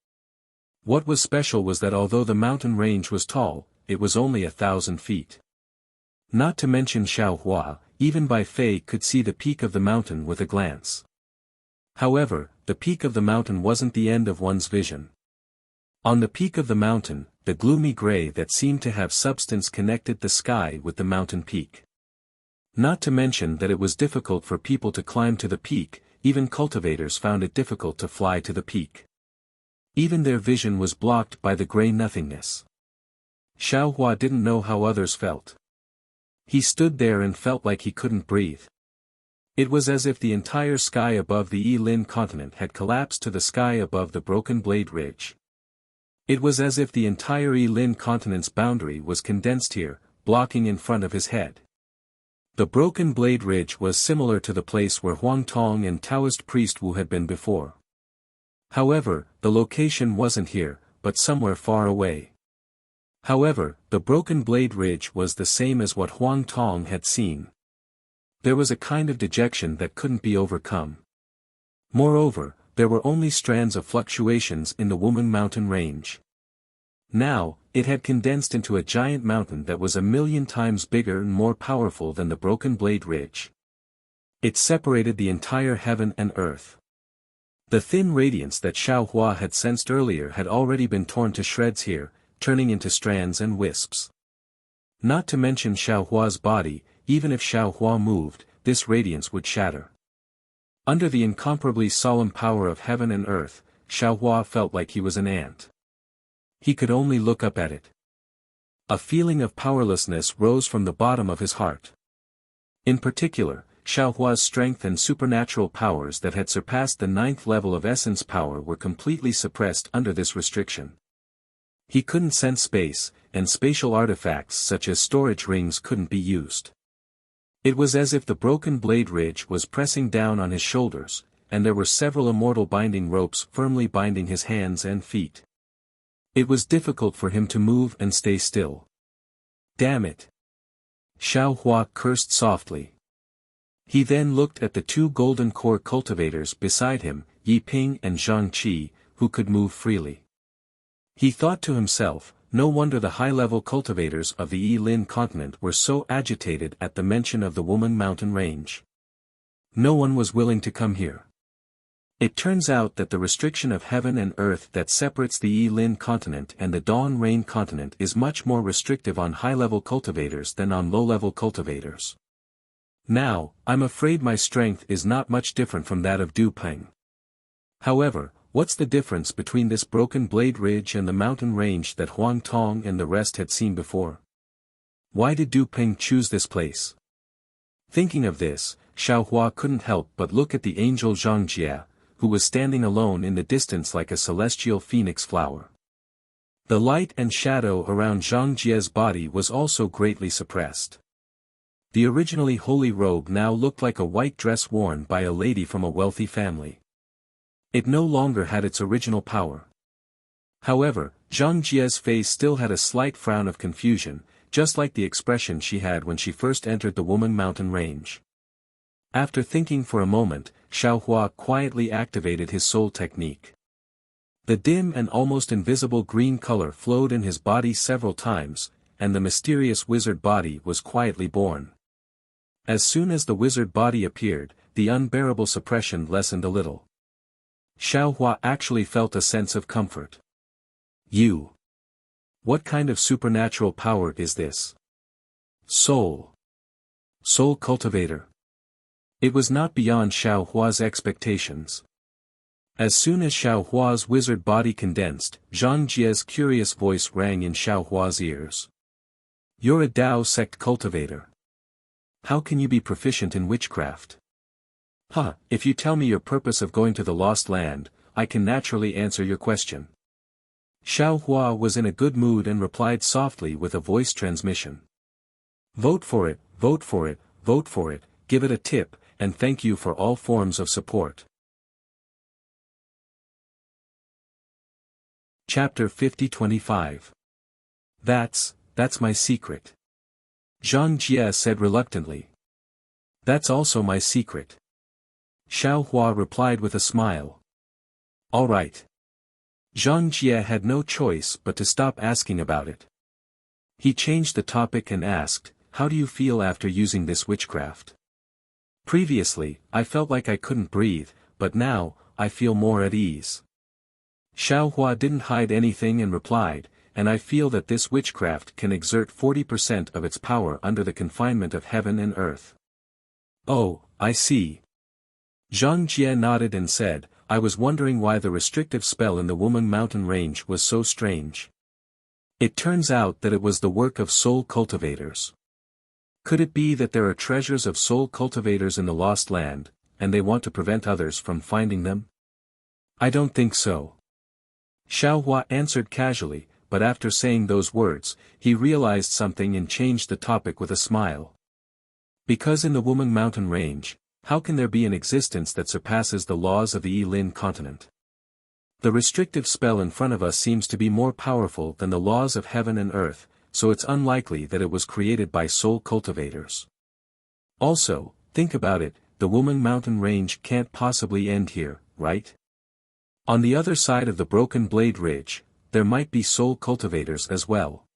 What was special was that although the mountain range was tall, it was only 1,000 feet. Not to mention Xiao Hua, even Bai Fei could see the peak of the mountain with a glance. However, the peak of the mountain wasn't the end of one's vision. On the peak of the mountain, the gloomy gray that seemed to have substance connected the sky with the mountain peak. Not to mention that it was difficult for people to climb to the peak, even cultivators found it difficult to fly to the peak. Even their vision was blocked by the gray nothingness. Xiao Hua didn't know how others felt. He stood there and felt like he couldn't breathe. It was as if the entire sky above the Yi-Lin continent had collapsed to the sky above the Broken Blade Ridge. It was as if the entire Yi-Lin continent's boundary was condensed here, blocking in front of his head. The Broken Blade Ridge was similar to the place where Huang Tong and Taoist priest Wu had been before. However, the location wasn't here, but somewhere far away. However, the Broken Blade Ridge was the same as what Huang Tong had seen. There was a kind of dejection that couldn't be overcome. Moreover, there were only strands of fluctuations in the Wuming mountain range. Now, it had condensed into a giant mountain that was 1,000,000 times bigger and more powerful than the Broken Blade Ridge. It separated the entire heaven and earth. The thin radiance that Xiao Hua had sensed earlier had already been torn to shreds here, turning into strands and wisps. Not to mention Xiao Hua's body, even if Xiao Hua moved, this radiance would shatter. Under the incomparably solemn power of heaven and earth, Xiao Hua felt like he was an ant. He could only look up at it. A feeling of powerlessness rose from the bottom of his heart. In particular, Xiao Hua's strength and supernatural powers that had surpassed the 9th level of essence power were completely suppressed under this restriction. He couldn't sense space, and spatial artifacts such as storage rings couldn't be used. It was as if the Broken Blade Ridge was pressing down on his shoulders, and there were several immortal binding ropes firmly binding his hands and feet. It was difficult for him to move and stay still. Damn it! Xiao Hua cursed softly. He then looked at the 2 golden core cultivators beside him, Yi Ping and Zhang Qi, who could move freely. He thought to himself, no wonder the high-level cultivators of the Yi-Lin continent were so agitated at the mention of the Wuming mountain range. No one was willing to come here. It turns out that the restriction of heaven and earth that separates the Yi-Lin continent and the Dawn Rain continent is much more restrictive on high-level cultivators than on low-level cultivators. Now, I'm afraid my strength is not much different from that of Du Peng. However, what's the difference between this Broken Blade Ridge and the mountain range that Huang Tong and the rest had seen before? Why did Du Peng choose this place? Thinking of this, Xiao Hua couldn't help but look at the angel Zhang Jie, who was standing alone in the distance like a celestial phoenix flower. The light and shadow around Zhang Jie's body was also greatly suppressed. The originally holy robe now looked like a white dress worn by a lady from a wealthy family. It no longer had its original power. However, Zhang Jie's face still had a slight frown of confusion, just like the expression she had when she first entered the Wuming mountain range. After thinking for a moment, Xiao Hua quietly activated his soul technique. The dim and almost invisible green color flowed in his body several times, and the mysterious wizard body was quietly born. As soon as the wizard body appeared, the unbearable suppression lessened a little. Xiao Hua actually felt a sense of comfort. You! What kind of supernatural power is this? Soul. Soul cultivator. It was not beyond Xiao Hua's expectations. As soon as Xiao Hua's wizard body condensed, Zhang Jie's curious voice rang in Xiao Hua's ears. You're a Dao sect cultivator. How can you be proficient in witchcraft? If you tell me your purpose of going to the Lost Land, I can naturally answer your question. Xiao Hua was in a good mood and replied softly with a voice transmission. Vote for it, vote for it, vote for it, give it a tip, and thank you for all forms of support. Chapter 50-25. That's my secret. Zhang Jie said reluctantly. That's also my secret. Xiao Hua replied with a smile. All right. Zhang Jie had no choice but to stop asking about it. He changed the topic and asked, how do you feel after using this witchcraft? Previously, I felt like I couldn't breathe, but now, I feel more at ease. Xiao Hua didn't hide anything and replied, and I feel that this witchcraft can exert 40% of its power under the confinement of heaven and earth. Oh, I see. Zhang Jie nodded and said, I was wondering why the restrictive spell in the Wuming mountain range was so strange. It turns out that it was the work of soul cultivators. Could it be that there are treasures of soul cultivators in the lost land, and they want to prevent others from finding them? I don't think so. Xiaohua answered casually, but after saying those words, he realized something and changed the topic with a smile. Because in the Wuming mountain range, how can there be an existence that surpasses the laws of the Yilin continent? The restrictive spell in front of us seems to be more powerful than the laws of heaven and earth, so it's unlikely that it was created by soul cultivators. Also, think about it, the Wuming mountain range can't possibly end here, right? On the other side of the Broken Blade Ridge, there might be soul cultivators as well.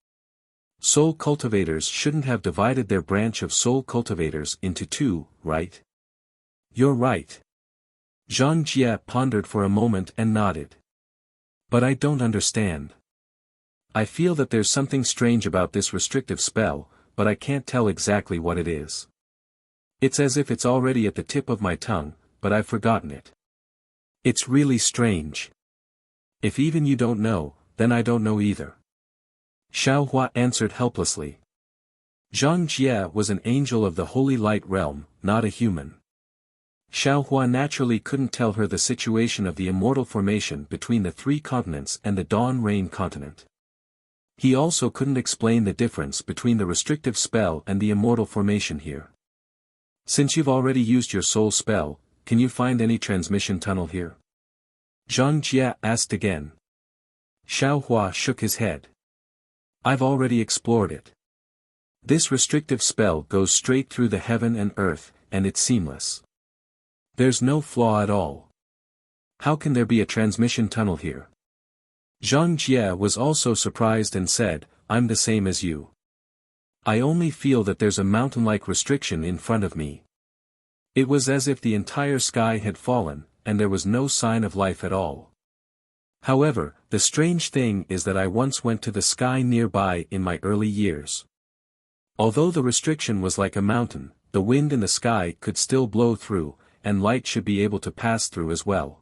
Soul cultivators shouldn't have divided their branch of soul cultivators into two, right? You're right. Zhang Jie pondered for a moment and nodded. But I don't understand. I feel that there's something strange about this restrictive spell, but I can't tell exactly what it is. It's as if it's already at the tip of my tongue, but I've forgotten it. It's really strange. If even you don't know, then I don't know either. Xiaohua answered helplessly. Zhang Jie was an angel of the Holy Light realm, not a human. Xiaohua naturally couldn't tell her the situation of the immortal formation between the three continents and the Dawn Rain continent. He also couldn't explain the difference between the restrictive spell and the immortal formation here. Since you've already used your soul spell, can you find any transmission tunnel here? Zhang Jie asked again. Xiaohua shook his head. I've already explored it. This restrictive spell goes straight through the heaven and earth, and it's seamless. There's no flaw at all. How can there be a transmission tunnel here? Zhang Jie was also surprised and said, I'm the same as you. I only feel that there's a mountain-like restriction in front of me. It was as if the entire sky had fallen, and there was no sign of life at all. However, the strange thing is that I once went to the sky nearby in my early years. Although the restriction was like a mountain, the wind in the sky could still blow through, and light should be able to pass through as well.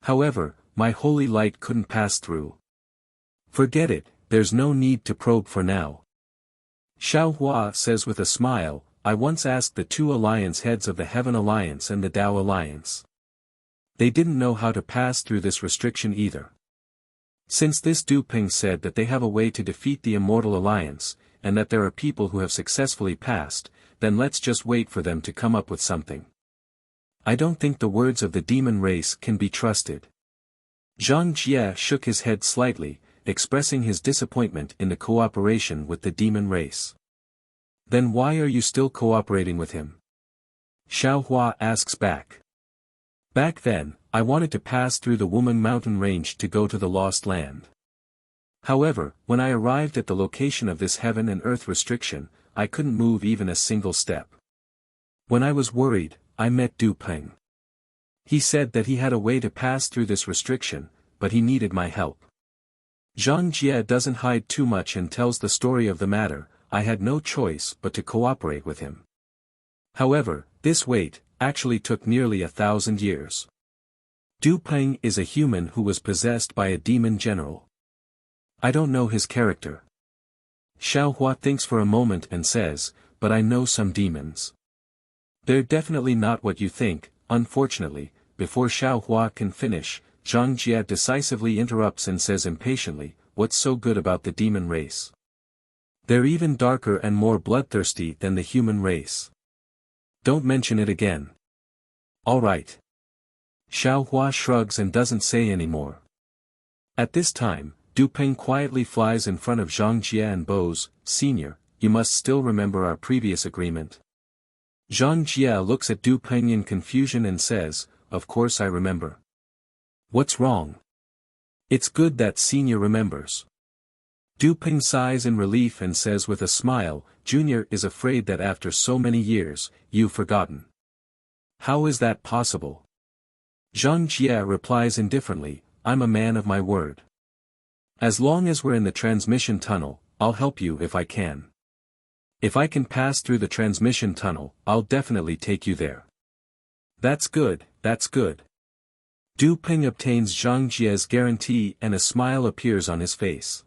However, my holy light couldn't pass through. Forget it, there's no need to probe for now. Xiaohua says with a smile, I once asked the two alliance heads of the Heaven Alliance and the Tao Alliance. They didn't know how to pass through this restriction either. Since this Du Ping said that they have a way to defeat the Immortal Alliance, and that there are people who have successfully passed, then let's just wait for them to come up with something. I don't think the words of the demon race can be trusted. Zhang Jie shook his head slightly, expressing his disappointment in the cooperation with the demon race. Then why are you still cooperating with him? Xiaohua asks back. Back then, I wanted to pass through the Wuming mountain range to go to the Lost Land. However, when I arrived at the location of this heaven and earth restriction, I couldn't move even a single step. When I was worried, I met Du Ping. He said that he had a way to pass through this restriction, but he needed my help. Zhang Jie doesn't hide too much and tells the story of the matter. I had no choice but to cooperate with him. However, this wait actually took nearly 1,000 years. Du Ping is a human who was possessed by a demon general. I don't know his character. Xiaohua thinks for a moment and says, but I know some demons. They're definitely not what you think. Unfortunately, before Xiaohua can finish, Zhang Jie decisively interrupts and says impatiently, what's so good about the demon race? They're even darker and more bloodthirsty than the human race. Don't mention it again. All right. Xiaohua shrugs and doesn't say any more. At this time, Du Ping quietly flies in front of Zhang Jie and bows, Senior, you must still remember our previous agreement. Zhang Jie looks at Du Ping in confusion and says, of course I remember. What's wrong? It's good that Senior remembers. Du Ping sighs in relief and says with a smile, Junior is afraid that after so many years, you've forgotten. How is that possible? Zhang Jie replies indifferently, I'm a man of my word. As long as we're in the transmission tunnel, I'll help you if I can. If I can pass through the transmission tunnel, I'll definitely take you there. That's good, that's good. Du Ping obtains Zhang Jie's guarantee and a smile appears on his face.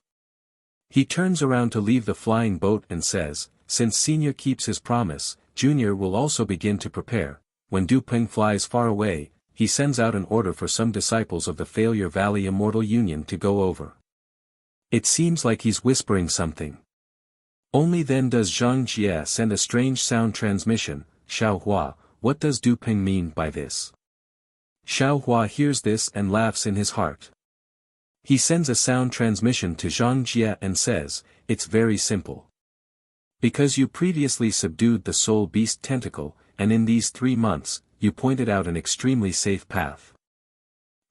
He turns around to leave the flying boat and says, since Senior keeps his promise, Junior will also begin to prepare. When Du Peng flies far away, he sends out an order for some disciples of the Failure Valley Immortal Union to go over. It seems like he's whispering something. Only then does Zhang Jie send a strange sound transmission. Xiao Hua, what does Du Peng mean by this? Xiao Hua hears this and laughs in his heart. He sends a sound transmission to Zhang Jie and says, it's very simple. Because you previously subdued the soul beast tentacle, and in these 3 months, you pointed out an extremely safe path.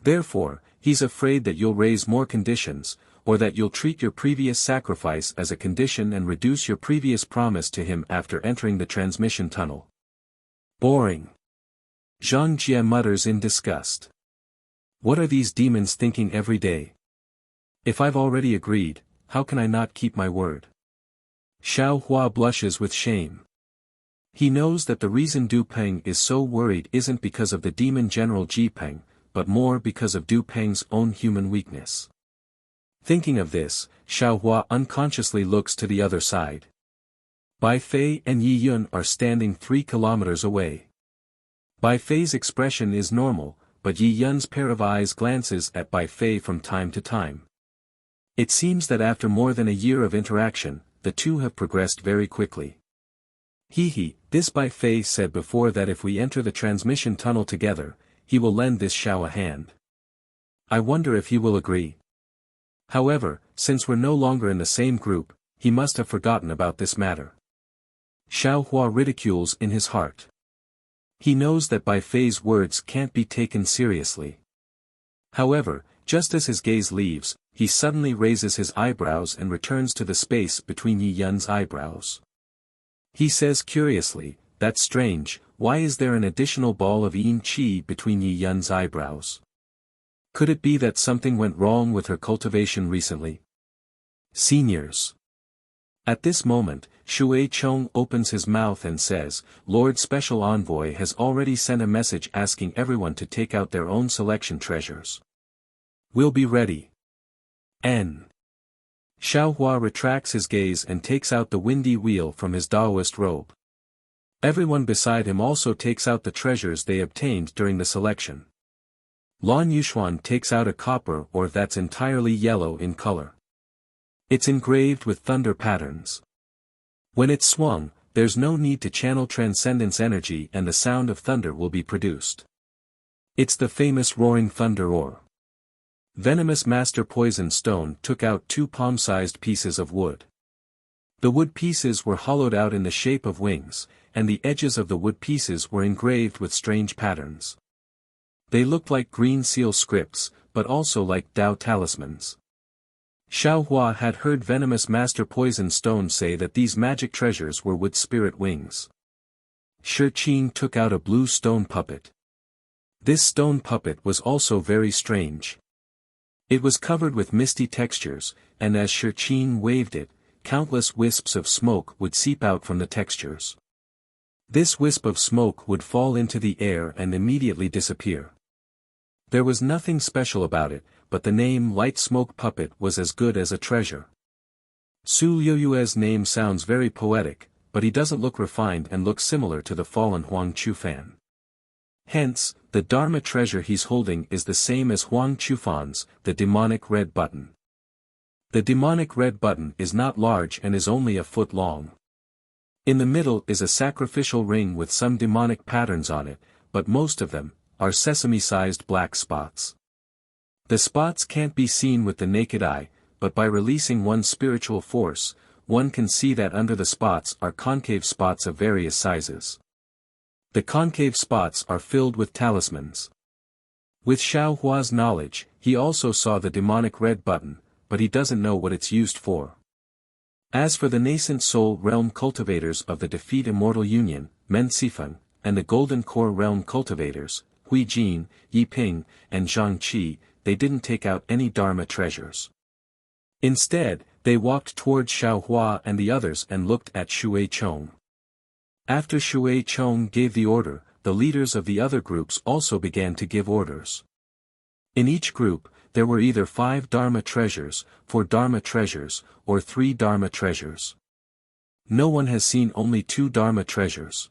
Therefore, he's afraid that you'll raise more conditions, or that you'll treat your previous sacrifice as a condition and reduce your previous promise to him after entering the transmission tunnel. Boring. Zhang Jie mutters in disgust. What are these demons thinking every day? If I've already agreed, how can I not keep my word? Xiao Hua blushes with shame. He knows that the reason Du Peng is so worried isn't because of the demon general Ji Peng, but more because of Du Peng's own human weakness. Thinking of this, Xiao Hua unconsciously looks to the other side. Bai Fei and Yi Yun are standing 3 kilometers away. Bai Fei's expression is normal, but Yi Yun's pair of eyes glances at Bai Fei from time to time. It seems that after more than a year of interaction, the two have progressed very quickly. This Bai Fei said before that if we enter the transmission tunnel together, he will lend this Xiao a hand. I wonder if he will agree. However, since we're no longer in the same group, he must have forgotten about this matter. Xiao Hua ridicules in his heart. He knows that Bai Fei's words can't be taken seriously. However, just as his gaze leaves, he suddenly raises his eyebrows and returns to the space between Yi Yun's eyebrows. He says curiously, that's strange, why is there an additional ball of yin qi between Yi Yun's eyebrows? Could it be that something went wrong with her cultivation recently? Seniors. At this moment, Shui Chong opens his mouth and says, Lord Special Envoy has already sent a message asking everyone to take out their own selection treasures. We'll be ready. N. Xiao Hua retracts his gaze and takes out the windy wheel from his Daoist robe. Everyone beside him also takes out the treasures they obtained during the selection. Lan Yuxuan takes out a copper ore that's entirely yellow in color. It's engraved with thunder patterns. When it's swung, there's no need to channel transcendence energy and the sound of thunder will be produced. It's the famous roaring thunder ore. Venomous Master Poison Stone took out 2 palm-sized pieces of wood. The wood pieces were hollowed out in the shape of wings, and the edges of the wood pieces were engraved with strange patterns. They looked like green seal scripts, but also like Dao talismans. Xiao Hua had heard Venomous Master Poison Stone say that these magic treasures were wood spirit wings. Shi Qing took out a blue stone puppet. This stone puppet was also very strange. It was covered with misty textures, and as Shi Qing waved it, countless wisps of smoke would seep out from the textures. This wisp of smoke would fall into the air and immediately disappear. There was nothing special about it, but the name Light Smoke Puppet was as good as a treasure. Su Yoyue's name sounds very poetic, but he doesn't look refined and looks similar to the fallen Huang Chufan. Hence, the Dharma treasure he's holding is the same as Huang Chufan's, the demonic red button. The demonic red button is not large and is only a foot long. In the middle is a sacrificial ring with some demonic patterns on it, but most of them are sesame-sized black spots. The spots can't be seen with the naked eye, but by releasing one's spiritual force, one can see that under the spots are concave spots of various sizes. The concave spots are filled with talismans. With Xiao Hua's knowledge, he also saw the demonic red button, but he doesn't know what it's used for. As for the nascent soul realm cultivators of the Defeat Immortal Union, Men Sifeng, and the Golden Core realm cultivators, Hui Jin, Yi Ping, and Zhang Qi, they didn't take out any Dharma treasures. Instead, they walked towards Xiao Hua and the others and looked at Shui Chong. After Shui Chong gave the order, the leaders of the other groups also began to give orders. In each group, there were either 5 Dharma treasures, 4 Dharma treasures, or 3 Dharma treasures. No one has seen only 2 Dharma treasures.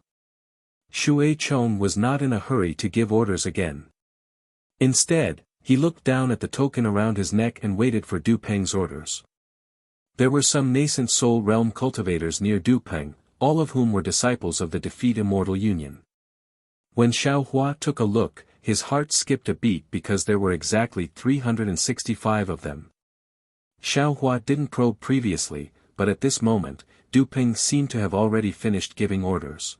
Shui Chong was not in a hurry to give orders again. Instead, he looked down at the token around his neck and waited for Du Peng's orders. There were some nascent soul realm cultivators near Du Peng, all of whom were disciples of the Defeat Immortal Union. When Xiao Hua took a look, his heart skipped a beat because there were exactly 365 of them. Xiao Hua didn't probe previously, but at this moment, Du Peng seemed to have already finished giving orders.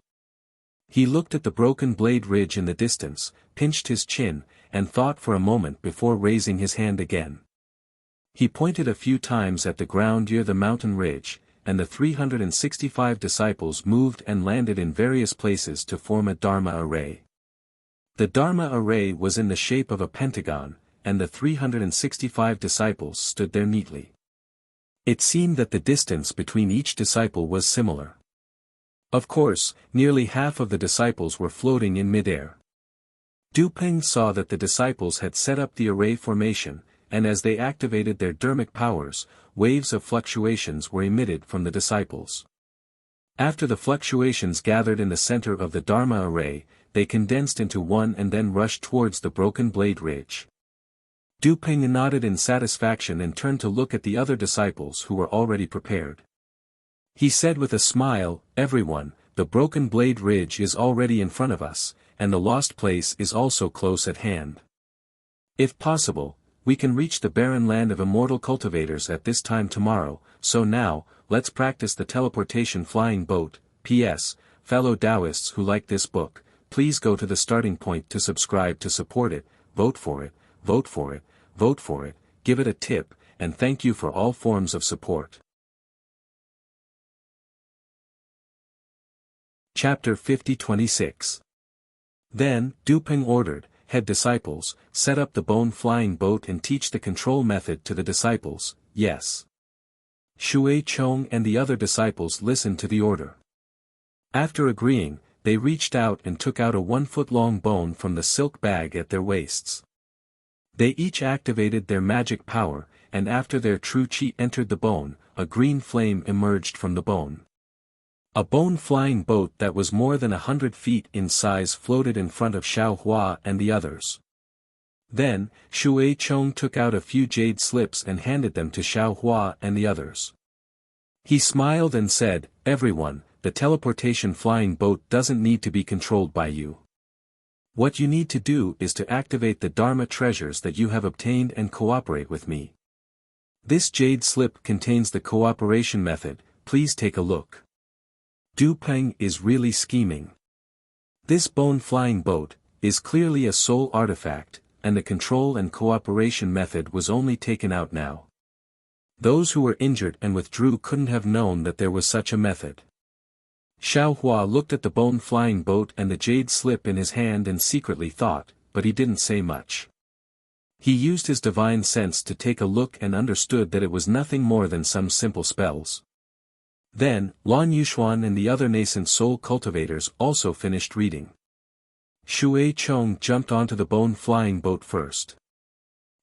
He looked at the broken blade ridge in the distance, pinched his chin, and thought for a moment before raising his hand again. He pointed a few times at the ground near the mountain ridge, and the 365 disciples moved and landed in various places to form a Dharma array. The Dharma array was in the shape of a pentagon, and the 365 disciples stood there neatly. It seemed that the distance between each disciple was similar. Of course, nearly half of the disciples were floating in midair. Du Peng saw that the disciples had set up the array formation, and as they activated their dharmic powers, waves of fluctuations were emitted from the disciples. After the fluctuations gathered in the center of the Dharma array, they condensed into one and then rushed towards the broken blade ridge. Du Peng nodded in satisfaction and turned to look at the other disciples who were already prepared. He said with a smile, "Everyone, the broken blade ridge is already in front of us, and the lost place is also close at hand. If possible, we can reach the barren land of immortal cultivators at this time tomorrow, so now, let's practice the teleportation flying boat. P.S. Fellow Taoists who like this book, please go to the starting point to subscribe to support it, vote for it, vote for it, vote for it, give it a tip, and thank you for all forms of support." Chapter 50-26. Then, Du Peng ordered, "Head disciples, set up the bone flying boat and teach the control method to the disciples." Yes. Shui Chong and the other disciples listened to the order. After agreeing, they reached out and took out a 1-foot-long bone from the silk bag at their waists. They each activated their magic power, and after their true chi entered the bone, a green flame emerged from the bone. A bone-flying boat that was more than 100 feet in size floated in front of Xiao Hua and the others. Then, Shui Chong took out a few jade slips and handed them to Xiao Hua and the others. He smiled and said, "Everyone, the teleportation flying boat doesn't need to be controlled by you. What you need to do is to activate the Dharma treasures that you have obtained and cooperate with me. This jade slip contains the cooperation method, please take a look." Du Peng is really scheming. This bone-flying boat is clearly a soul artifact, and the control and cooperation method was only taken out now. Those who were injured and withdrew couldn't have known that there was such a method. Xiao Hua looked at the bone-flying boat and the jade slip in his hand and secretly thought, but he didn't say much. He used his divine sense to take a look and understood that it was nothing more than some simple spells. Then, Lan Yuxuan and the other nascent soul cultivators also finished reading. Shui Chong jumped onto the bone-flying boat first.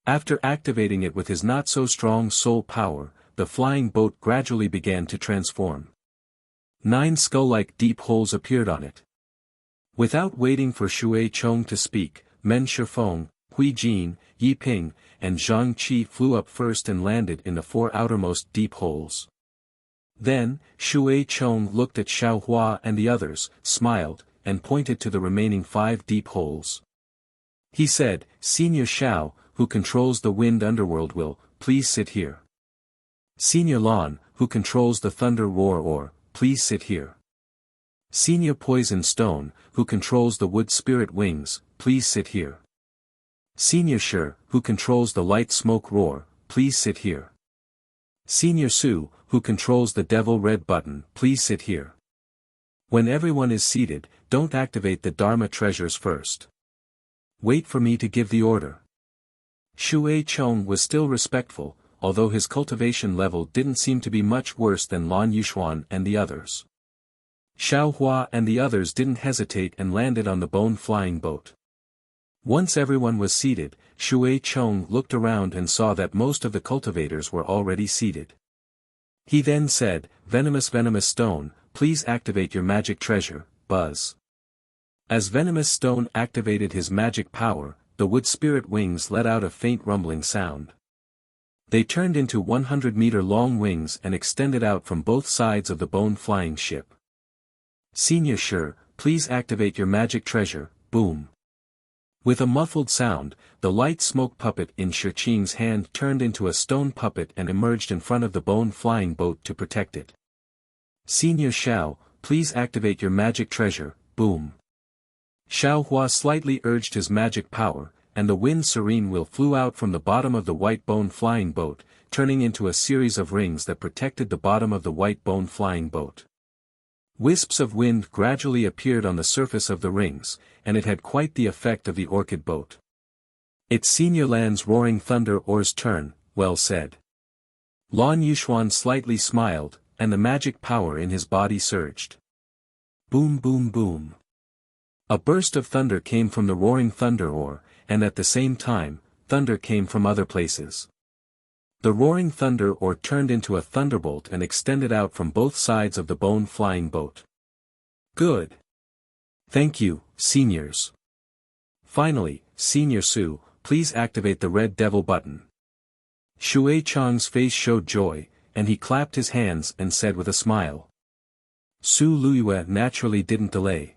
After activating it with his not-so-strong soul power, the flying boat gradually began to transform. 9 skull-like deep holes appeared on it. Without waiting for Shui Chong to speak, Men Shifeng, Hui Jin, Yi Ping, and Zhang Qi flew up first and landed in the 4 outermost deep holes. Then, Shui Chong looked at Xiao Hua and the others, smiled, and pointed to the remaining 5 deep holes. He said, "Senior Xiao, who controls the wind underworld will, please sit here. Senior Lan, who controls the thunder roar please sit here. Senior Poison Stone, who controls the wood spirit wings, please sit here. Senior Shi, who controls the light smoke roar, please sit here. Senior Su, who controls the devil red button, please sit here." When everyone is seated, don't activate the Dharma treasures first. Wait for me to give the order. Shui Chong was still respectful, although his cultivation level didn't seem to be much worse than Lan Yuxuan and the others. Xiao Hua and the others didn't hesitate and landed on the bone-flying boat. Once everyone was seated, Shui Chong looked around and saw that most of the cultivators were already seated. He then said, Venomous Stone, please activate your magic treasure, Buzz. As Venomous Stone activated his magic power, the wood spirit wings let out a faint rumbling sound. They turned into 100-meter-long wings and extended out from both sides of the bone flying ship. Senior Shi, please activate your magic treasure, boom. With a muffled sound, the light smoke puppet in Shi Qing's hand turned into a stone puppet and emerged in front of the bone flying boat to protect it. Senior Xiao, please activate your magic treasure, boom. Xiao Hua slightly urged his magic power, and the wind serene wheel flew out from the bottom of the white bone flying boat, turning into a series of rings that protected the bottom of the white bone flying boat. Wisps of wind gradually appeared on the surface of the rings, and it had quite the effect of the orchid boat. It's Senior Lan's roaring thunder oar's turn, well said. Lan Yuxuan slightly smiled, and the magic power in his body surged. Boom boom boom. A burst of thunder came from the roaring thunder oar, and at the same time, thunder came from other places. The roaring thunder oar turned into a thunderbolt and extended out from both sides of the bone flying boat. Good. Thank you, seniors. Finally, Senior Su, please activate the red devil button. Shui Chang's face showed joy, and he clapped his hands and said with a smile. Su Luyue naturally didn't delay.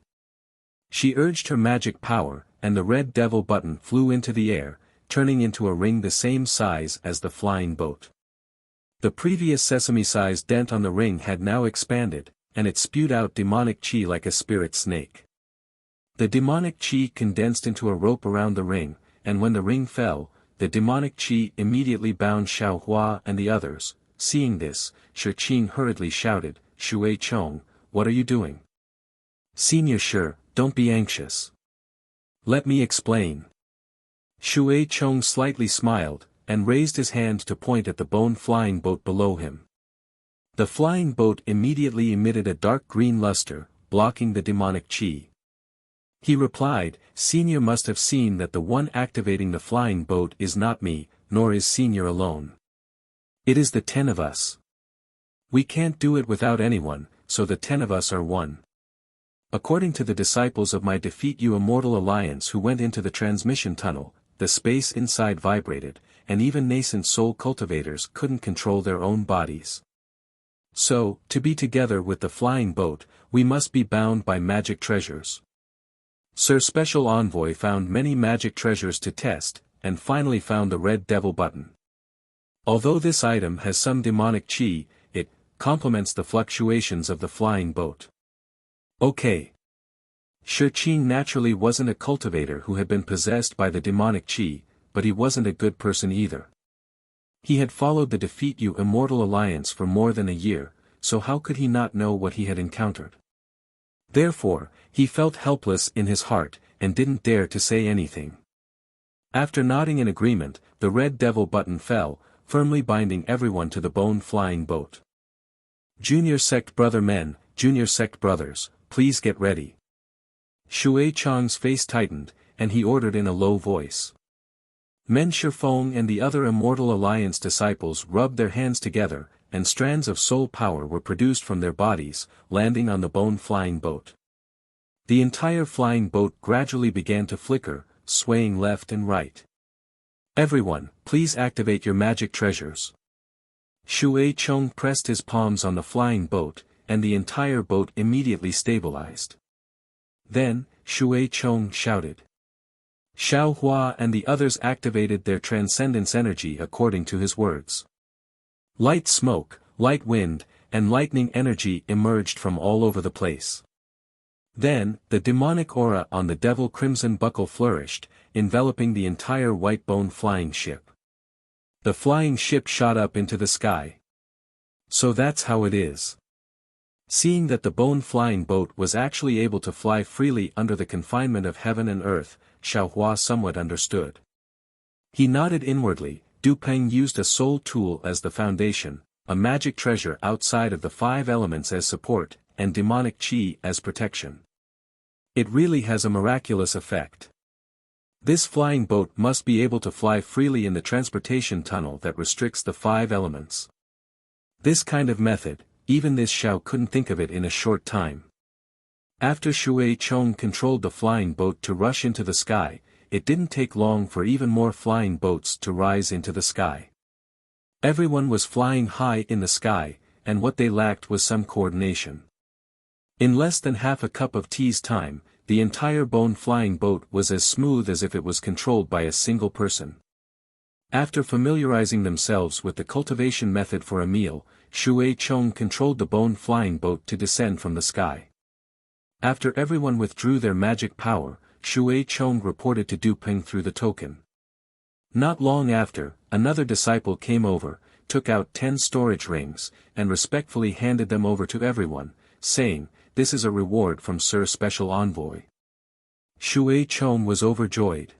She urged her magic power, and the red devil button flew into the air, turning into a ring the same size as the flying boat. The previous sesame-sized dent on the ring had now expanded, and it spewed out demonic chi like a spirit snake. The demonic chi condensed into a rope around the ring, and when the ring fell, the demonic chi immediately bound Xiao Hua and the others. Seeing this, Shi Qing hurriedly shouted, Shui Chong, what are you doing? Senior Shi, don't be anxious. Let me explain. Shui Chong slightly smiled, and raised his hand to point at the bone flying boat below him. The flying boat immediately emitted a dark green luster, blocking the demonic chi. He replied, Senior must have seen that the one activating the flying boat is not me, nor is Senior alone. It is the 10 of us. We can't do it without anyone, so the 10 of us are one. According to the disciples of my Defeat You Immortal Alliance who went into the transmission tunnel, the space inside vibrated, and even nascent soul cultivators couldn't control their own bodies. So, to be together with the flying boat, we must be bound by magic treasures. Sir Special Envoy found many magic treasures to test, and finally found the red devil button. Although this item has some demonic chi, it complements the fluctuations of the flying boat. Okay. Shi Qing naturally wasn't a cultivator who had been possessed by the demonic chi, but he wasn't a good person either. He had followed the Defeat You Immortal Alliance for more than a year, so how could he not know what he had encountered? Therefore, he felt helpless in his heart, and didn't dare to say anything. After nodding in agreement, the red devil button fell, firmly binding everyone to the bone flying boat. Junior sect brother men, junior sect brothers, please get ready. Shui Chang's face tightened, and he ordered in a low voice. Men Shifeng and the other Immortal Alliance disciples rubbed their hands together, and strands of soul power were produced from their bodies, landing on the bone flying boat. The entire flying boat gradually began to flicker, swaying left and right. Everyone, please activate your magic treasures. Shui Chong pressed his palms on the flying boat, and the entire boat immediately stabilized. Then, Shui Chong shouted. Xiao Hua and the others activated their transcendence energy according to his words. Light smoke, light wind, and lightning energy emerged from all over the place. Then, the demonic aura on the devil crimson buckle flourished, enveloping the entire white bone flying ship. The flying ship shot up into the sky. So that's how it is. Seeing that the bone flying boat was actually able to fly freely under the confinement of heaven and earth, Xiao Hua somewhat understood. He nodded inwardly. Du Peng used a soul tool as the foundation, a magic treasure outside of the 5 elements as support, and demonic chi as protection. It really has a miraculous effect. This flying boat must be able to fly freely in the transportation tunnel that restricts the 5 elements. This kind of method, even this Xiao couldn't think of it in a short time. After Shui Chong controlled the flying boat to rush into the sky, it didn't take long for even more flying boats to rise into the sky. Everyone was flying high in the sky, and what they lacked was some coordination. In less than half a cup of tea's time, the entire bone flying boat was as smooth as if it was controlled by a single person. After familiarizing themselves with the cultivation method for a meal, Shui Chong controlled the bone flying boat to descend from the sky. After everyone withdrew their magic power, Shui Chong reported to Du Ping through the token. Not long after, another disciple came over, took out 10 storage rings, and respectfully handed them over to everyone, saying, "This is a reward from Sir Special Envoy." Shui Chong was overjoyed.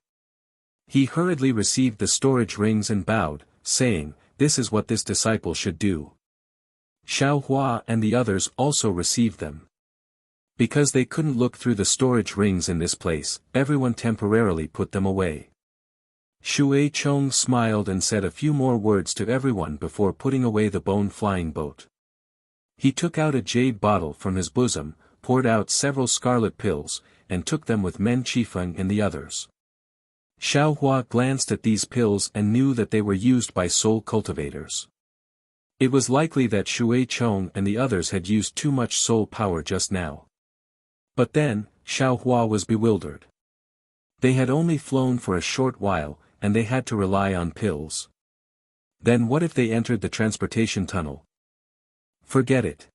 He hurriedly received the storage rings and bowed, saying, "This is what this disciple should do." Xiao Hua and the others also received them. Because they couldn't look through the storage rings in this place, everyone temporarily put them away. Shui Chong smiled and said a few more words to everyone before putting away the bone flying boat. He took out a jade bottle from his bosom, poured out several scarlet pills, and took them with Men Qifeng and the others. Xiao Hua glanced at these pills and knew that they were used by soul cultivators. It was likely that Shui Chong and the others had used too much soul power just now. But then, Xiao Hua was bewildered. They had only flown for a short while, and they had to rely on pills. Then what if they entered the transportation tunnel? Forget it.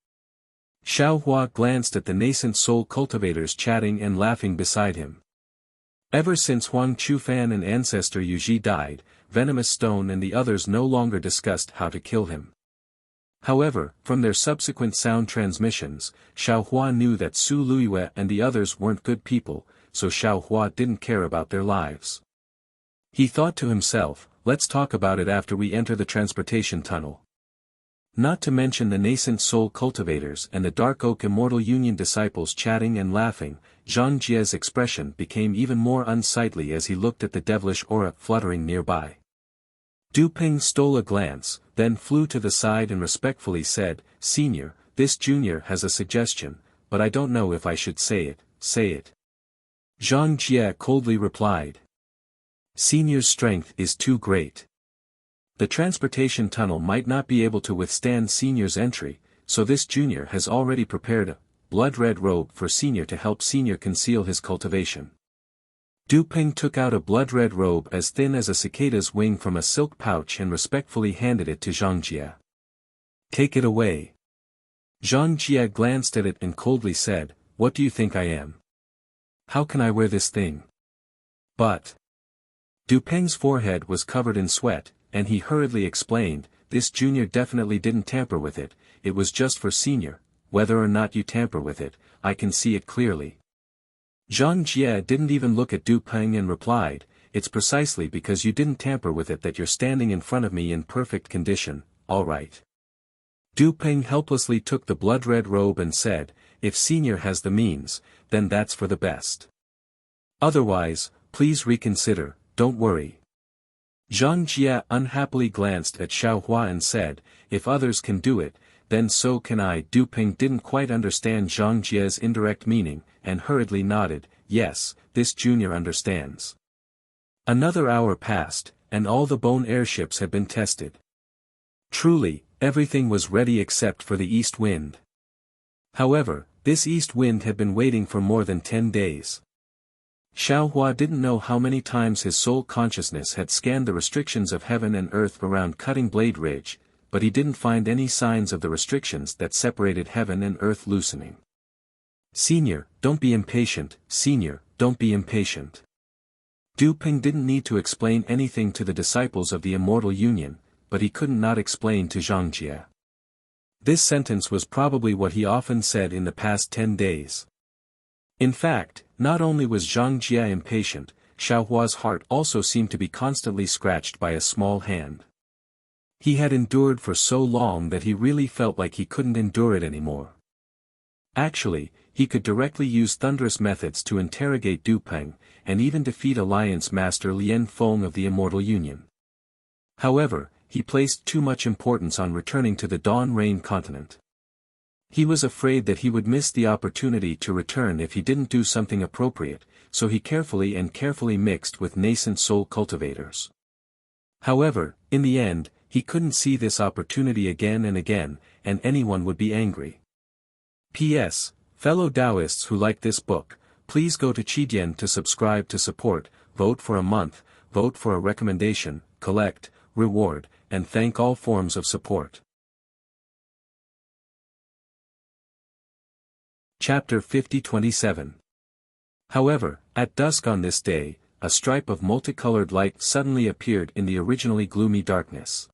Xiao Hua glanced at the nascent soul cultivators chatting and laughing beside him. Ever since Huang Chufan and ancestor Yuji died, Venomous Stone and the others no longer discussed how to kill him. However, from their subsequent sound transmissions, Xiao Hua knew that Su Luiyue and the others weren't good people, so Xiao Hua didn't care about their lives. He thought to himself, "Let's talk about it after we enter the transportation tunnel." Not to mention the nascent soul cultivators and the Dark Oak Immortal Union disciples chatting and laughing, Zhang Jie's expression became even more unsightly as he looked at the devilish aura fluttering nearby. Du Ping stole a glance, then flew to the side and respectfully said, "Senior, this junior has a suggestion, but I don't know if I should say it." "Say it." Zhang Jie coldly replied. "Senior's strength is too great. The transportation tunnel might not be able to withstand Senior's entry, so this junior has already prepared a blood-red robe for Senior to help Senior conceal his cultivation." Du Ping took out a blood-red robe as thin as a cicada's wing from a silk pouch and respectfully handed it to Zhang Jie. "Take it away." Zhang Jie glanced at it and coldly said, "What do you think I am? How can I wear this thing?" But Du Ping's forehead was covered in sweat, and he hurriedly explained, "This junior definitely didn't tamper with it, it was just for Senior. Whether or not you tamper with it, I can see it clearly." Zhang Jie didn't even look at Du Ping and replied, "It's precisely because you didn't tamper with it that you're standing in front of me in perfect condition, all right." Du Ping helplessly took the blood-red robe and said, "If Senior has the means, then that's for the best. Otherwise, please reconsider, don't worry." Zhang Jie unhappily glanced at Xiao Hua and said, "If others can do it, then so can I." Du Ping didn't quite understand Zhang Jie's indirect meaning, and hurriedly nodded, "Yes, this junior understands." Another hour passed, and all the bone airships had been tested. Truly, everything was ready except for the east wind. However, this east wind had been waiting for more than 10 days. Xiao Hua didn't know how many times his soul consciousness had scanned the restrictions of heaven and earth around Cutting Blade Ridge, but he didn't find any signs of the restrictions that separated heaven and earth loosening. "Senior, don't be impatient, Senior, don't be impatient." Du Ping didn't need to explain anything to the disciples of the Immortal Union, but he couldn't not explain to Zhang Jie. This sentence was probably what he often said in the past 10 days. In fact, not only was Zhang Jie impatient, Xiao Hua's heart also seemed to be constantly scratched by a small hand. He had endured for so long that he really felt like he couldn't endure it anymore. Actually, he could directly use thunderous methods to interrogate Du Ping, and even defeat Alliance Master Lien Feng of the Immortal Union. However, he placed too much importance on returning to the Dawn Rain continent. He was afraid that he would miss the opportunity to return if he didn't do something appropriate, so he carefully mixed with nascent soul cultivators. However, in the end, he couldn't see this opportunity again and again, and anyone would be angry. P.S. Fellow Taoists who like this book, please go to Qidian to subscribe to support, vote for a month, vote for a recommendation, collect, reward, and thank all forms of support. Chapter 50-27. However, at dusk on this day, a stripe of multicolored light suddenly appeared in the originally gloomy darkness.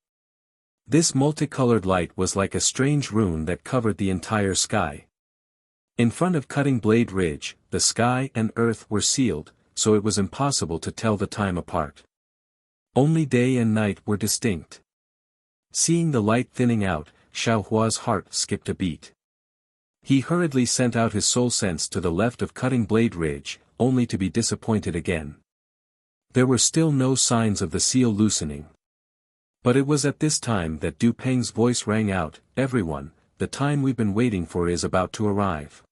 This multicolored light was like a strange rune that covered the entire sky. In front of Cutting Blade Ridge, the sky and earth were sealed, so it was impossible to tell the time apart. Only day and night were distinct. Seeing the light thinning out, Xiaohua's heart skipped a beat. He hurriedly sent out his soul sense to the left of Cutting Blade Ridge, only to be disappointed again. There were still no signs of the seal loosening. But it was at this time that Du Peng's voice rang out, "Everyone, the time we've been waiting for is about to arrive.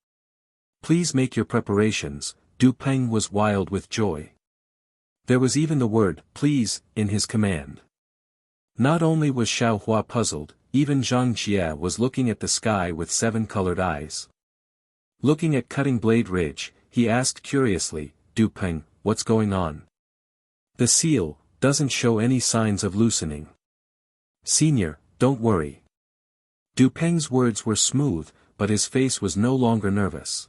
Please make your preparations." Du Peng was wild with joy. There was even the word, "please," in his command. Not only was Xiaohua puzzled, even Zhang Jie was looking at the sky with 7-colored eyes. Looking at Cutting Blade Ridge, he asked curiously, "Du Peng, what's going on? The seal doesn't show any signs of loosening." "Senior, don't worry." Du Peng's words were smooth, but his face was no longer nervous.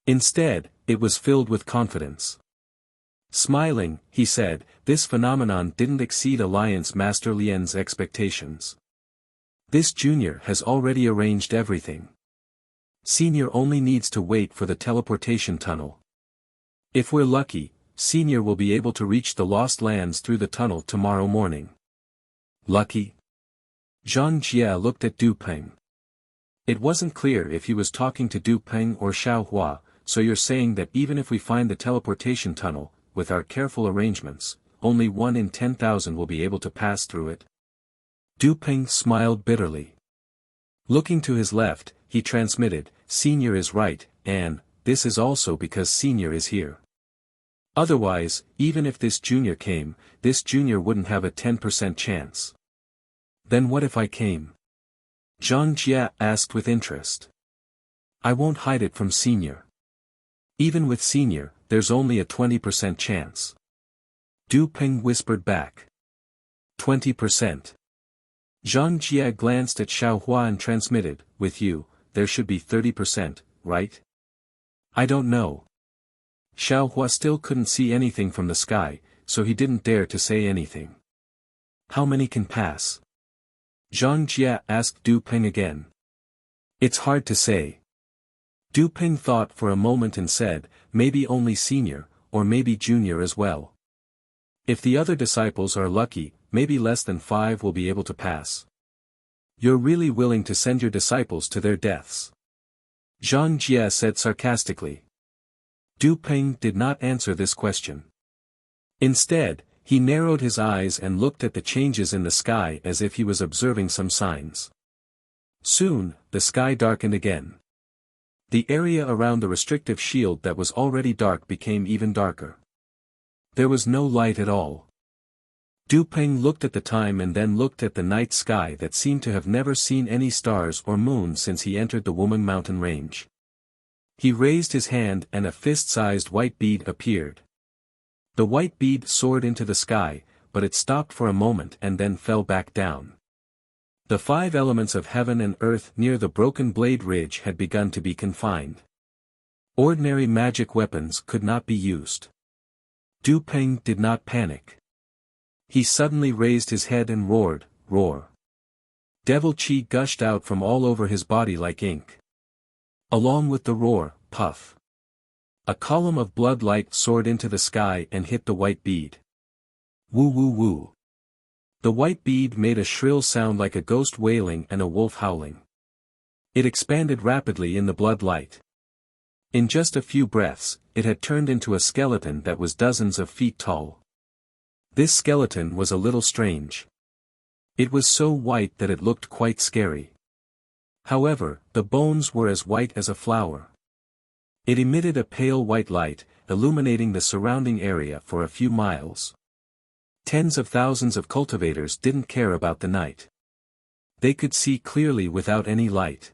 Instead, it was filled with confidence. Smiling, he said, "This phenomenon didn't exceed Alliance Master Lian's expectations. This junior has already arranged everything. Senior only needs to wait for the teleportation tunnel. If we're lucky, Senior will be able to reach the Lost Lands through the tunnel tomorrow morning." Lucky? Zhang Jie looked at Du Peng. It wasn't clear if he was talking to Du Peng or Xiaohua, "So you're saying that even if we find the teleportation tunnel, with our careful arrangements, only 1 in 10,000 will be able to pass through it?" Du Peng smiled bitterly. Looking to his left, he transmitted, "Senior is right, and this is also because Senior is here. Otherwise, even if this junior came, this junior wouldn't have a 10% chance." "Then what if I came?" Zhang Jie asked with interest. "I won't hide it from Senior. Even with Senior, there's only a 20% chance." Du Peng whispered back. 20%. Zhang Jie glanced at Xiaohua and transmitted, "With you, there should be 30%, right?" "I don't know." Xiaohua still couldn't see anything from the sky, so he didn't dare to say anything. "How many can pass?" Zhang Jie asked Du Peng again. "It's hard to say." Du Peng thought for a moment and said, "Maybe only Senior, or maybe Junior as well. If the other disciples are lucky, maybe less than 5 will be able to pass." "You're really willing to send your disciples to their deaths?" Zhang Jie said sarcastically. Du Peng did not answer this question. Instead, he narrowed his eyes and looked at the changes in the sky as if he was observing some signs. Soon, the sky darkened again. The area around the restrictive shield that was already dark became even darker. There was no light at all. Du Peng looked at the time and then looked at the night sky that seemed to have never seen any stars or moon since he entered the Wuming mountain range. He raised his hand and a fist-sized white bead appeared. The white bead soared into the sky, but it stopped for a moment and then fell back down. The 5 elements of heaven and earth near the Broken Blade Ridge had begun to be confined. Ordinary magic weapons could not be used. Du Peng did not panic. He suddenly raised his head and roared, "Roar!" Devil chi gushed out from all over his body like ink. Along with the roar, puff. A column of blood light soared into the sky and hit the white bead. Woo woo woo. The white bead made a shrill sound like a ghost wailing and a wolf howling. It expanded rapidly in the blood light. In just a few breaths, it had turned into a skeleton that was dozens of feet tall. This skeleton was a little strange. It was so white that it looked quite scary. However, the bones were as white as a flower. It emitted a pale white light, illuminating the surrounding area for a few miles. Tens of thousands of cultivators didn't care about the night. They could see clearly without any light.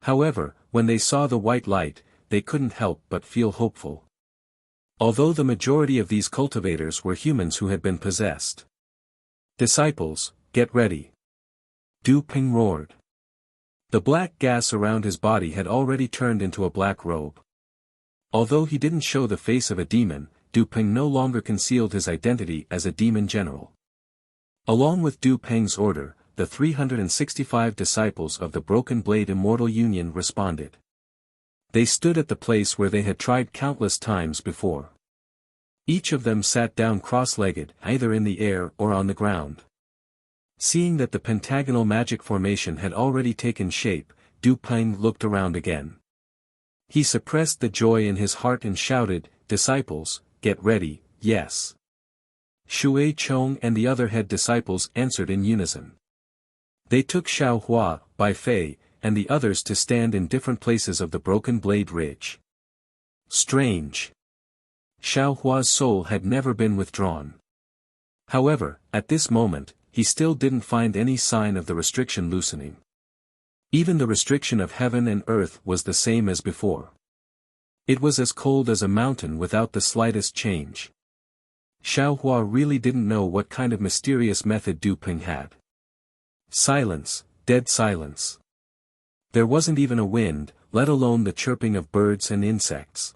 However, when they saw the white light, they couldn't help but feel hopeful. Although the majority of these cultivators were humans who had been possessed. "Disciples, get ready!" Du Ping roared. The black gas around his body had already turned into a black robe. Although he didn't show the face of a demon, Du Ping no longer concealed his identity as a demon general. Along with Du Ping's order, the 365 disciples of the Broken Blade Immortal Union responded. They stood at the place where they had tried countless times before. Each of them sat down cross-legged, either in the air or on the ground. Seeing that the pentagonal magic formation had already taken shape, Du Ping looked around again. He suppressed the joy in his heart and shouted, "Disciples, get ready, yes." Shui Chong and the other head disciples answered in unison. They took Xiao Hua, Bai Fei, and the others to stand in different places of the Broken Blade Ridge. Strange. Xiao Hua's soul had never been withdrawn. However, at this moment, he still didn't find any sign of the restriction loosening. Even the restriction of heaven and earth was the same as before. It was as cold as a mountain without the slightest change. Xiao Hua really didn't know what kind of mysterious method Du Ping had. Silence, dead silence. There wasn't even a wind, let alone the chirping of birds and insects.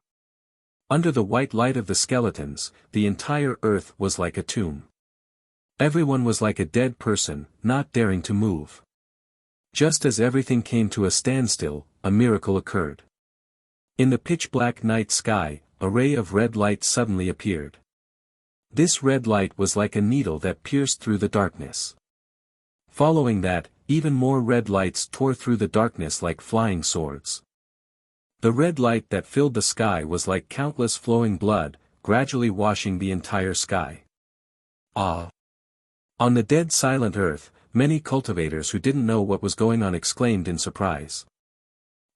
Under the white light of the skeletons, the entire earth was like a tomb. Everyone was like a dead person, not daring to move. Just as everything came to a standstill, a miracle occurred. In the pitch-black night sky, a ray of red light suddenly appeared. This red light was like a needle that pierced through the darkness. Following that, even more red lights tore through the darkness like flying swords. The red light that filled the sky was like countless flowing blood, gradually washing the entire sky. Ah! On the dead silent earth, many cultivators who didn't know what was going on exclaimed in surprise.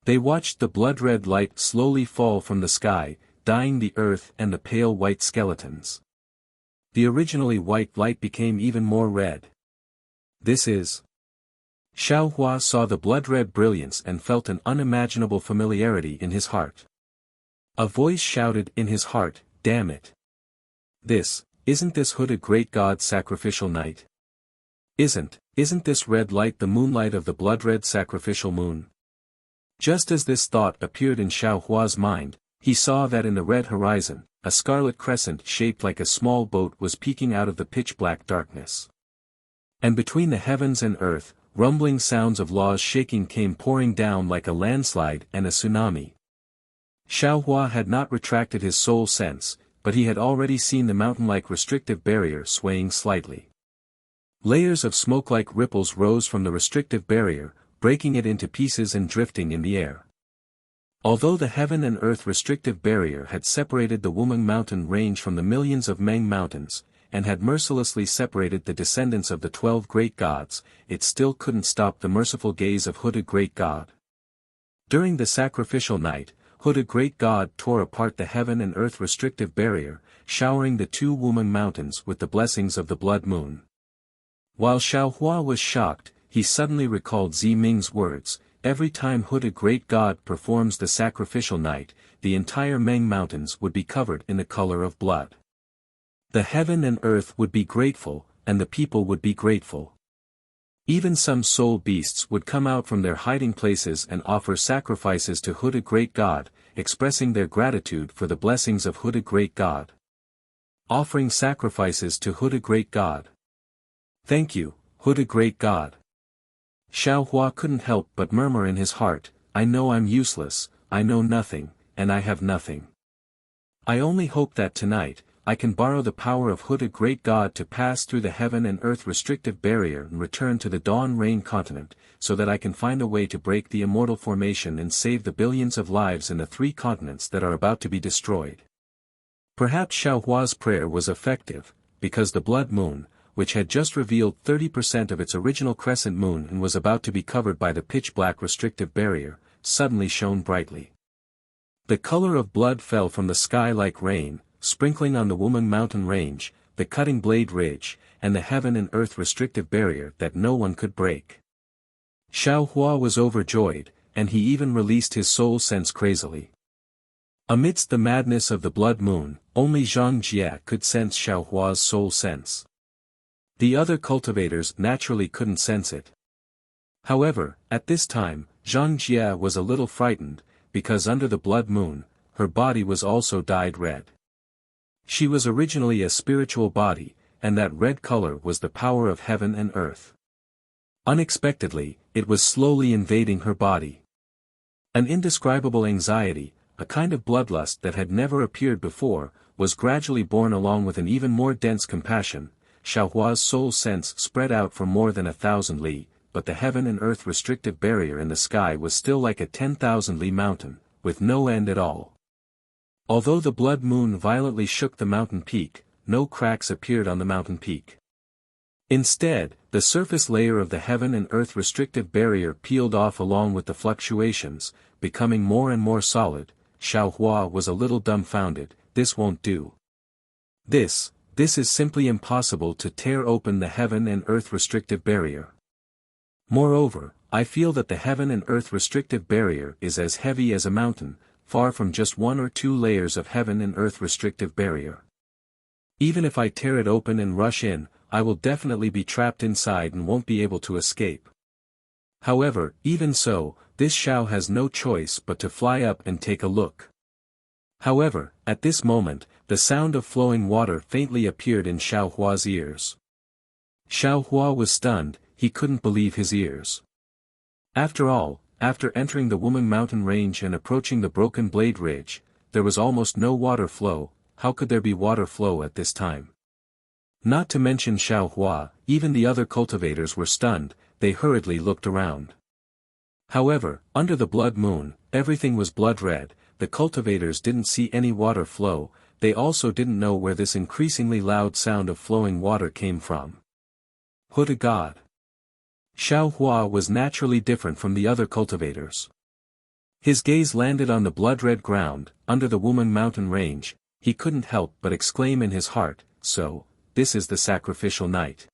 They watched the blood-red light slowly fall from the sky, dyeing the earth and the pale white skeletons. The originally white light became even more red. This is... Xiao Hua saw the blood-red brilliance and felt an unimaginable familiarity in his heart. A voice shouted in his heart, "Damn it! Isn't this hooded great god's sacrificial night? Isn't this red light the moonlight of the blood-red sacrificial moon?" Just as this thought appeared in Xiao Hua's mind, he saw that in the red horizon, a scarlet crescent shaped like a small boat was peeking out of the pitch-black darkness. And between the heavens and earth, rumbling sounds of laws shaking came pouring down like a landslide and a tsunami. Xiao Hua had not retracted his soul sense, but he had already seen the mountain-like restrictive barrier swaying slightly. Layers of smoke-like ripples rose from the restrictive barrier, breaking it into pieces and drifting in the air. Although the heaven and earth restrictive barrier had separated the Wuming mountain range from the millions of Meng mountains, and had mercilessly separated the descendants of the 12 great gods, it still couldn't stop the merciful gaze of Hooded Great God. During the sacrificial night, Hooded Great God tore apart the heaven and earth restrictive barrier, showering the 2 Wuming mountains with the blessings of the blood moon. While Xiao Hua was shocked, he suddenly recalled Zi Ming's words, "Every time Hooded Great God performs the sacrificial night, the entire Meng mountains would be covered in the color of blood. The heaven and earth would be grateful, and the people would be grateful. Even some soul beasts would come out from their hiding places and offer sacrifices to Hooded Great God, expressing their gratitude for the blessings of Hooded Great God. Offering sacrifices to Hooded Great God. Thank you, Hooded Great God." Xiao Hua couldn't help but murmur in his heart, "I know I'm useless, I know nothing, and I have nothing. I only hope that tonight, I can borrow the power of Hooded Great God to pass through the heaven and earth restrictive barrier and return to the Dawn Rain continent, so that I can find a way to break the immortal formation and save the billions of lives in the 3 continents that are about to be destroyed." Perhaps Xiao Hua's prayer was effective, because the blood moon, which had just revealed 30% of its original crescent moon and was about to be covered by the pitch-black restrictive barrier, suddenly shone brightly. The color of blood fell from the sky like rain, sprinkling on the Wumen mountain range, the cutting blade ridge, and the heaven and earth restrictive barrier that no one could break. Xiao Hua was overjoyed, and he even released his soul sense crazily. Amidst the madness of the blood moon, only Zhang Jie could sense Xiao Hua's soul sense. The other cultivators naturally couldn't sense it. However, at this time, Zhang Jie was a little frightened, because under the blood moon, her body was also dyed red. She was originally a spiritual body, and that red color was the power of heaven and earth. Unexpectedly, it was slowly invading her body. An indescribable anxiety, a kind of bloodlust that had never appeared before, was gradually born along with an even more dense compassion. Xiao Hua's soul sense spread out for more than 1,000 li, but the heaven and earth restrictive barrier in the sky was still like a 10,000 li mountain, with no end at all. Although the blood moon violently shook the mountain peak, no cracks appeared on the mountain peak. Instead, the surface layer of the heaven and earth restrictive barrier peeled off along with the fluctuations, becoming more and more solid. Xiao Hua was a little dumbfounded. This won't do. This is simply impossible to tear open the heaven and earth restrictive barrier. Moreover, I feel that the heaven and earth restrictive barrier is as heavy as a mountain, far from just 1 or 2 layers of heaven and earth restrictive barrier. Even if I tear it open and rush in, I will definitely be trapped inside and won't be able to escape. However, even so, this Xiao has no choice but to fly up and take a look. However, at this moment, the sound of flowing water faintly appeared in Xiao Hua's ears. Xiao Hua was stunned, he couldn't believe his ears. After all, after entering the Wumen mountain range and approaching the broken blade ridge, there was almost no water flow. How could there be water flow at this time? Not to mention Xiao Hua, even the other cultivators were stunned. They hurriedly looked around. However, under the blood moon, everything was blood red. The cultivators didn't see any water flow. They also didn't know where this increasingly loud sound of flowing water came from. Hooded God. Xiao Hua was naturally different from the other cultivators. His gaze landed on the blood-red ground, under the Wumen mountain range. He couldn't help but exclaim in his heart, "So, this is the sacrificial night."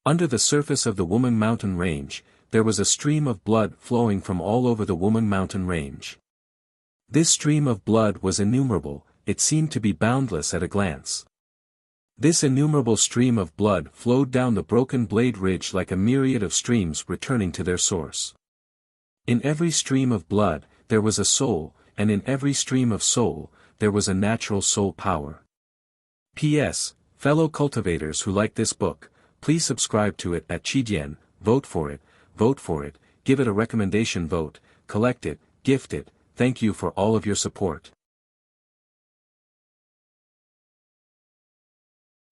Under the surface of the Wumen mountain range, there was a stream of blood flowing from all over the Wumen mountain range. This stream of blood was innumerable, it seemed to be boundless at a glance. This innumerable stream of blood flowed down the broken blade ridge like a myriad of streams returning to their source. In every stream of blood, there was a soul, and in every stream of soul, there was a natural soul power. P.S. Fellow cultivators who like this book, please subscribe to it at Qidian, vote for it, give it a recommendation vote, collect it, gift it. Thank you for all of your support.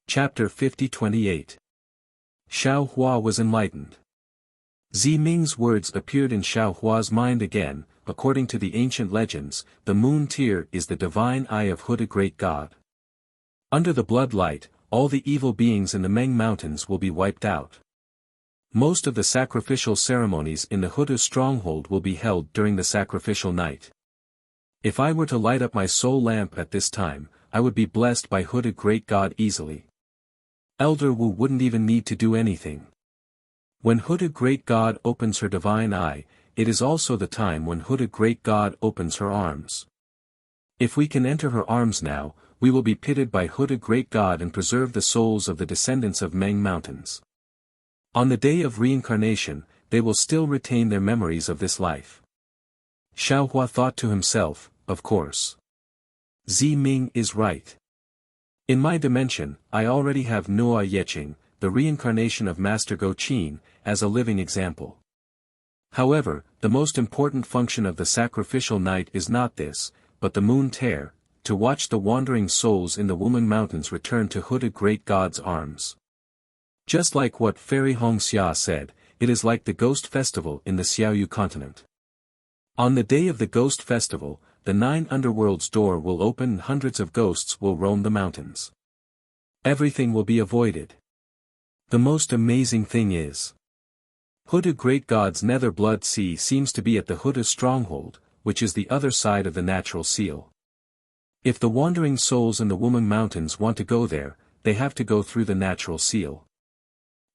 Chapter 50-28. Xiao Hua was enlightened. Zi Ming's words appeared in Xiao Hua's mind again. According to the ancient legends, the moon tear is the divine eye of Hooded Great God. Under the blood light, all the evil beings in the Meng Mountains will be wiped out. Most of the sacrificial ceremonies in the Huda stronghold will be held during the sacrificial night. If I were to light up my soul lamp at this time, I would be blessed by Hooded Great God easily. Elder Wu wouldn't even need to do anything. When Hooded Great God opens her divine eye, it is also the time when Hooded Great God opens her arms. If we can enter her arms now, we will be pitied by Hooded Great God and preserve the souls of the descendants of Meng Mountains. On the day of reincarnation, they will still retain their memories of this life. Xiao Hua thought to himself, of course. Zi Ming is right. In my dimension, I already have Nuo Yeqing, the reincarnation of Master Go Qin, as a living example. However, the most important function of the sacrificial night is not this, but the moon tear, to watch the wandering souls in the Wumen Mountains return to Hooded Great God's arms. Just like what Fairy Hong Xia said, it is like the Ghost Festival in the Xiaoyu continent. On the day of the Ghost Festival, the 9 underworlds door will open and hundreds of ghosts will roam the mountains. Everything will be avoided. The most amazing thing is, Huda Great God's nether blood sea seems to be at the Huda stronghold, which is the other side of the natural seal. If the wandering souls in the Woman Mountains want to go there, they have to go through the natural seal.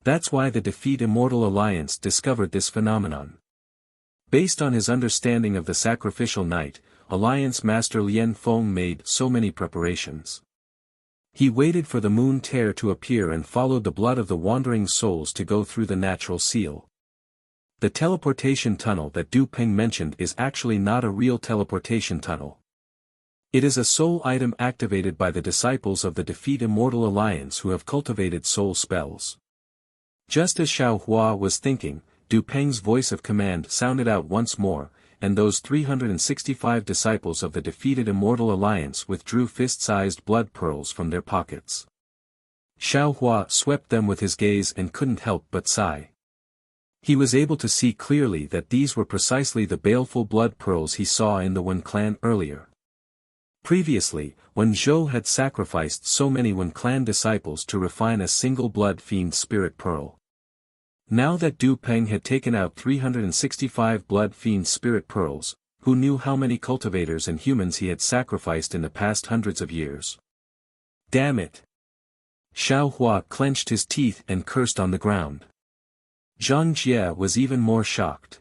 That's why the Defeat Immortal Alliance discovered this phenomenon. Based on his understanding of the sacrificial night, Alliance Master Lien Feng made so many preparations. He waited for the moon tear to appear and followed the blood of the wandering souls to go through the natural seal. The teleportation tunnel that Du Peng mentioned is actually not a real teleportation tunnel. It is a soul item activated by the disciples of the Defeat Immortal Alliance who have cultivated soul spells. Just as Xiao Hua was thinking, Du Peng's voice of command sounded out once more, and those 365 disciples of the defeated Immortal Alliance withdrew fist-sized blood pearls from their pockets. Xiao Hua swept them with his gaze and couldn't help but sigh. He was able to see clearly that these were precisely the baleful blood pearls he saw in the Wen clan earlier. Previously, when Zhou had sacrificed so many Wen clan disciples to refine a single blood fiend spirit pearl. Now that Du Peng had taken out 365 blood fiend spirit pearls, who knew how many cultivators and humans he had sacrificed in the past hundreds of years? Damn it! Xiao Hua clenched his teeth and cursed on the ground. Zhang Jie was even more shocked.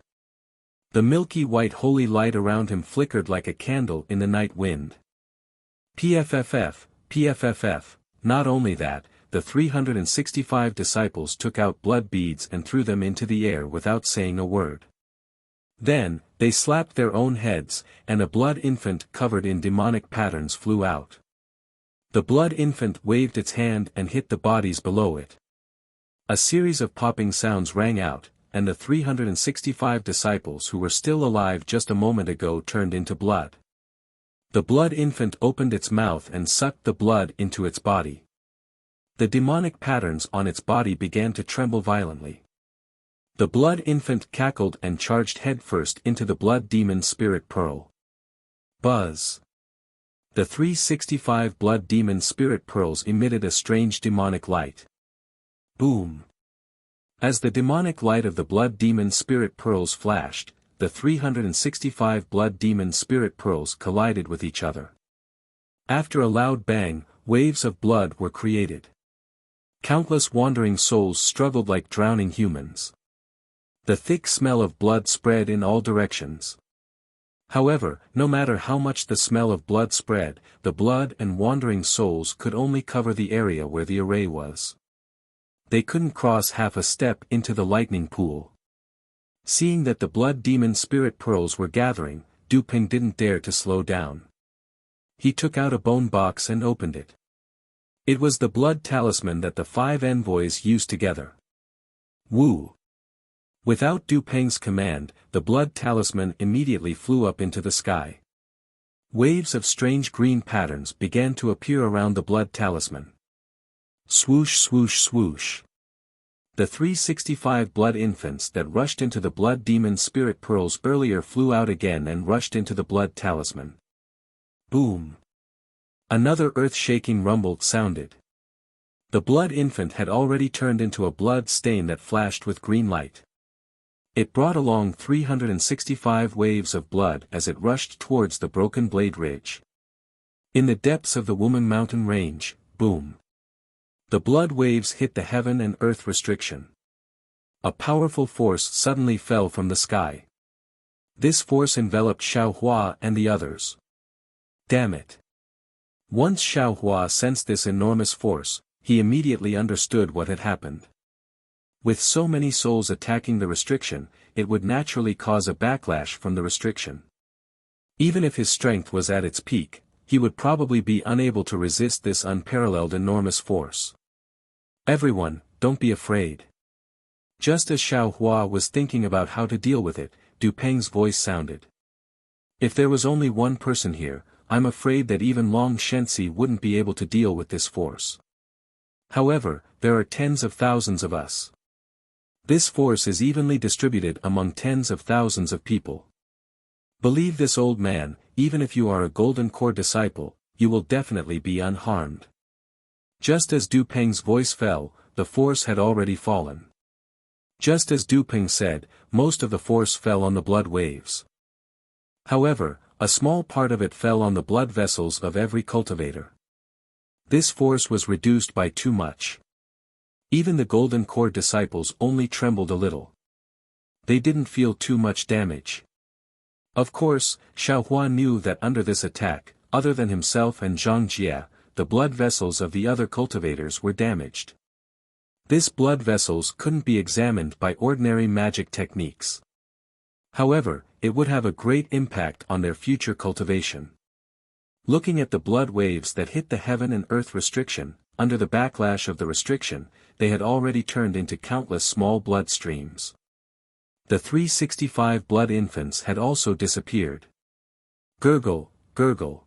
The milky white holy light around him flickered like a candle in the night wind. PFFF, PFFF, not only that, the 365 disciples took out blood beads and threw them into the air without saying a word. Then, they slapped their own heads, and a blood infant covered in demonic patterns flew out. The blood infant waved its hand and hit the bodies below it. A series of popping sounds rang out, and the 365 disciples who were still alive just a moment ago turned into blood. The blood infant opened its mouth and sucked the blood into its body. The demonic patterns on its body began to tremble violently. The blood infant cackled and charged headfirst into the blood demon spirit pearl. Buzz! The 365 blood demon spirit pearls emitted a strange demonic light. Boom! As the demonic light of the blood demon spirit pearls flashed, the 365 blood demon spirit pearls collided with each other. After a loud bang, waves of blood were created. Countless wandering souls struggled like drowning humans. The thick smell of blood spread in all directions. However, no matter how much the smell of blood spread, the blood and wandering souls could only cover the area where the array was. They couldn't cross half a step into the lightning pool. Seeing that the blood demon spirit pearls were gathering, Du Peng didn't dare to slow down. He took out a bone box and opened it. It was the blood talisman that the 5 envoys used together. Woo! Without Du Peng's command, the blood talisman immediately flew up into the sky. Waves of strange green patterns began to appear around the blood talisman. Swoosh swoosh swoosh. The 365 blood infants that rushed into the blood demon spirit pearls earlier flew out again and rushed into the blood talisman. Boom! Another earth-shaking rumble sounded. The blood infant had already turned into a blood stain that flashed with green light. It brought along 365 waves of blood as it rushed towards the Broken Blade Ridge. In the depths of the Woman Mountain Range, boom! The blood waves hit the heaven and earth restriction. A powerful force suddenly fell from the sky. This force enveloped Xiao Hua and the others. Damn it! Once Xiao Hua sensed this enormous force, he immediately understood what had happened. With so many souls attacking the restriction, it would naturally cause a backlash from the restriction. Even if his strength was at its peak, he would probably be unable to resist this unparalleled enormous force. Everyone, don't be afraid. Just as Xiao Hua was thinking about how to deal with it, Du Peng's voice sounded. If there was only one person here, I'm afraid that even Long Shensi wouldn't be able to deal with this force. However, there are tens of thousands of us. This force is evenly distributed among tens of thousands of people. Believe this old man, even if you are a Golden Core disciple, you will definitely be unharmed. Just as Du Peng's voice fell, the force had already fallen. Just as Du Ping said, most of the force fell on the blood waves. However, a small part of it fell on the blood vessels of every cultivator. This force was reduced by too much. Even the Golden Core disciples only trembled a little. They didn't feel too much damage. Of course, Xiaohua knew that under this attack, other than himself and Zhang Jie, the blood vessels of the other cultivators were damaged. This blood vessels couldn't be examined by ordinary magic techniques. However, it would have a great impact on their future cultivation. Looking at the blood waves that hit the heaven and earth restriction, under the backlash of the restriction, they had already turned into countless small blood streams. The 365 blood infants had also disappeared. Gurgle, gurgle.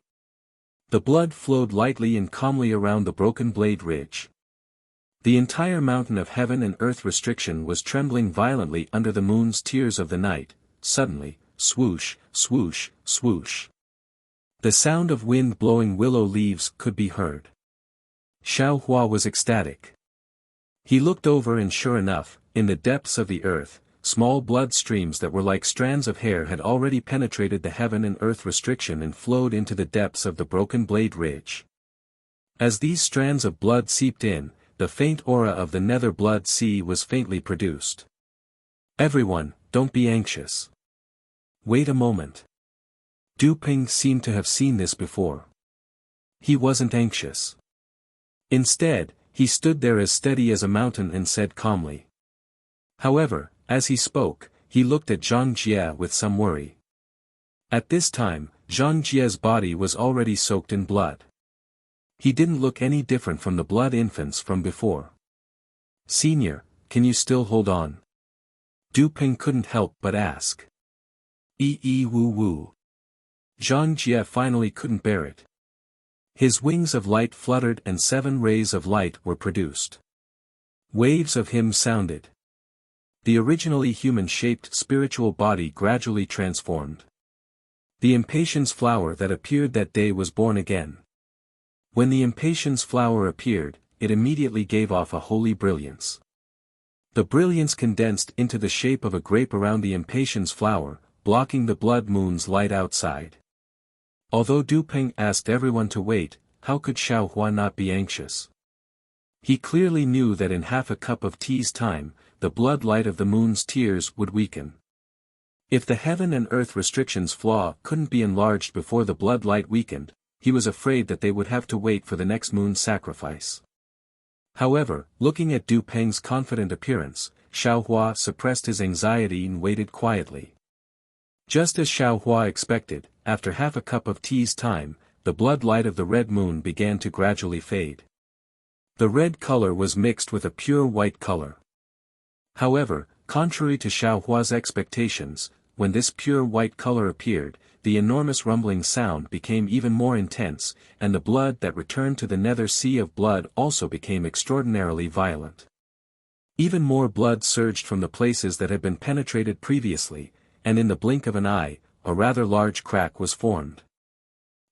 The blood flowed lightly and calmly around the broken blade ridge. The entire mountain of heaven and earth restriction was trembling violently under the moon's tears of the night. Suddenly, swoosh, swoosh, swoosh. The sound of wind blowing willow leaves could be heard. Xiaohua was ecstatic. He looked over and sure enough, in the depths of the earth, small blood streams that were like strands of hair had already penetrated the heaven and earth restriction and flowed into the depths of the broken blade ridge. As these strands of blood seeped in, the faint aura of the nether blood sea was faintly produced. Everyone, don't be anxious. Wait a moment. Du Ping seemed to have seen this before. He wasn't anxious. Instead, he stood there as steady as a mountain and said calmly. However, as he spoke, he looked at Zhang Jie with some worry. At this time, Zhang Jie's body was already soaked in blood. He didn't look any different from the blood infants from before. Senior, can you still hold on? Du Ping couldn't help but ask. Woo woo. Zhang Jie finally couldn't bear it. His wings of light fluttered and 7 rays of light were produced. Waves of him sounded. The originally human-shaped spiritual body gradually transformed. The impatience flower that appeared that day was born again. When the impatience flower appeared, it immediately gave off a holy brilliance. The brilliance condensed into the shape of a grape around the impatience flower, blocking the blood moon's light outside. Although Du Ping asked everyone to wait, how could Xiaohua not be anxious? He clearly knew that in half a cup of tea's time, the blood light of the moon's tears would weaken. If the heaven and earth restrictions flaw couldn't be enlarged before the blood light weakened, he was afraid that they would have to wait for the next moon's sacrifice. However, looking at Du Ping's confident appearance, Xiaohua suppressed his anxiety and waited quietly. Just as Xiaohua expected, after half a cup of tea's time, the blood light of the red moon began to gradually fade. The red color was mixed with a pure white color. However, contrary to Xiaohua's expectations, when this pure white color appeared, the enormous rumbling sound became even more intense, and the blood that returned to the nether sea of blood also became extraordinarily violent. Even more blood surged from the places that had been penetrated previously, and in the blink of an eye, a rather large crack was formed.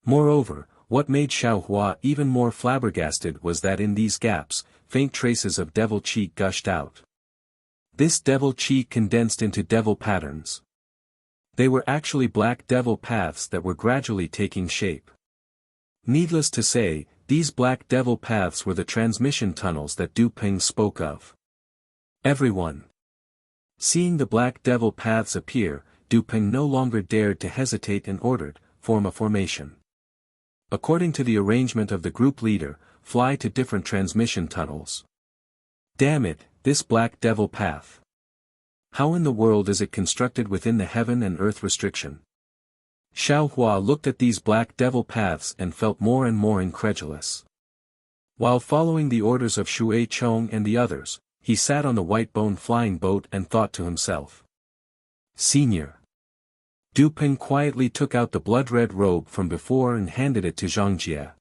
Moreover, what made Xiaohua even more flabbergasted was that in these gaps, faint traces of devil chi gushed out. This devil chi condensed into devil patterns. They were actually black devil paths that were gradually taking shape. Needless to say, these black devil paths were the transmission tunnels that Du Ping spoke of. Everyone. Seeing the black devil paths appear, Du Ping no longer dared to hesitate and ordered, form a formation. According to the arrangement of the group leader, fly to different transmission tunnels. Damn it, this black devil path. How in the world is it constructed within the heaven and earth restriction? Xiaohua looked at these black devil paths and felt more and more incredulous. While following the orders of Shui Chong and the others, he sat on the white bone flying boat and thought to himself. Senior. Du Ping quietly took out the blood-red robe from before and handed it to Zhang Jie.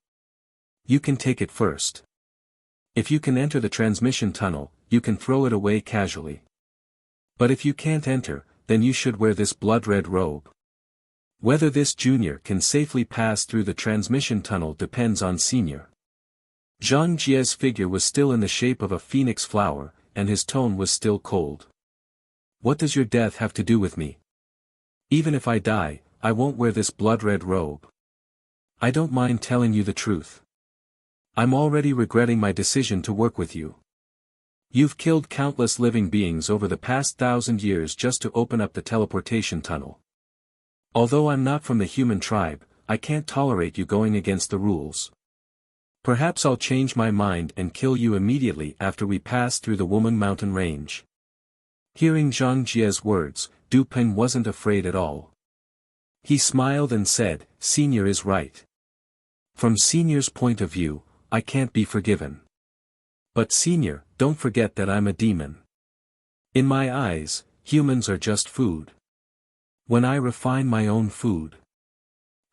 You can take it first. If you can enter the transmission tunnel, you can throw it away casually. But if you can't enter, then you should wear this blood-red robe. Whether this junior can safely pass through the transmission tunnel depends on senior. Zhang Jie's figure was still in the shape of a phoenix flower, and his tone was still cold. What does your death have to do with me? Even if I die, I won't wear this blood-red robe. I don't mind telling you the truth. I'm already regretting my decision to work with you. You've killed countless living beings over the past 1,000 years just to open up the teleportation tunnel. Although I'm not from the human tribe, I can't tolerate you going against the rules. Perhaps I'll change my mind and kill you immediately after we pass through the Woman Mountain Range. Hearing Zhang Jie's words, Du Peng wasn't afraid at all. He smiled and said, Senior is right. From Senior's point of view, I can't be forgiven. But Senior, don't forget that I'm a demon. In my eyes, humans are just food. When I refine my own food,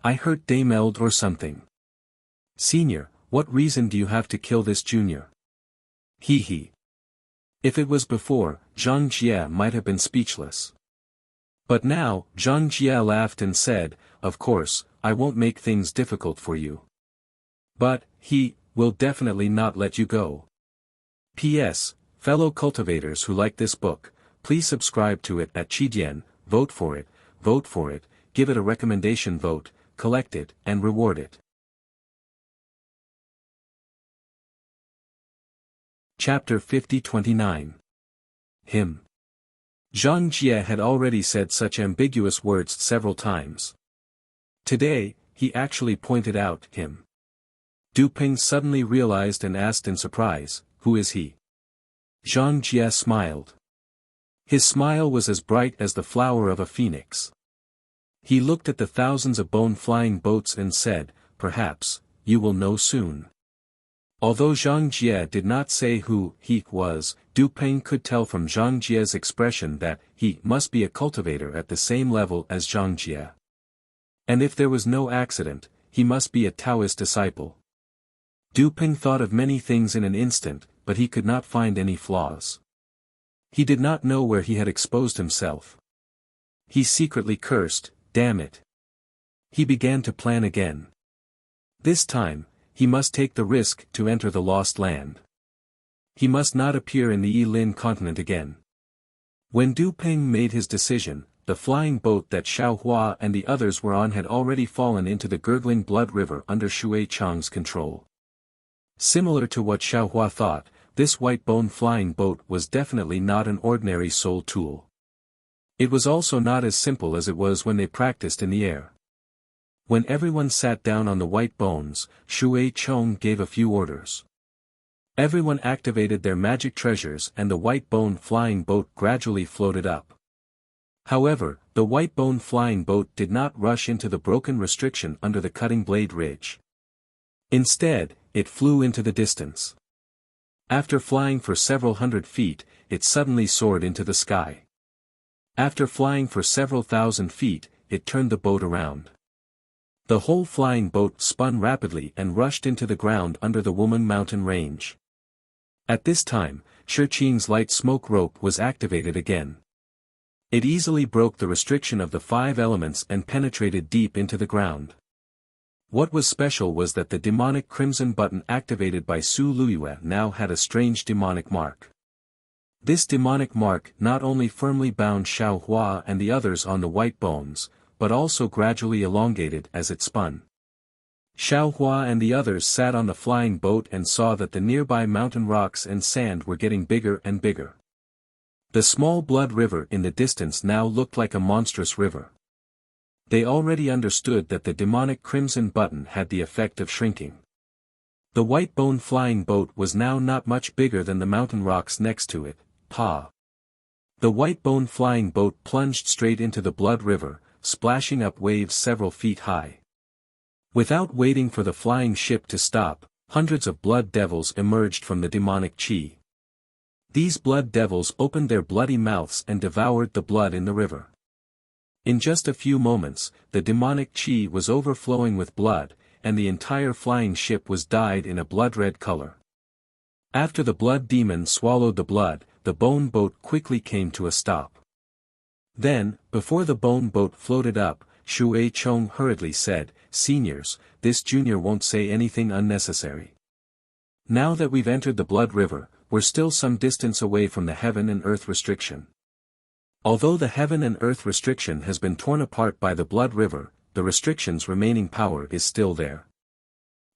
I hurt Dame Eld or something. Senior, what reason do you have to kill this junior? Hee hee. If it was before, Zhang Jie might have been speechless. But now, Zhang Jie laughed and said, Of course, I won't make things difficult for you. But, he will definitely not let you go. P.S. Fellow cultivators who like this book, please subscribe to it at Qidian, vote for it, give it a recommendation vote, collect it, and reward it. Chapter 50-29. Him. Zhang Jie had already said such ambiguous words several times. Today, he actually pointed out him. Du Peng suddenly realized and asked in surprise, Who is he? Zhang Jie smiled. His smile was as bright as the flower of a phoenix. He looked at the thousands of bone-flying boats and said, Perhaps, you will know soon. Although Zhang Jie did not say who he was, Du Peng could tell from Zhang Jie's expression that he must be a cultivator at the same level as Zhang Jie. And if there was no accident, he must be a Taoist disciple. Du Peng thought of many things in an instant, but he could not find any flaws. He did not know where he had exposed himself. He secretly cursed, damn it. He began to plan again. This time, he must take the risk to enter the Lost Land. He must not appear in the Yilin continent again. When Du Peng made his decision, the flying boat that Xiao Hua and the others were on had already fallen into the gurgling blood river under Shui Chang's control. Similar to what Xiao Hua thought, this white bone flying boat was definitely not an ordinary soul tool. It was also not as simple as it was when they practiced in the air. When everyone sat down on the white bones, Shui Chong gave a few orders. Everyone activated their magic treasures and the white bone flying boat gradually floated up. However, the white bone flying boat did not rush into the broken restriction under the cutting blade ridge. Instead, it flew into the distance. After flying for several hundred feet, it suddenly soared into the sky. After flying for several thousand feet, it turned the boat around. The whole flying boat spun rapidly and rushed into the ground under the Woman Mountain Range. At this time, Shiqing's light smoke rope was activated again. It easily broke the restriction of the 5 elements and penetrated deep into the ground. What was special was that the demonic crimson button activated by Su Luyue now had a strange demonic mark. This demonic mark not only firmly bound Xiao Hua and the others on the white bones, but also gradually elongated as it spun. Xiao Hua and the others sat on the flying boat and saw that the nearby mountain rocks and sand were getting bigger and bigger. The small blood river in the distance now looked like a monstrous river. They already understood that the demonic crimson button had the effect of shrinking. The white bone flying boat was now not much bigger than the mountain rocks next to it. The white bone flying boat plunged straight into the blood river, splashing up waves several feet high. Without waiting for the flying ship to stop, hundreds of blood devils emerged from the demonic chi. These blood devils opened their bloody mouths and devoured the blood in the river. In just a few moments, the demonic chi was overflowing with blood, and the entire flying ship was dyed in a blood-red color. After the blood demon swallowed the blood, the bone boat quickly came to a stop. Then, before the bone boat floated up, Shui Chong hurriedly said, "Seniors, this junior won't say anything unnecessary. Now that we've entered the Blood River, we're still some distance away from the heaven and earth restriction. Although the heaven and earth restriction has been torn apart by the Blood River, the restriction's remaining power is still there.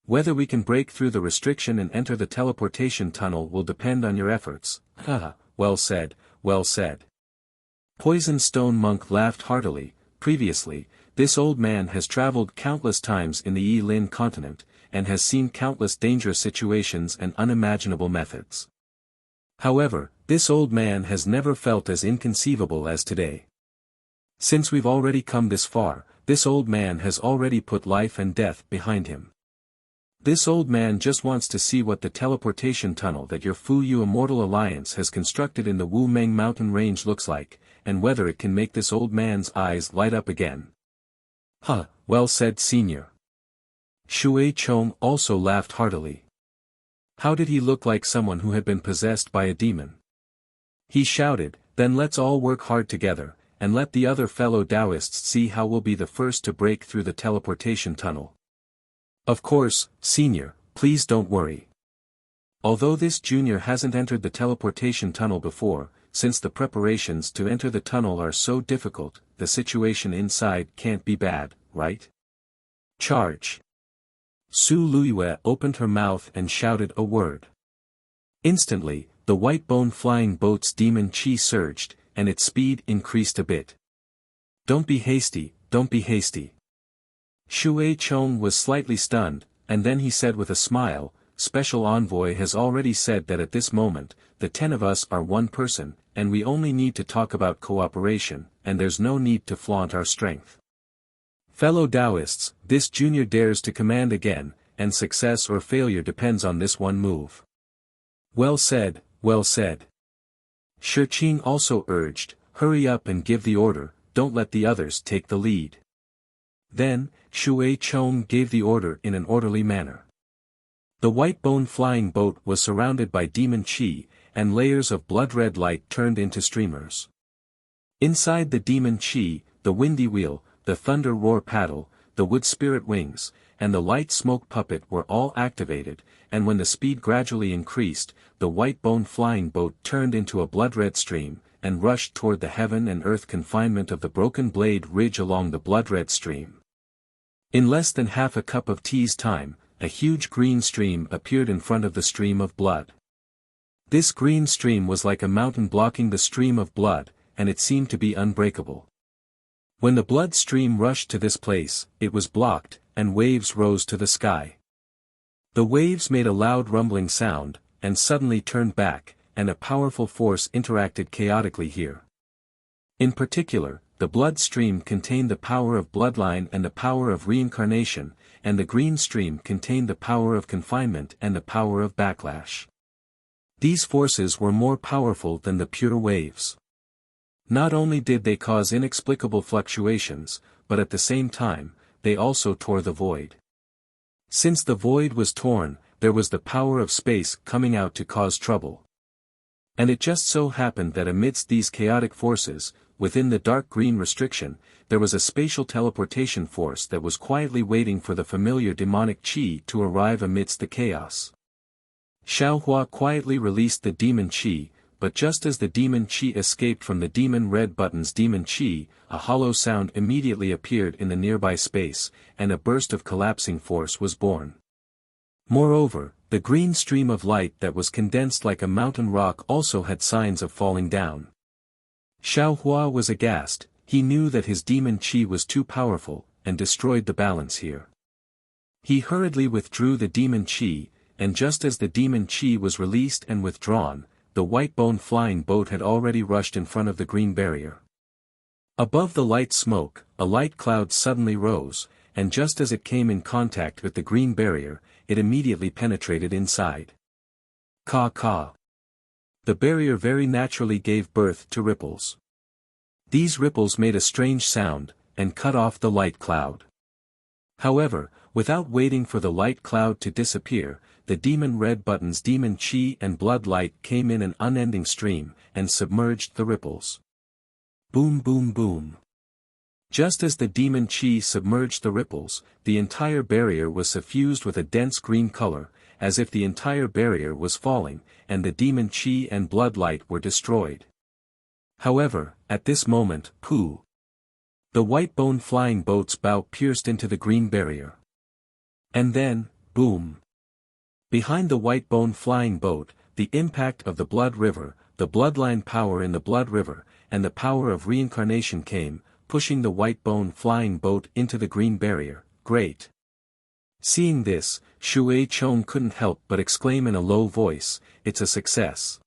Whether we can break through the restriction and enter the teleportation tunnel will depend on your efforts. Haha, well said, well said. Poison Stone Monk laughed heartily. Previously, this old man has traveled countless times in the Yi Lin continent, and has seen countless dangerous situations and unimaginable methods. However, this old man has never felt as inconceivable as today. Since we've already come this far, this old man has already put life and death behind him. This old man just wants to see what the teleportation tunnel that your Fuyu Immortal Alliance has constructed in the Wu Meng mountain range looks like, and whether it can make this old man's eyes light up again. Huh, well said, senior. Shui Chong also laughed heartily. How did he look like someone who had been possessed by a demon? He shouted, then let's all work hard together, and let the other fellow Taoists see how we'll be the first to break through the teleportation tunnel. Of course, senior, please don't worry. Although this junior hasn't entered the teleportation tunnel before, since the preparations to enter the tunnel are so difficult, the situation inside can't be bad, right? Charge! Su Luiyue opened her mouth and shouted a word. Instantly, the white bone flying boat's demon chi surged, and its speed increased a bit. Don't be hasty, don't be hasty. Shui Chong was slightly stunned, and then he said with a smile, Special Envoy has already said that at this moment, the 10 of us are one person, and we only need to talk about cooperation, and there's no need to flaunt our strength. Fellow Taoists, this junior dares to command again, and success or failure depends on this one move. Well said, well said. Shiqing also urged, hurry up and give the order, don't let the others take the lead. Then, Shui Chong gave the order in an orderly manner. The white bone flying boat was surrounded by demon chi, and layers of blood-red light turned into streamers. Inside the demon chi, the windy wheel, the thunder roar paddle, the wood spirit wings, and the light smoke puppet were all activated, and when the speed gradually increased, the white bone flying boat turned into a blood-red stream, and rushed toward the heaven and earth confinement of the broken blade ridge along the blood-red stream. In less than half a cup of tea's time, a huge green stream appeared in front of the stream of blood. This green stream was like a mountain blocking the stream of blood, and it seemed to be unbreakable. When the blood stream rushed to this place, it was blocked, and waves rose to the sky. The waves made a loud rumbling sound, and suddenly turned back, and a powerful force interacted chaotically here. In particular, the blood stream contained the power of bloodline and the power of reincarnation, and the green stream contained the power of confinement and the power of backlash. These forces were more powerful than the pure waves. Not only did they cause inexplicable fluctuations, but at the same time, they also tore the void. Since the void was torn, there was the power of space coming out to cause trouble. And it just so happened that amidst these chaotic forces, within the dark green restriction, there was a spatial teleportation force that was quietly waiting for the familiar demonic chi to arrive amidst the chaos. Xiaohua quietly released the demon chi, but just as the demon chi escaped from the demon red button's demon chi, a hollow sound immediately appeared in the nearby space, and a burst of collapsing force was born. Moreover, the green stream of light that was condensed like a mountain rock also had signs of falling down. Xiaohua was aghast, he knew that his demon chi was too powerful, and destroyed the balance here. He hurriedly withdrew the demon chi, and just as the demon chi was released and withdrawn, the white bone flying boat had already rushed in front of the green barrier. Above the light smoke, a light cloud suddenly rose, and just as it came in contact with the green barrier, it immediately penetrated inside. Ka. The barrier very naturally gave birth to ripples. These ripples made a strange sound, and cut off the light cloud. However, without waiting for the light cloud to disappear, the demon red button's demon chi and blood light came in an unending stream, and submerged the ripples. Boom boom boom. Just as the demon chi submerged the ripples, the entire barrier was suffused with a dense green color, as if the entire barrier was falling, and the demon chi and blood light were destroyed. However, at this moment, pooh! The white bone flying boat's bow pierced into the green barrier. And then, boom! Behind the white bone flying boat, the impact of the blood river, the bloodline power in the blood river, and the power of reincarnation came, pushing the white bone flying boat into the green barrier. Great! Seeing this, Shui Chong couldn't help but exclaim in a low voice, "It's a success."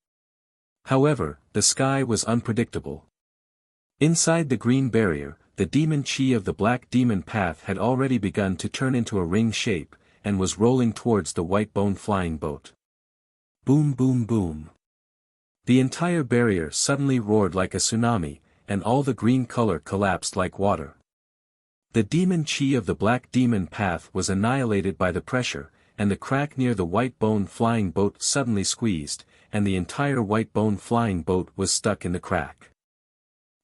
However, the sky was unpredictable. Inside the green barrier, the demon chi of the black demon path had already begun to turn into a ring shape, and was rolling towards the white bone flying boat. Boom boom boom. The entire barrier suddenly roared like a tsunami, and all the green color collapsed like water. The demon chi of the black demon path was annihilated by the pressure, and the crack near the white bone flying boat suddenly squeezed, and the entire white bone flying boat was stuck in the crack.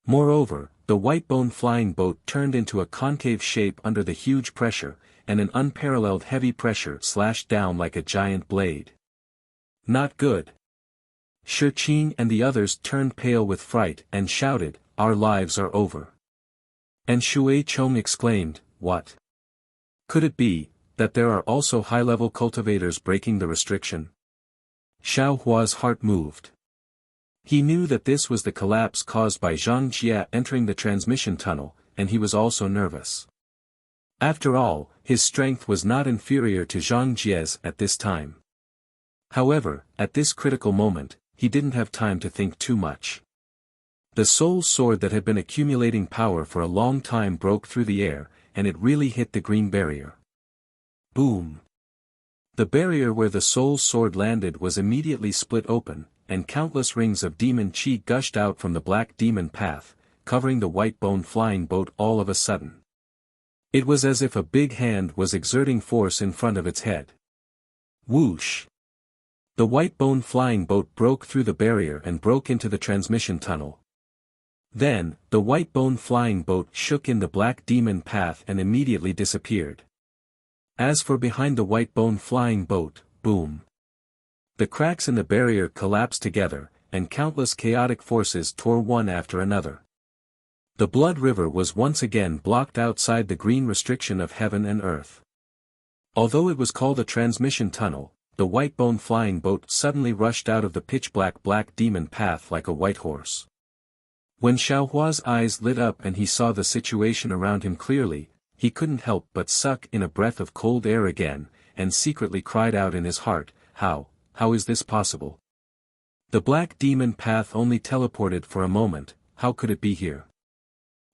Moreover, the white bone flying boat turned into a concave shape under the huge pressure, and an unparalleled heavy pressure slashed down like a giant blade. Not good. Shi Qing and the others turned pale with fright and shouted, "Our lives are over." And Shui Chong exclaimed, "What? Could it be, that there are also high-level cultivators breaking the restriction?" Xiao Hua's heart moved. He knew that this was the collapse caused by Zhang Jie entering the transmission tunnel, and he was also nervous. After all, his strength was not inferior to Zhang Jie's at this time. However, at this critical moment, he didn't have time to think too much. The soul sword that had been accumulating power for a long time broke through the air, and it really hit the green barrier. Boom! The barrier where the soul sword landed was immediately split open, and countless rings of demon chi gushed out from the black demon path, covering the white bone flying boat all of a sudden. It was as if a big hand was exerting force in front of its head. Whoosh! The white bone flying boat broke through the barrier and broke into the transmission tunnel. Then, the white bone flying boat shook in the black demon path and immediately disappeared. As for behind the white bone flying boat, boom! The cracks in the barrier collapsed together, and countless chaotic forces tore one after another. The blood river was once again blocked outside the green restriction of heaven and earth. Although it was called a transmission tunnel, the white bone flying boat suddenly rushed out of the pitch-black black demon path like a white horse. When Xiaohua's eyes lit up and he saw the situation around him clearly, he couldn't help but suck in a breath of cold air again, and secretly cried out in his heart, How is this possible? The black demon path only teleported for a moment, how could it be here?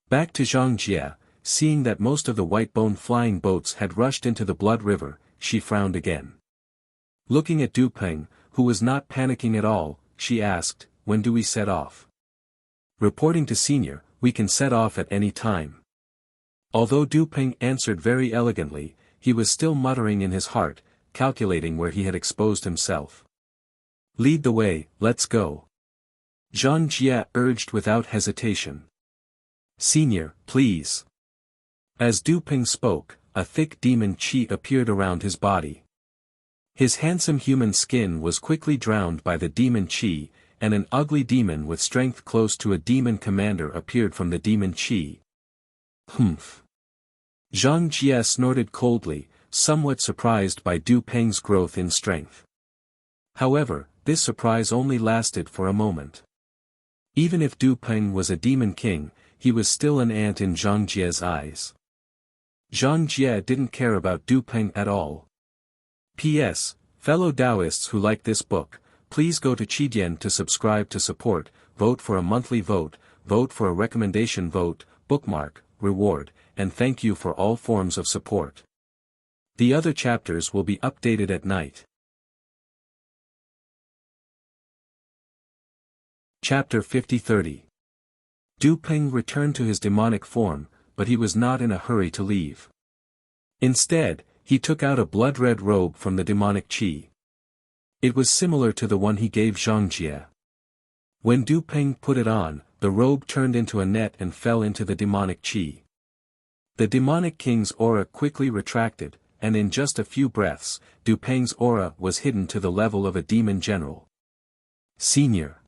Back to Zhang Jie, seeing that most of the white bone flying boats had rushed into the blood river, she frowned again. Looking at Du Peng, who was not panicking at all, she asked, "When do we set off?" "Reporting to Senior, we can set off at any time." Although Du Peng answered very elegantly, he was still muttering in his heart, calculating where he had exposed himself. "Lead the way, let's go." Zhang Jie urged without hesitation. "Senior, please." As Du Peng spoke, a thick demon chi appeared around his body. His handsome human skin was quickly drowned by the demon chi, and an ugly demon with strength close to a demon commander appeared from the demon chi. Humph. Zhang Jie snorted coldly, somewhat surprised by Du Peng's growth in strength. However, this surprise only lasted for a moment. Even if Du Peng was a demon king, he was still an ant in Zhang Jie's eyes. Zhang Jie didn't care about Du Peng at all. P.S. Fellow Taoists who like this book, please go to Qidian to subscribe to support, vote for a monthly vote for a recommendation vote, bookmark, reward, and thank you for all forms of support. The other chapters will be updated at night. Chapter 50-30. Du Peng returned to his demonic form, but he was not in a hurry to leave. Instead, he took out a blood-red robe from the demonic chi. It was similar to the one he gave Zhang Jie. When Du Peng put it on, the robe turned into a net and fell into the demonic chi. The demonic king's aura quickly retracted, and in just a few breaths, Du Peng's aura was hidden to the level of a demon general. Senior.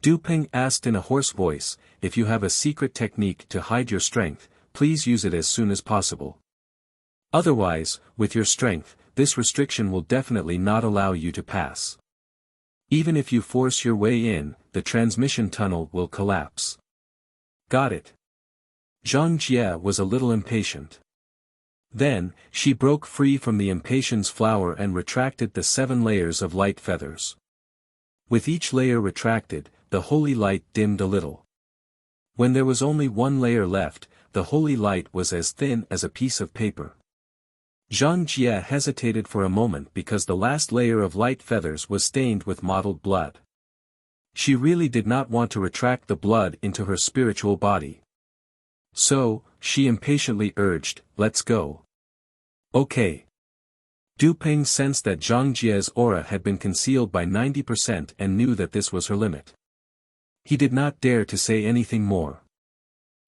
Du Peng asked in a hoarse voice, if you have a secret technique to hide your strength, please use it as soon as possible. Otherwise, with your strength, this restriction will definitely not allow you to pass. Even if you force your way in, the transmission tunnel will collapse. Got it. Zhang Jie was a little impatient. Then, she broke free from the impatience flower and retracted the 7 layers of light feathers. With each layer retracted, the holy light dimmed a little. When there was only 1 layer left, the holy light was as thin as a piece of paper. Zhang Jie hesitated for a moment because the last layer of light feathers was stained with mottled blood. She really did not want to retract the blood into her spiritual body. So, she impatiently urged, let's go. Okay. Du Peng sensed that Zhang Jie's aura had been concealed by 90% and knew that this was her limit. He did not dare to say anything more.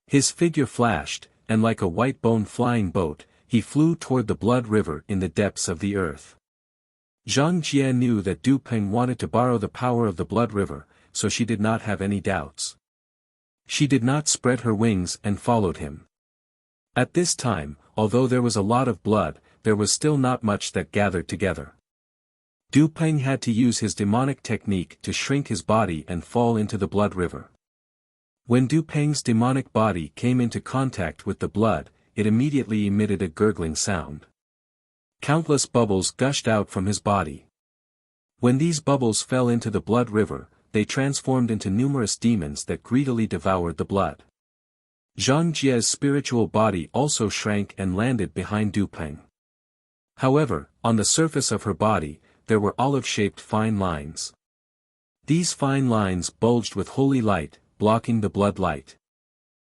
His figure flashed, and like a white-boned flying boat, he flew toward the blood river in the depths of the earth. Zhang Jie knew that Du Peng wanted to borrow the power of the blood river, so she did not have any doubts. She did not spread her wings and followed him. At this time, although there was a lot of blood, there was still not much that gathered together. Du Peng had to use his demonic technique to shrink his body and fall into the blood river. When Du Peng's demonic body came into contact with the blood, it immediately emitted a gurgling sound. Countless bubbles gushed out from his body. When these bubbles fell into the blood river, they transformed into numerous demons that greedily devoured the blood. Zhang Jie's spiritual body also shrank and landed behind Du Peng. However, on the surface of her body, there were olive-shaped fine lines. These fine lines bulged with holy light, blocking the blood light.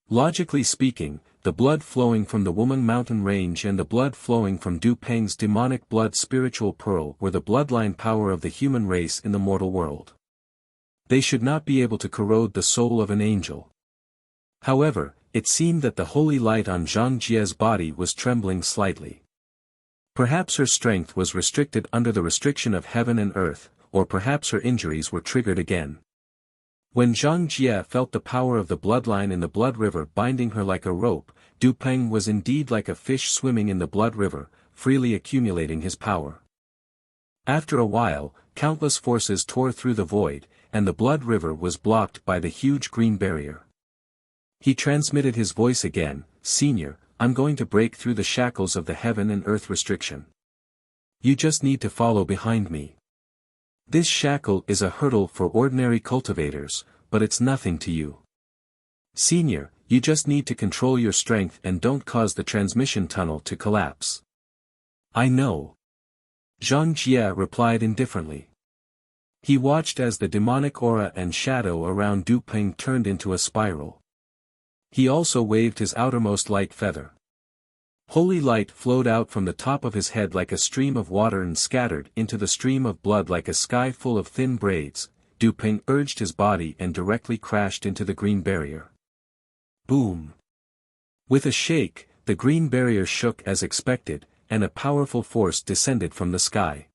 Logically speaking, the blood flowing from the Wumeng mountain range and the blood flowing from Du Peng's demonic blood spiritual pearl were the bloodline power of the human race in the mortal world. They should not be able to corrode the soul of an angel. However, it seemed that the holy light on Zhang Jie's body was trembling slightly. Perhaps her strength was restricted under the restriction of heaven and earth, or perhaps her injuries were triggered again. When Zhang Jie felt the power of the bloodline in the blood river binding her like a rope, Du Peng was indeed like a fish swimming in the blood river, freely accumulating his power. After a while, countless forces tore through the void, and the blood river was blocked by the huge green barrier. He transmitted his voice again, Senior, I'm going to break through the shackles of the heaven and earth restriction. You just need to follow behind me. This shackle is a hurdle for ordinary cultivators, but it's nothing to you. Senior, you just need to control your strength and don't cause the transmission tunnel to collapse. I know. Zhang Jie replied indifferently. He watched as the demonic aura and shadow around Du Peng turned into a spiral. He also waved his outermost light feather. Holy light flowed out from the top of his head like a stream of water and scattered into the stream of blood like a sky full of thin braids. Du Peng urged his body and directly crashed into the green barrier. Boom! With a shake, the green barrier shook as expected, and a powerful force descended from the sky.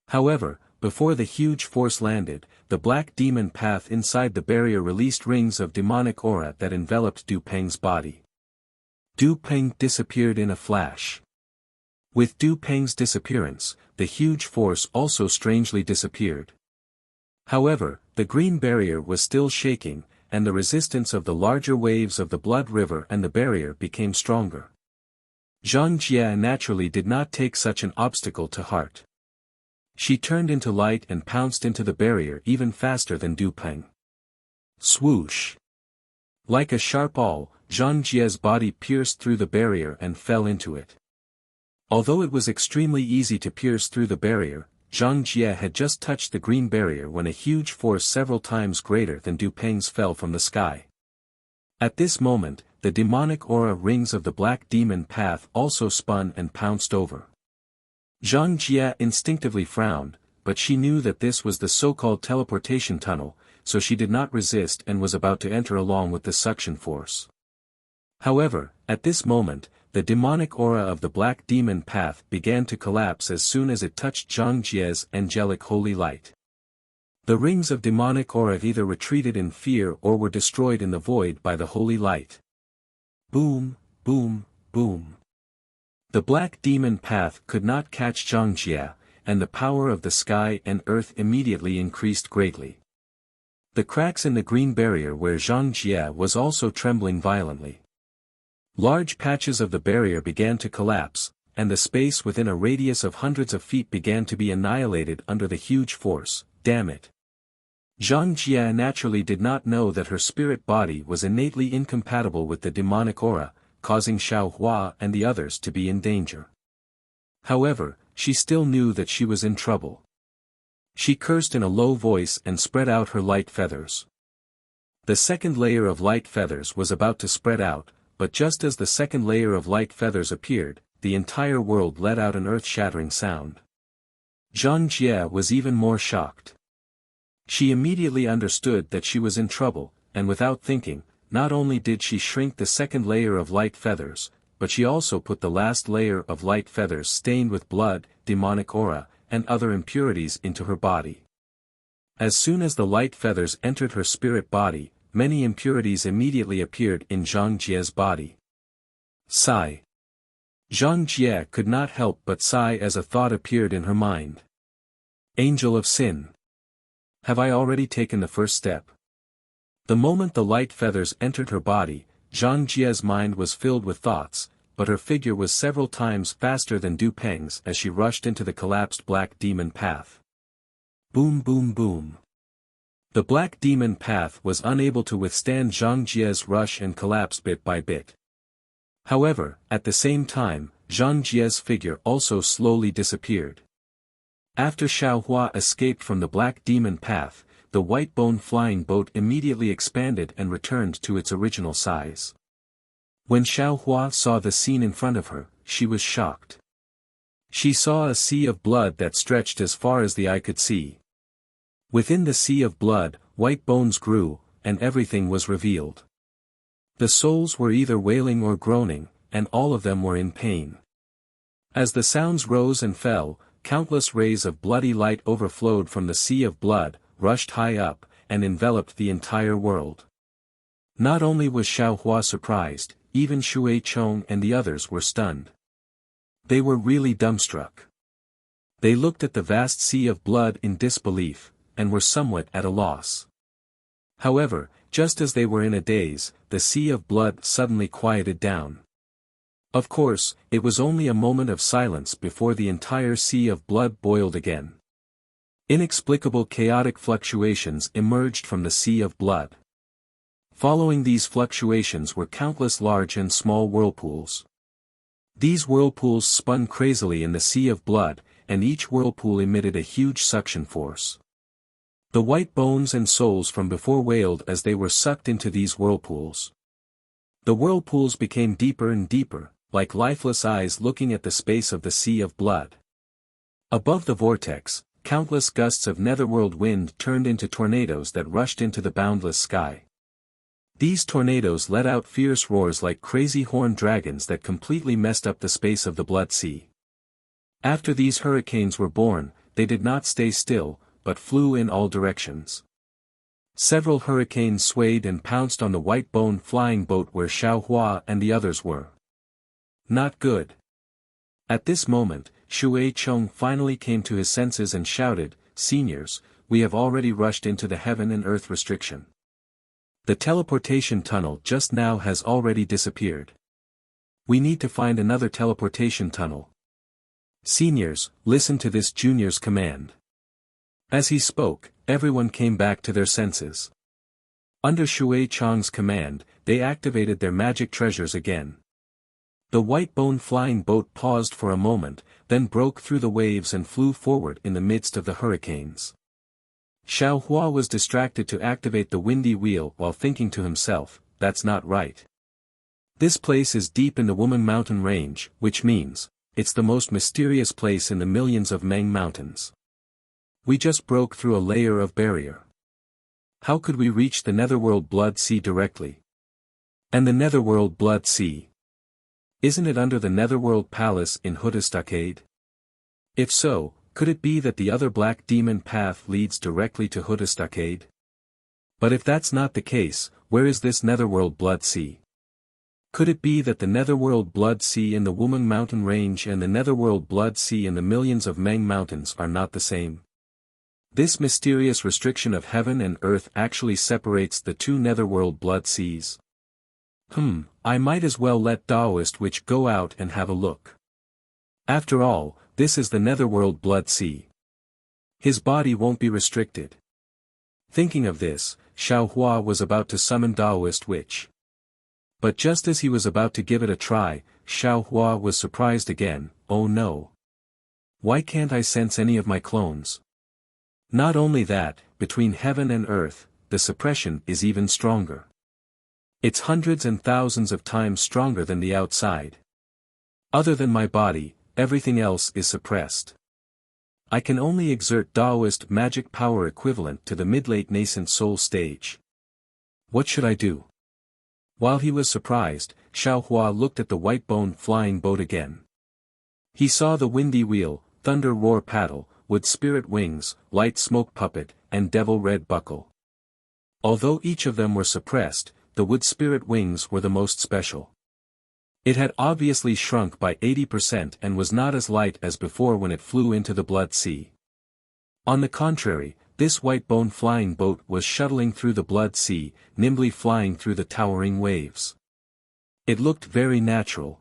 However, before the huge force landed, the black demon path inside the barrier released rings of demonic aura that enveloped Du Peng's body. Du Peng disappeared in a flash. With Du Peng's disappearance, the huge force also strangely disappeared. However, the green barrier was still shaking, and the resistance of the larger waves of the blood river and the barrier became stronger. Zhang Jie naturally did not take such an obstacle to heart. She turned into light and pounced into the barrier even faster than Du Peng. Swoosh! Like a sharp awl, Zhang Jie's body pierced through the barrier and fell into it. Although it was extremely easy to pierce through the barrier, Zhang Jie had just touched the green barrier when a huge force several times greater than Du Peng's fell from the sky. At this moment, the demonic aura rings of the black demon path also spun and pounced over. Zhang Jie instinctively frowned, but she knew that this was the so-called teleportation tunnel, so she did not resist and was about to enter along with the suction force. However, at this moment, the demonic aura of the Black Demon Path began to collapse as soon as it touched Zhang Jie's angelic holy light. The rings of demonic aura either retreated in fear or were destroyed in the void by the holy light. Boom, boom, boom. The Black Demon Path could not catch Zhang Jie, and the power of the sky and earth immediately increased greatly. The cracks in the green barrier where Zhang Jie was also trembling violently. Large patches of the barrier began to collapse, and the space within a radius of hundreds of feet began to be annihilated under the huge force. Damn it. Zhang Jie naturally did not know that her spirit body was innately incompatible with the demonic aura, causing Xiao Hua and the others to be in danger. However, she still knew that she was in trouble. She cursed in a low voice and spread out her light feathers. The second layer of light feathers was about to spread out, but just as the second layer of light feathers appeared, the entire world let out an earth-shattering sound. Zhang Jie was even more shocked. She immediately understood that she was in trouble, and without thinking, not only did she shrink the second layer of light feathers, but she also put the last layer of light feathers stained with blood, demonic aura, and other impurities into her body. As soon as the light feathers entered her spirit body, many impurities immediately appeared in Zhang Jie's body. Sigh. Zhang Jie could not help but sigh as a thought appeared in her mind. Angel of Sin. Have I already taken the first step? The moment the light feathers entered her body, Zhang Jie's mind was filled with thoughts, but her figure was several times faster than Du Peng's as she rushed into the collapsed Black Demon Path. Boom boom boom. The Black Demon Path was unable to withstand Zhang Jie's rush and collapsed bit by bit. However, at the same time, Zhang Jie's figure also slowly disappeared. After Xiao Hua escaped from the Black Demon Path, the white bone flying boat immediately expanded and returned to its original size. When Xiao Hua saw the scene in front of her, she was shocked. She saw a sea of blood that stretched as far as the eye could see. Within the sea of blood, white bones grew, and everything was revealed. The souls were either wailing or groaning, and all of them were in pain. As the sounds rose and fell, countless rays of bloody light overflowed from the sea of blood, rushed high up, and enveloped the entire world. Not only was Xiao Hua surprised, even Shui Chong and the others were stunned. They were really dumbstruck. They looked at the vast sea of blood in disbelief, and were somewhat at a loss. However, just as they were in a daze, the sea of blood suddenly quieted down. Of course, it was only a moment of silence before the entire sea of blood boiled again. Inexplicable chaotic fluctuations emerged from the sea of blood. Following these fluctuations were countless large and small whirlpools. These whirlpools spun crazily in the sea of blood, and each whirlpool emitted a huge suction force. The white bones and souls from before wailed as they were sucked into these whirlpools. The whirlpools became deeper and deeper, like lifeless eyes looking at the space of the sea of blood. Above the vortex, countless gusts of netherworld wind turned into tornadoes that rushed into the boundless sky. These tornadoes let out fierce roars like crazy horned dragons that completely messed up the space of the blood sea. After these hurricanes were born, they did not stay still, but flew in all directions. Several hurricanes swayed and pounced on the white bone flying boat where Xiao Hua and the others were. Not good. At this moment, Shui Chong finally came to his senses and shouted, "Seniors, we have already rushed into the heaven and earth restriction. The teleportation tunnel just now has already disappeared. We need to find another teleportation tunnel. Seniors, listen to this junior's command." As he spoke, everyone came back to their senses. Under Shui Chong's command, they activated their magic treasures again. The white bone flying boat paused for a moment, then broke through the waves and flew forward in the midst of the hurricanes. Xiao Hua was distracted to activate the windy wheel while thinking to himself, "That's not right. This place is deep in the Woman Mountain range, which means, it's the most mysterious place in the millions of Meng mountains. We just broke through a layer of barrier. How could we reach the Netherworld Blood Sea directly? And the Netherworld Blood Sea? Isn't it under the Netherworld Palace in Hoodistocade? If so, could it be that the other black demon path leads directly to Hoodistocade? But if that's not the case, where is this Netherworld Blood Sea? Could it be that the Netherworld Blood Sea in the Wumang Mountain Range and the Netherworld Blood Sea in the millions of Meng Mountains are not the same? This mysterious restriction of heaven and earth actually separates the two Netherworld Blood Seas. I might as well let Taoist Witch go out and have a look. After all, this is the Netherworld Blood Sea. His body won't be restricted. Thinking of this, Xiao Hua was about to summon Taoist Witch. But just as he was about to give it a try, Xiao Hua was surprised again. Oh no. Why can't I sense any of my clones? Not only that, between heaven and earth, the suppression is even stronger. It's hundreds and thousands of times stronger than the outside. Other than my body, everything else is suppressed. I can only exert Taoist magic power equivalent to the mid-late nascent soul stage. What should I do? While he was surprised, Xiao Hua looked at the white-boned flying boat again. He saw the windy wheel, thunder roar paddle, wood spirit wings, light smoke puppet, and devil red buckle. Although each of them were suppressed, the wood spirit wings were the most special. It had obviously shrunk by 80% and was not as light as before when it flew into the Blood Sea. On the contrary, this white-bone flying boat was shuttling through the Blood Sea, nimbly flying through the towering waves. It looked very natural.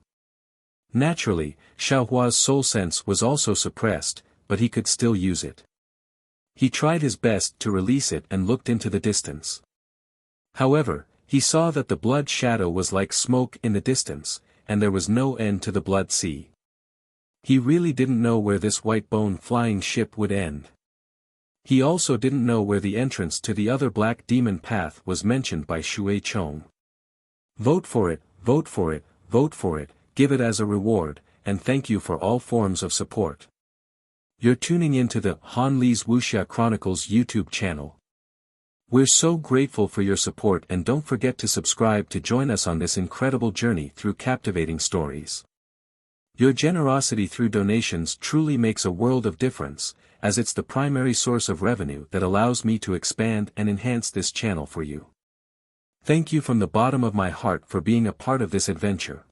Naturally, Xiao Hua's soul sense was also suppressed, but he could still use it. He tried his best to release it and looked into the distance. However, he saw that the blood shadow was like smoke in the distance, and there was no end to the Blood Sea. He really didn't know where this white-bone flying ship would end. He also didn't know where the entrance to the other black demon path was mentioned by Shui Chong. Vote for it, vote for it, vote for it, give it as a reward, and thank you for all forms of support. You're tuning into the Han Li's Wuxia Chronicles YouTube channel. We're so grateful for your support, and don't forget to subscribe to join us on this incredible journey through captivating stories. Your generosity through donations truly makes a world of difference, as it's the primary source of revenue that allows me to expand and enhance this channel for you. Thank you from the bottom of my heart for being a part of this adventure.